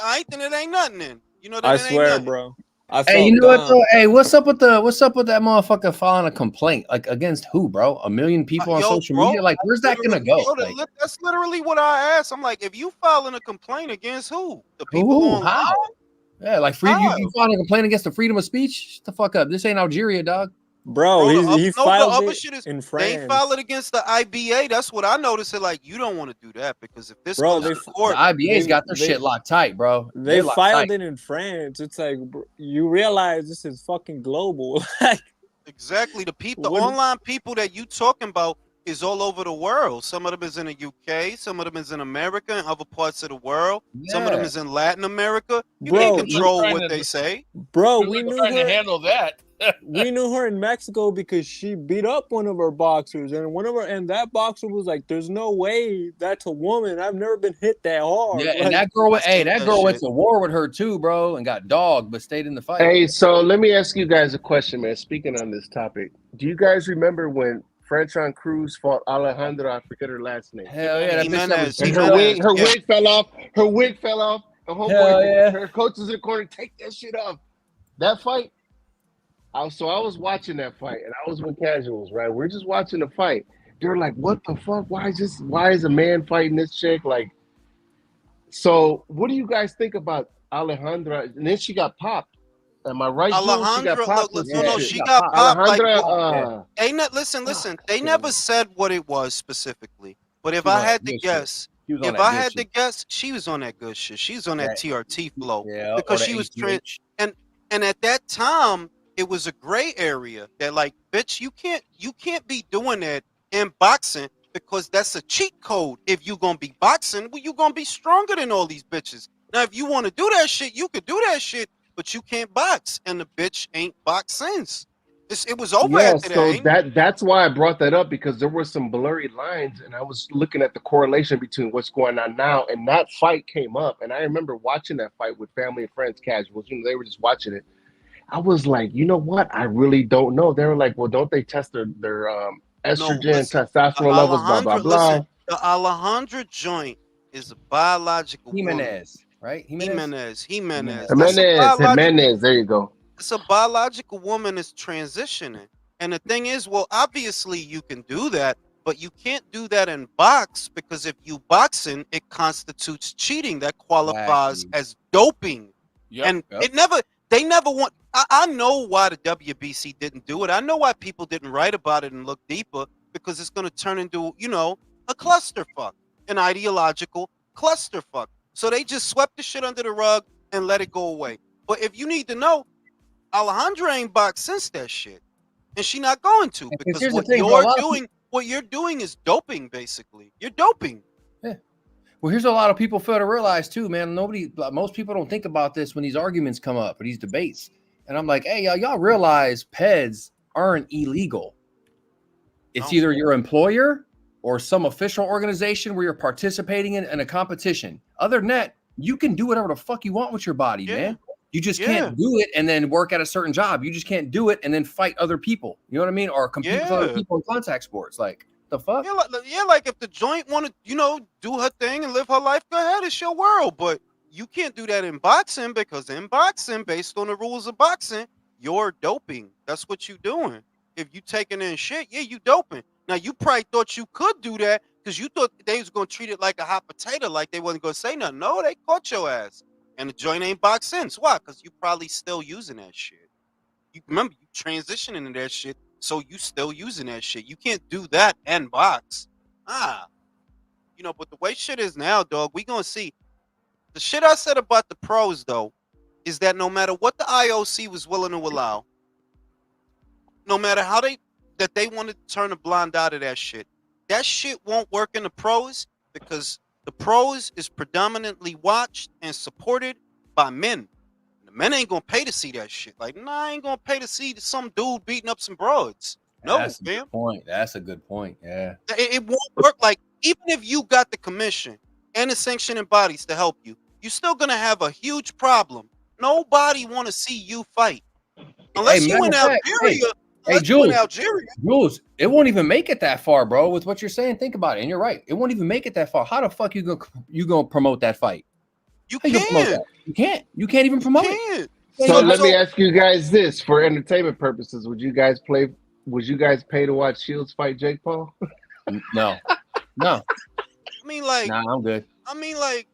I think it ain't nothing then. You know that I it ain't swear, nothing. bro. Hey, you know what though? Hey, what's up with that motherfucker filing a complaint? Like against who, bro? 1 million people on social media? Like, where's that gonna go? Like, that's literally what I asked. I'm like, if you filing a complaint against who? The people who? online? How? Yeah, like you filing a complaint against the freedom of speech? Shut the fuck up. This ain't Algeria, dog. Bro, he filed it shit is, in they France. filed it against the IBA. That's what I noticed. It like you don't want to do that because if this bro, goes to court, the IBA's got their shit locked tight, bro. They filed it in France. It's like you realize this is fucking global. Exactly. The people, the online people that you talking about is all over the world. Some of them is in the UK. Some of them is in America and other parts of the world. Yeah. Some of them is in Latin America. You can't control what they say. Bro, we knew trying her. to handle that. We knew her in Mexico because she beat up one of our boxers, and that boxer was like, "There's no way that's a woman. I've never been hit that hard." Yeah, like, and that girl went to war with her too, bro, and got dogged, but stayed in the fight. Hey, so let me ask you guys a question, man. Speaking on this topic, do you guys remember when Franchon Cruz fought Alejandra? I forget her last name. Hell yeah, that bitch and her wig fell off. Her wig fell off. The homeboy, her coach is in the corner. Take that shit off. That fight. I was watching that fight, and I was with casuals, right? We're just watching the fight. They're like, "What the fuck? Why is a man fighting this chick?" Like, so what do you guys think about Alejandra? And then she got popped. Am I right? Alejandra, she got popped. she got popped. Alejandra, listen. They never said what it was specifically. But if I had to guess, she was on that good shit. She was on that TRT flow because she was and at that time. It was a gray area that like, bitch, you can't be doing that in boxing because that's a cheat code. If you gonna be boxing, well, you gonna be stronger than all these bitches. Now, if you want to do that shit, you could do that shit, but you can't box, and the bitch ain't boxed since. It was over after that. That's why I brought that up because there were some blurry lines, and I was looking at the correlation between what's going on now and that fight came up, and I remember watching that fight with family and friends, casuals. You know, they were just watching it. I was like, you know what? I really don't know. They were like, well, don't they test their estrogen, testosterone levels, blah, blah, blah. Listen, the Alejandra joint is a biological Jimenez, woman. Right? Jimenez. There you go. It's a biological woman that's transitioning. And the thing is, well, obviously you can do that, but you can't do that in box because if you boxing, it constitutes cheating. That qualifies as doping. And they never want. I know why the WBC didn't do it. I know why people didn't write about it and look deeper because it's going to turn into, a clusterfuck, an ideological clusterfuck. So they just swept the shit under the rug and let it go away. But if you need to know, Alejandra ain't boxed since that shit, and she not going to because what you're doing is doping. Basically, you're doping. Yeah. Well, here's a lot of people fail to realize too, man. Most people don't think about this when these arguments come up or these debates. And I'm like, hey, y'all realize PEDs aren't illegal. It's either your employer or some official organization where you're participating in a competition. Other than that, you can do whatever the fuck you want with your body, man. You just can't do it and then work at a certain job. You just can't do it and then fight other people. You know what I mean? Or compete with other people in contact sports. Like, the fuck? Like if the joint want to, do her thing and live her life, go ahead. It's your world. But you can't do that in boxing because in boxing, based on the rules of boxing, you're doping. That's what you're doing. If you taking in shit, you doping. Now, you probably thought you could do that because you thought they was going to treat it like a hot potato, like they wasn't going to say nothing. No, they caught your ass. And the joint ain't boxed since. Why? Because you probably still using that shit. You remember, you transitioning into that shit, so you still using that shit. You can't do that and box. But the way shit is now, dog, we going to see. The shit I said about the pros, though, is that no matter what the IOC was willing to allow, no matter how they wanted to turn a blind eye to that shit won't work in the pros because the pros is predominantly watched and supported by men. The men ain't gonna pay to see that shit. Like, I ain't gonna pay to see some dude beating up some broads. No, that's a good point. That's a good point. Yeah. It won't work. Like, even if you got the commission and the sanctioning bodies to help you, you're still gonna have a huge problem. Nobody want to see you fight unless you matter in of fact, Algeria. hey, Unless you in Jules, Algeria. Jules, it won't even make it that far, bro. With what you're saying, think about it, and you're right. It won't even make it that far. How the fuck you gonna promote that fight? You How you gonna promote can't. that? You can't. You can't even promote it. Can't. So let me So ask you guys this for entertainment purposes: Would you guys play? Would you guys pay to watch Shields fight Jake Paul? No, no. I mean, like, Nah, I'm good. I mean, like,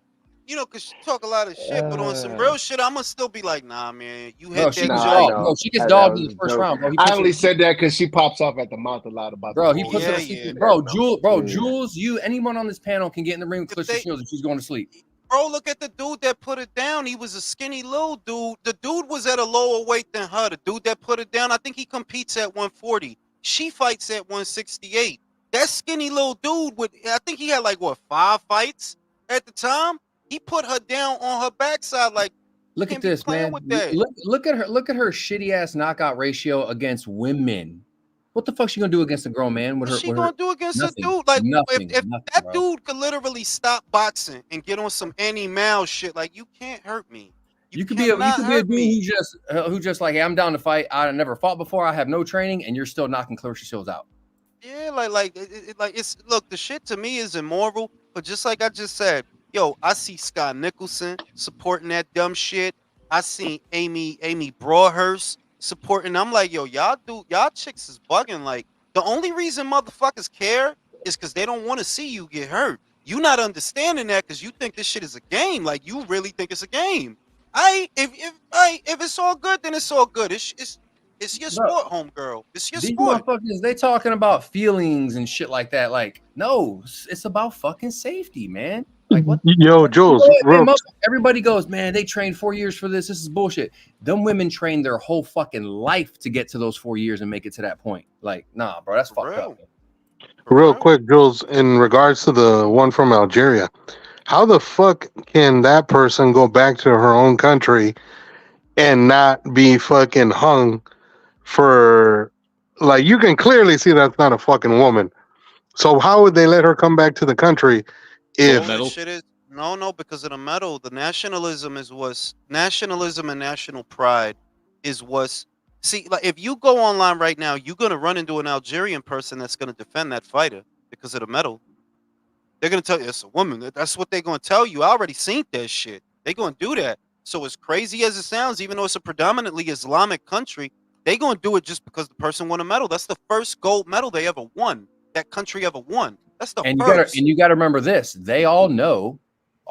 you know, cause you talk a lot of shit, but on some real shit, I'ma still be like, nah, man, you Bro, hit she that gets Nah, I joint. dogged. know. No, she gets That dogged in was the a first joke. round, bro. He I puts only her, said that because she pops off at the mouth a lot about bro. the He whole. puts her Yeah, to sleep. yeah. Bro, no. Jules, bro, Yeah. Jules, you, anyone on this panel can get in the ring with If Clarissa they, Shields and she's going to sleep. bro, look at the dude that put it down. He was a skinny little dude. The dude was at a lower weight than her. The dude that put it down, I think he competes at 140. She fights at 168. That skinny little dude would, I think he had like what, 5 fights at the time. He put her down on her backside. Like, Look can't at be this, playing man. with that. Look at her. Look at her shitty ass knockout ratio against women. What the fuck she gonna do against a grown man with What's her? she With her gonna do against a nothing, dude? Like, nothing, if nothing, that bro. dude could literally stop boxing and get on some Annie Mao shit, like, you can't hurt me. You You could be a cannot dude hurt me. who just like, hey, I'm down to fight. I never fought before. I have no training, and you're still knocking Clarissa Shields out. Yeah, like it's look, the shit to me is immoral, but just like I just said, yo, I see Scott Nicholson supporting that dumb shit. I seen Amy Broadhurst supporting. I'm like, yo, y'all chicks is bugging. Like, the only reason motherfuckers care is because they don't want to see you get hurt. You not understanding that because you think this shit is a game. Like, you really think it's a game. If it's all good, then it's all good. It's your Bro, sport, homegirl. It's your these sport. motherfuckers, they talking about feelings and shit like that. Like, no, it's about fucking safety, man. Like, what? Yo, You know Jules, what, man, everybody goes, man, they trained 4 years for this. This is bullshit. Them women trained their whole fucking life to get to those 4 years and make it to that point. Like, nah, bro, that's fucked up. real quick, Jules, in regards to the one from Algeria, how the fuck can that person go back to her own country and not be fucking hung for, like, you can clearly see that's not a fucking woman. So how would they let her come back to the country if Shit is no, because of the medal. The nationalism is what's nationalism and national pride is what's see. Like, if you go online right now, you're gonna run into an Algerian person that's gonna defend that fighter because of the medal. They're gonna tell you it's a woman. That's what they're gonna tell you. I already seen that shit. They're gonna do that. So as crazy as it sounds, even though it's a predominantly Islamic country, they're gonna do it just because the person won a medal. That's the first gold medal they ever won. That country ever won. That's the And first. you gotta remember this. They all know,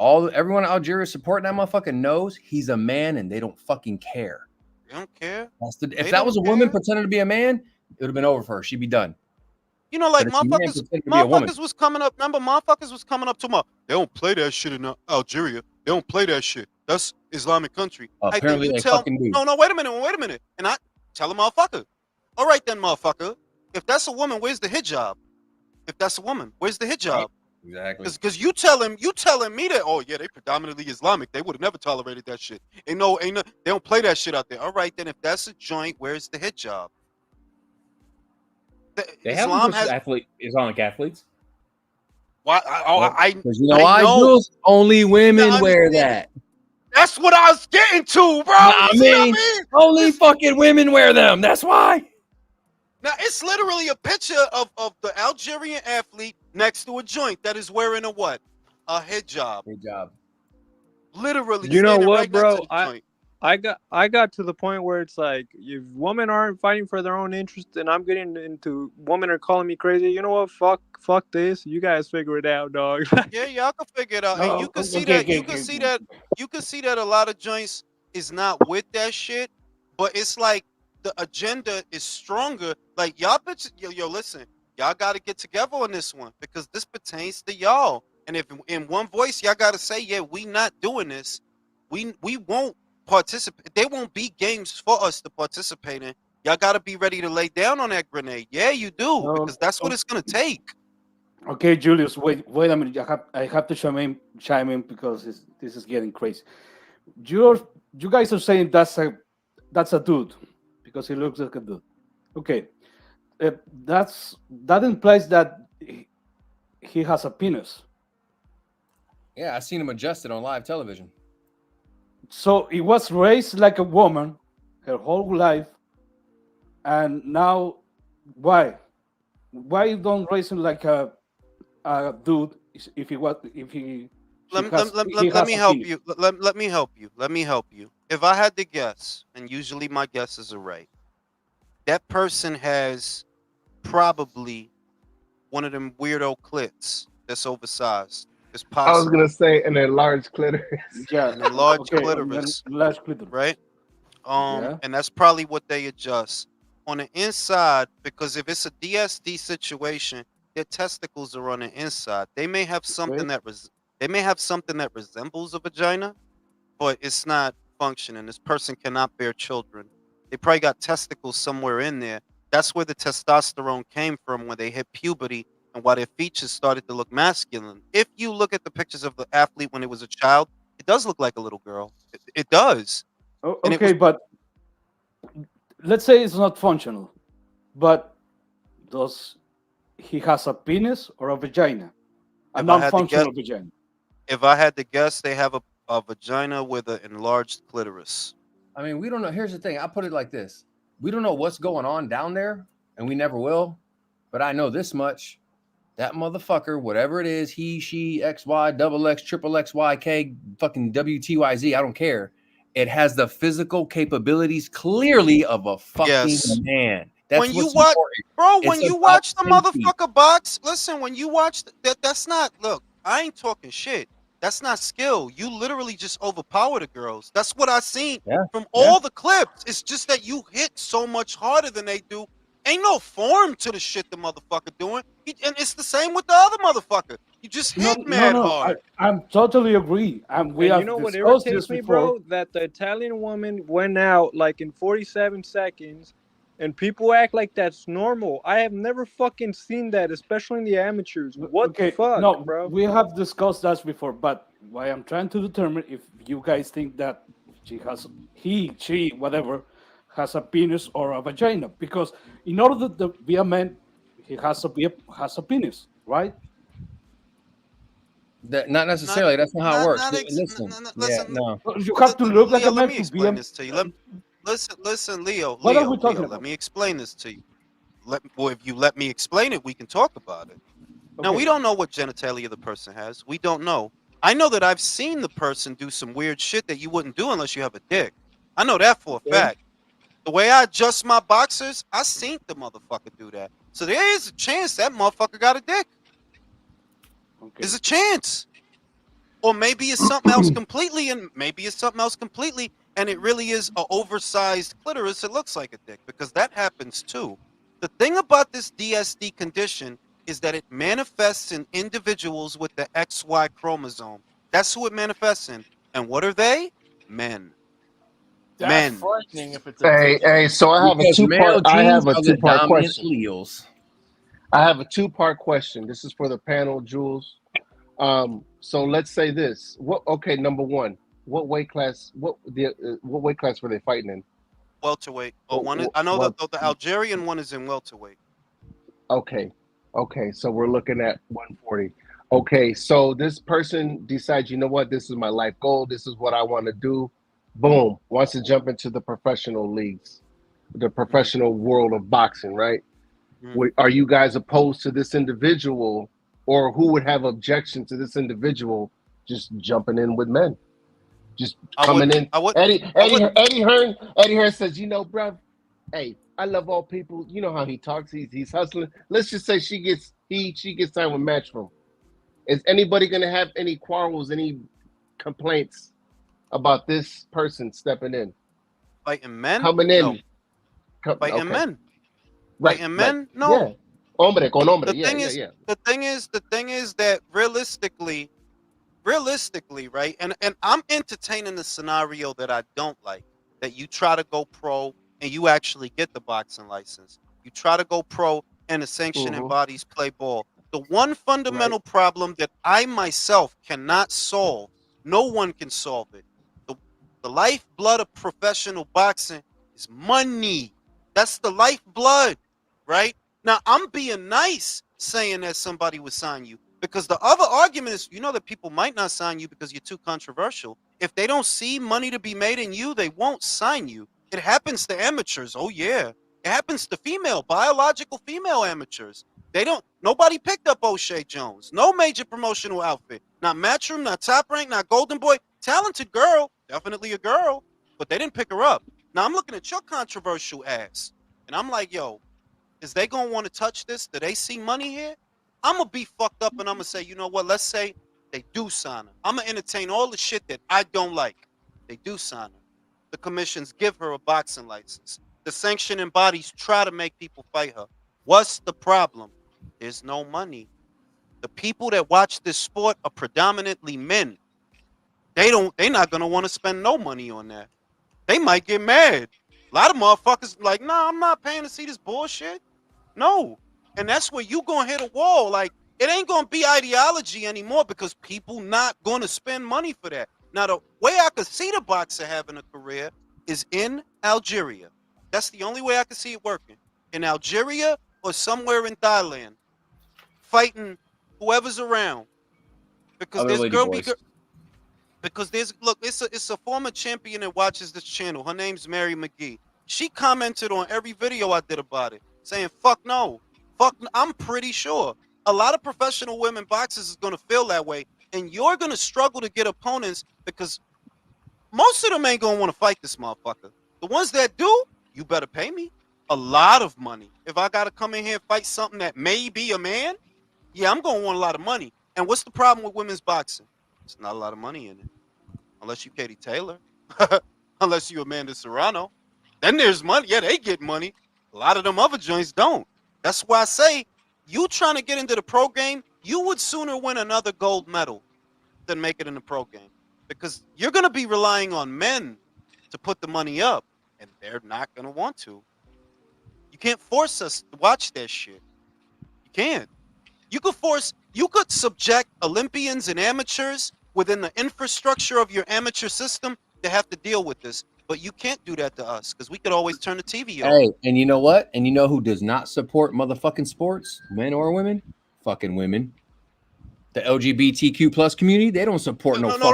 everyone in Algeria supporting that motherfucker knows he's a man and they don't fucking care. They don't care. If that was a woman pretending to be a man, it would have been over for her. She'd be done. You know, like, But it's a man pretending to be a woman. motherfuckers was coming up. Remember, motherfuckers was coming up to my. They don't play that shit in Algeria. They don't play that shit. That's Islamic country. Hey, then Apparently you they tell. fucking do. No, wait a minute. And I tell a motherfucker. All right then, motherfucker. If that's a woman, where's the hijab? If that's a woman, where's the hijab? Exactly. Because you telling me that, oh yeah, they predominantly Islamic. They would have never tolerated that shit. Ain't no, they don't play that shit out there. All right then, if that's a joint, where's the hijab? They Islam have has Islamic athletes. why? Because you know why, Jules? Only women wear that. That's what I was getting to, bro. I You see what I mean, mean? only fucking women wear them. That's why. Now it's literally a picture of the Algerian athlete next to a joint that is wearing a what? A hijab. Literally, You know standing what, right bro? next to the joint. I got to the point where it's like, if women aren't fighting for their own interest and I'm getting into women are calling me crazy, you know what? Fuck this. You guys figure it out, dog. Yeah, y'all can figure it out. And you can see you can see that a lot of joints is not with that shit, but it's like the agenda is stronger. Like, y'all bitches, yo, listen, y'all gotta get together on this one because this pertains to y'all. And if in one voice y'all gotta say, yeah, we not doing this, we won't participate. They won't be games for us to participate in. Y'all gotta be ready to lay down on that grenade. Yeah, you do, because that's what it's gonna take. Okay, Julius, wait a minute. I have to chime in because this is getting crazy. You guys are saying that's a dude because he looks like a dude. Okay, that implies that he has a penis. Yeah, I seen him adjusted on live television. So he was raised like a woman her whole life, and now why? Why don't raise him like a dude if he was if he he Let has me a help penis? you. Let me help you. Let me help you. If I had to guess, and usually my guesses are right, that person has probably one of them weirdo clits that's oversized. It's I was possible. gonna say an enlarged clitoris. Yeah. An enlarged Okay. And then clitoris, last clitoris. right? Yeah. And that's probably what they adjust on the inside, because if it's a DSD situation, their testicles are on the inside. They may have something Okay. they may have something that resembles a vagina, but it's not functioning. This person cannot bear children. They probably got testicles somewhere in there. That's where the testosterone came from when they hit puberty and why their features started to look masculine. If you look at the pictures of the athlete when it was a child, it does look like a little girl. It does. And it Okay, was but let's say it's not functional, but does he has a penis or a vagina? A if I had to guess non-functional vagina. if I had to guess, they have a vagina with an enlarged clitoris. I mean, we don't know. Here's the thing. I put it like this: we don't know what's going on down there, and we never will. But I know this much: that motherfucker, whatever it is, he, she, XY, double X, triple X, Y, K, fucking WTYZ, I don't care. It has the physical capabilities clearly of a fucking Yes. man. When That's you what's watch, important. bro, It's when you about watch the 10 feet. motherfucker box, listen, when you watch that's not, look, I ain't talking shit. That's not skill. You literally just overpower the girls. That's what I seen Yeah, from yeah. all the clips. It's just that you hit so much harder than they do. Ain't no form to the shit the motherfucker doing. And it's the same with the other motherfucker. You just No, hit no, mad no. hard. I'm totally agree, and we And you have know what discussed irritates this me, before. bro? That the Italian woman went out like in 47 seconds, and people act like that's normal. I have never fucking seen that, especially in the amateurs. What the Okay, fuck, no, bro? we have discussed that before, but why I'm trying to determine if you guys think that she, whatever, has a penis or a vagina, because in order to be a man, he has a penis, right? That, not Not necessarily. That's not how it works. Listen. Yeah, listen. no. You have to look like Leo, a let man me to be a. explain this to you. Listen, What are we Leo, talking let about? me explain this to you. Well, if you let me explain it, we can talk about it. Now, we Okay, don't know what genitalia the person has. We don't know. I know that I've seen the person do some weird shit that you wouldn't do unless you have a dick. I know that for a Okay. fact. The way I adjust my boxers, I seen the motherfucker do that. So there is a chance that motherfucker got a dick. There's okay. a chance. Or maybe it's something else completely, and maybe it's something else completely, and it really is an oversized clitoris. It looks like a dick, because that happens too. The thing about this DSD condition is that it manifests in individuals with the XY chromosome. That's who it manifests in. And what are they? Men. That's Men. frightening if it's a Hey, dick. hey. So Because male I genes have a are the two part dominant question. alleles. I have a two-part question. This is for the panel, Jules. So let's say this. What? Okay, number one. What weight class? What weight class were they fighting in? Welterweight. Or What? one is, What? I know what the Algerian one is in welterweight. okay. Okay. So we're looking at 140. Okay. So this person decides, you know what? This is my life goal. This is what I want to do. Boom. Wants to jump into the professional leagues, the Mhm, professional world of boxing, right? mhm. Are you guys opposed to this individual, or who would have objection to this individual just jumping in with men, just I coming wouldn't. in? I would. Eddie, I Eddie, wouldn't. Eddie Hearn says, you know, bruv, hey, I love all people. You know how he talks. He's hustling. Let's just say she gets time with Matchroom. Is anybody gonna have any quarrels, any complaints about this person stepping in, Fighting men? coming No. in? Fighting Okay, men? right, Fighting right, men? yeah, No. hombre con hombre, The yeah, thing yeah, is, yeah. the thing is that realistically, right? And I'm entertaining the scenario that I don't like. That you try to go pro and you actually get the boxing license. You try to go pro and the sanctioning Mm-hmm. bodies play ball. The one Right. fundamental problem that I myself cannot solve, no one can solve it. The, the lifeblood of professional boxing is money. That's the lifeblood, right? Now I'm being nice saying that somebody would sign you Because the other argument is, you know that people might not sign you because you're too controversial. If they don't see money to be made in you, they won't sign you. It happens to amateurs. Oh yeah. It happens to biological female amateurs. Nobody picked up O'Shea Jones. No major promotional outfit. Not Matchroom, not Top Rank, not Golden Boy. Talented girl, definitely a girl, but they didn't pick her up. Now I'm looking at your controversial ass, and I'm like, yo, is they gonna want to touch this? Do they see money here? I'm gonna be fucked up, and I'm gonna say, you know what? Let's say they do sign her. I'm gonna entertain all the shit that I don't like. They do sign her. The commissions give her a boxing license. The sanctioning bodies try to make people fight her. What's the problem? There's no money. The people that watch this sport are predominantly men. They're not gonna want to spend no money on that. They might get mad. A lot of motherfuckers like, nah, I'm not paying to see this bullshit. No. And that's where you gonna hit a wall. Like, it ain't gonna be ideology anymore because people not gonna spend money for that. Now, the way I could see the boxer having a career is in Algeria. That's the only way I could see it working. In Algeria or somewhere in Thailand, fighting whoever's around. Because Other there's lady girl, boys. because it's a former champion that watches this channel. Her name's Mary McGee. She commented on every video I did about it, saying, fuck no. I'm pretty sure a lot of professional women boxers is gonna feel that way, and you're gonna struggle to get opponents because most of them ain't gonna want to fight this motherfucker. The ones that do, you better pay me a lot of money. If I gotta come in here and fight something that may be a man, yeah, I'm gonna want a lot of money. And what's the problem with women's boxing? There's not a lot of money in it. Unless you Katie Taylor. Unless you Amanda Serrano. Then there's money. Yeah, they get money. A lot of them other joints don't. That's why I say, you trying to get into the pro game, you would sooner win another gold medal than make it in the pro game. Because you're going to be relying on men to put the money up, and they're not going to want to. You can't force us to watch that shit. You can't. You could subject Olympians and amateurs within the infrastructure of your amateur system to have to deal with this. But you can't do that to us because we could always turn the TV on. Hey, and you know what? And you know who does not support motherfucking sports, men or women? Fucking women. The LGBTQ plus community, they don't support No, don't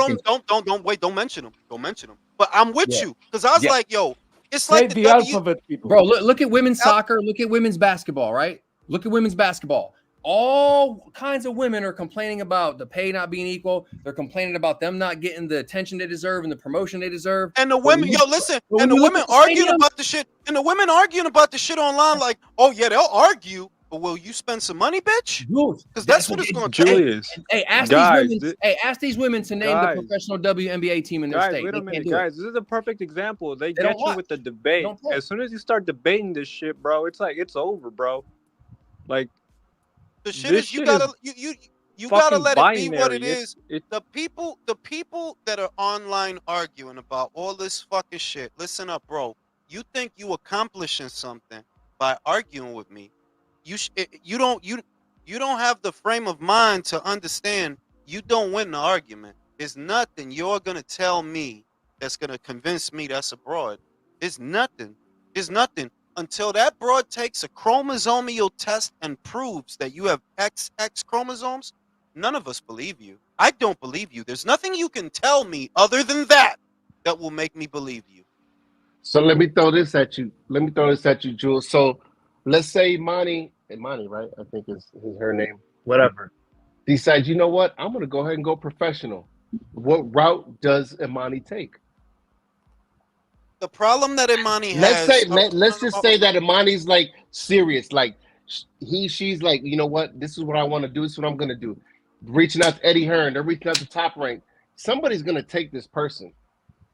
mention them. Don't mention them. But I'm with you because I was like, yo, it's like the alphabet people. Bro, look at women's soccer. Look at women's basketball, right? Look at women's basketball. All kinds of women are complaining about the pay not being equal. They're complaining about them not getting the attention they deserve and the promotion they deserve. And the women, and the women arguing about the shit. And the women arguing about the shit online, like, oh yeah, they'll argue, but will you spend some money, bitch? Because that's what it's going to take. Hey, ask these women to name the professional WNBA team in their state. Wait a minute, guys. This is a perfect example. They get you with the debate. As soon as you start debating this shit, bro, it's like it's over, bro. Like. The shit is you gotta let it be what it is. The people that are online arguing about all this fucking shit. Listen up, bro. You think you accomplishing something by arguing with me? You don't have the frame of mind to understand. You don't win the argument. There's nothing you're gonna tell me that's gonna convince me that's a broad. There's nothing. There's nothing. Until that broad takes a chromosomal test and proves that you have XX chromosomes, none of us believe you. I don't believe you. There's nothing you can tell me other than that will make me believe you. So let me throw this at you. Jules. So let's say Imani, right? I think is her name. Whatever. Decides, you know what? I'm going to go ahead and go professional. What route does Imani take? The problem that Imani has. Let's just say that Imani's like serious, like she's like, you know what, this is what I want to do. This is what I'm gonna do. Reaching out to Eddie Hearn, they're reaching out to Top Rank. Somebody's gonna take this person.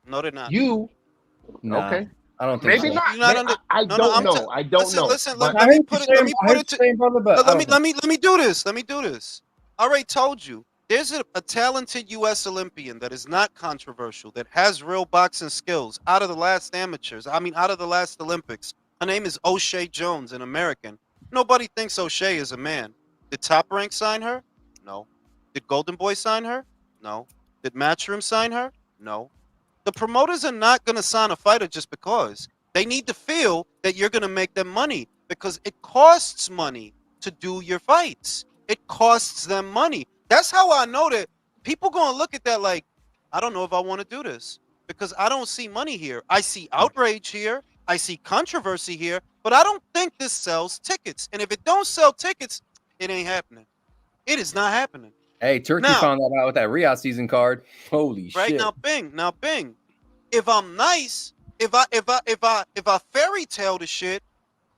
No, they're not. Okay. I don't think maybe so. not. I don't know. I don't know. Listen. Let me put it. Let me do this. Let me do this. I already told you. There's a talented U.S. Olympian that is not controversial, that has real boxing skills out of the last out of the last Olympics. Her name is O'Shea Jones, an American. Nobody thinks O'Shea is a man. Did Top Rank sign her? No. Did Golden Boy sign her? No. Did Matchroom sign her? No. The promoters are not going to sign a fighter just because. They need to feel that you're going to make them money because it costs money to do your fights. It costs them money. That's how I know that people gonna look at that like, I don't know if I want to do this because I don't see money here. I see outrage here. I see controversy here, but I don't think this sells tickets. And if it don't sell tickets, it ain't happening. It is not happening. Hey, Turkey Now, found that out with that Riyadh season card. Holy right shit! now, Bing. If I'm nice, if I fairy tale the shit,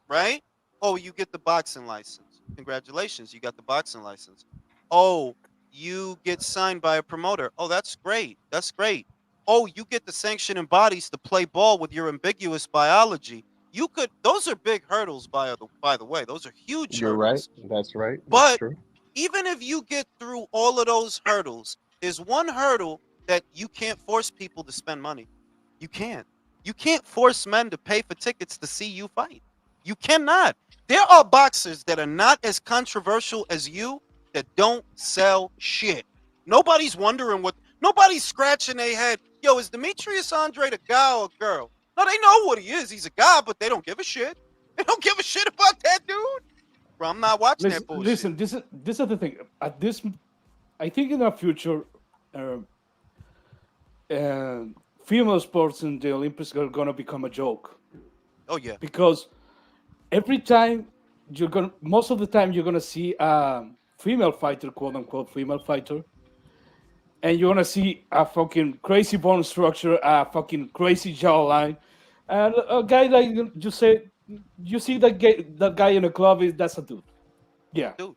right? Oh, you get the boxing license. Congratulations, you got the boxing license. Oh, you get signed by a promoter. Oh, that's great. That's great. Oh, you get the sanctioning bodies to play ball with your ambiguous biology. You could. Those are big hurdles, by the way. Those are huge You're right. hurdles. That's right. That's But true. even if you get through all of those hurdles, there's one hurdle that you can't force people to spend money. You can't. You can't force men to pay for tickets to see you fight. You cannot. There are boxers that are not as controversial as you that don't sell shit. Nobody's wondering nobody's scratching their head. Yo, is Demetrius Andre the guy or a girl? No, they know what he is. He's a guy, but they don't give a shit. They don't give a shit about that dude. Bro, I'm not watching that bullshit. Listen, this is the thing. At this, I think in the future, female sports in the Olympics are gonna become a joke. Oh yeah. Because every time most of the time you're gonna see a female fighter, quote unquote female fighter, and you're gonna see a fucking crazy bone structure, a fucking crazy jawline, and a guy like you see that guy in a club that's a dude. Yeah. Dude.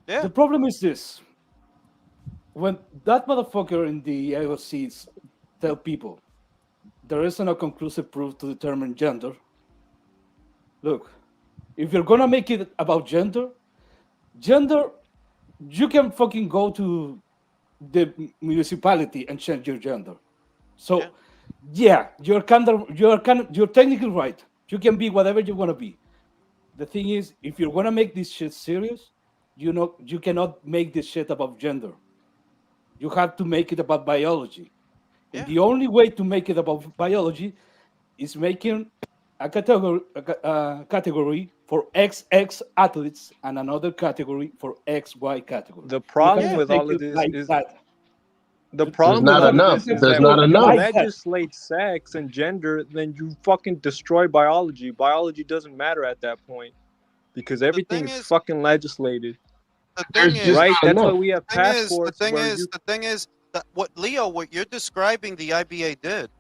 Yeah. The problem is this: when that motherfucker in the AOCs tell people there isn't a conclusive proof to determine gender. Look, if you're gonna make it about gender, you can fucking go to the municipality and change your gender. So, yeah, you're technically right. You can be whatever you want to be. The thing is, if you're gonna make this shit serious, you cannot make this shit about gender. You have to make it about biology. And the only way to make it about biology is making a category for XX athletes and another category for XY category. The problem with all of this is the problem There's not enough. There's not enough. If you legislate sex and gender, then you fucking destroy biology. Biology doesn't matter at that point because everything is fucking legislated. The thing is, right? That's why we have passports. The thing is that what you're describing, the IBA did.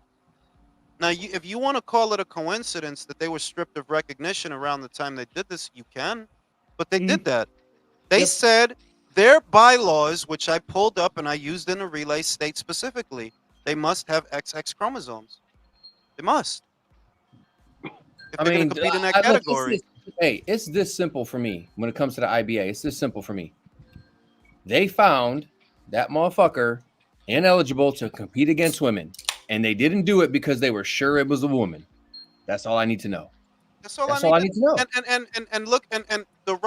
Now, if you want to call it a coincidence that they were stripped of recognition around the time they did this, you can. But they did that. They said their bylaws, which I pulled up and I used in a relay, state specifically, they must have XX chromosomes. They must. If they're going to compete in that category. It's this simple for me when it comes to the IBA. It's this simple for me. They found that motherfucker ineligible to compete against women. And they didn't do it because they were sure it was a woman. That's all I need to know. That's all I need to know. And look, and the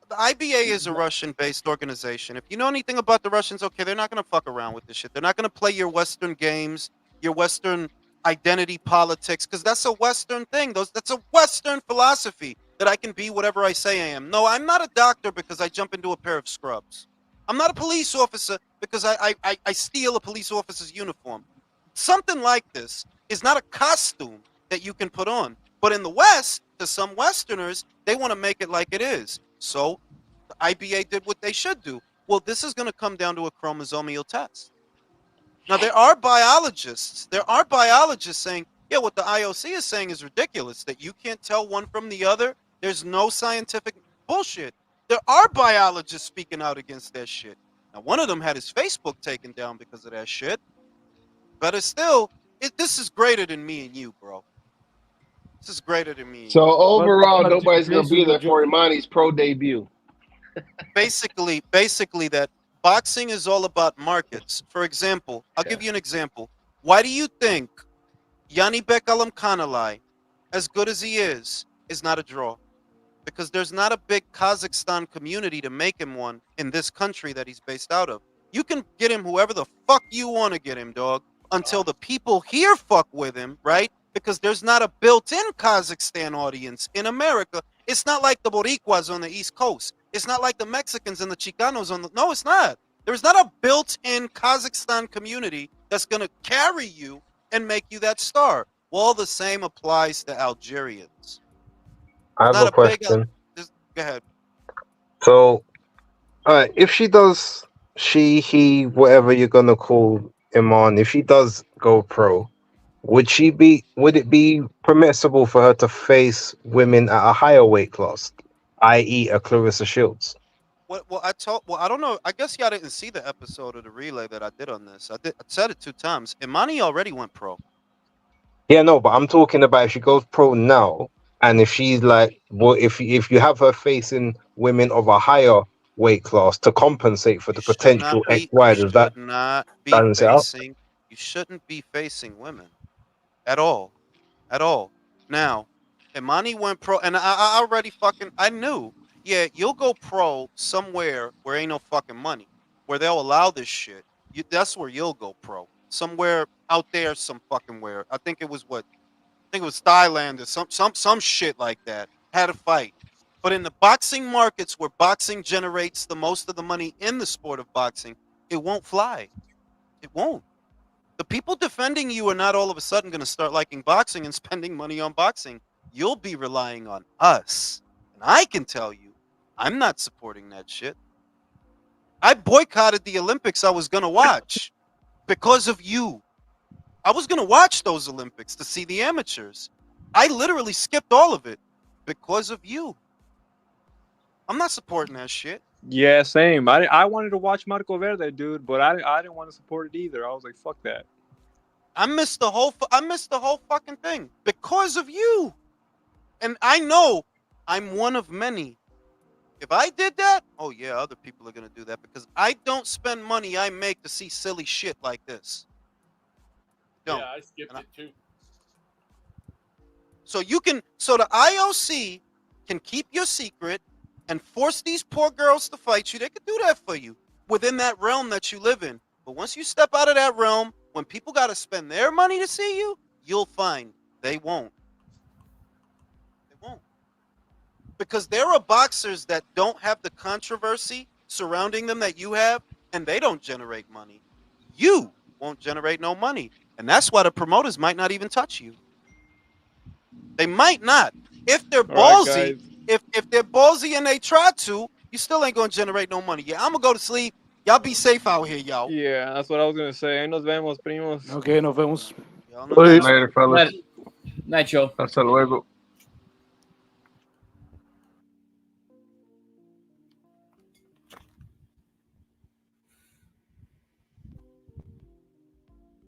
IBA is a Russian-based organization. If you know anything about the Russians, okay, they're not going to fuck around with this shit. They're not going to play your Western games, your Western identity politics, because that's a Western thing. That's a Western philosophy that I can be whatever I say I am. No, I'm not a doctor because I jump into a pair of scrubs. I'm not a police officer because I steal a police officer's uniform. Something like this is not a costume that you can put on. But in the West, to some Westerners, they want to make it like it is. So the IBA did what they should do. Well, this is going to come down to a chromosomal test. Now, there are biologists saying, yeah, what the IOC is saying is ridiculous, that you can't tell one from the other. There's no scientific bullshit. There are biologists speaking out against that shit. Now, one of them had his Facebook taken down because of that shit. But it's still, this is greater than me and you, bro. This is greater than me. So overall, nobody's going to be there for Imani's pro debut. Basically that boxing is all about markets. For example, I'll give you an example. Why do you think Yanni Bekalam Kanalai, as good as he is not a draw? Because there's not a big Kazakhstan community to make him one in this country that he's based out of. You can get him whoever the fuck you want to get him, dog, until the people here fuck with him, right? Because there's not a built-in Kazakhstan audience in America. It's not like the Boricuas on the East Coast. It's not like the Mexicans and the Chicanos on the. No, it's not. There's not a built-in Kazakhstan community that's going to carry you and make you that star. Well, the same applies to Algerians. I have Not a question. go ahead. So, if she does, he, whatever you're gonna call him on, if she does go pro, would it be permissible for her to face women at a higher weight class, i.e., a Clarissa Shields? Well, I don't know. I guess y'all didn't see the episode of the relay that I did on this. I said it 2 times. Imani already went pro. Yeah, no, but I'm talking about if she goes pro now, and if she's like, well, if you have her facing women of a higher weight class to compensate for the potential XY, does that not be balance it out? facing. You shouldn't be facing women at all, at all. Now, Imani went pro, and I already I knew. Yeah, you'll go pro somewhere where ain't no fucking money, where they'll allow this shit. That's where you'll go pro. Somewhere out there, some fucking where. I think it was Thailand or some shit like that. Had a fight. But in the boxing markets where boxing generates the most of the money in the sport of boxing, it won't fly. It won't. The people defending you are not all of a sudden going to start liking boxing and spending money on boxing. You'll be relying on us. And I can tell you, I'm not supporting that shit. I boycotted the Olympics I was going to watch because of you. I was going to watch those Olympics to see the amateurs. I literally skipped all of it because of you. I'm not supporting that shit. Yeah, same. I wanted to watch Marco Verde, dude, but I didn't want to support it either. I was like, fuck that. I missed the whole fucking thing because of you. And I know I'm one of many. If I did that, oh yeah, other people are going to do that because I don't spend money I make to see silly shit like this. Don't. Yeah, I skipped it too. So the IOC can keep your secret and force these poor girls to fight you. They can do that for you within that realm that you live in. But once you step out of that realm, when people got to spend their money to see you, you'll find they won't. They won't. Because there are boxers that don't have the controversy surrounding them that you have, and they don't generate money. You won't generate no money. And that's why the promoters might not even touch you. They might not. If they're ballsy, if they're ballsy and they try to, you still ain't gonna generate no money. Yeah, I'm gonna go to sleep. Y'all be safe out here, y'all. Yeah, that's what I was gonna say. Ahí nos vemos, primos. Okay, nos vemos. Later, fellas. Night, Joe. Hasta luego.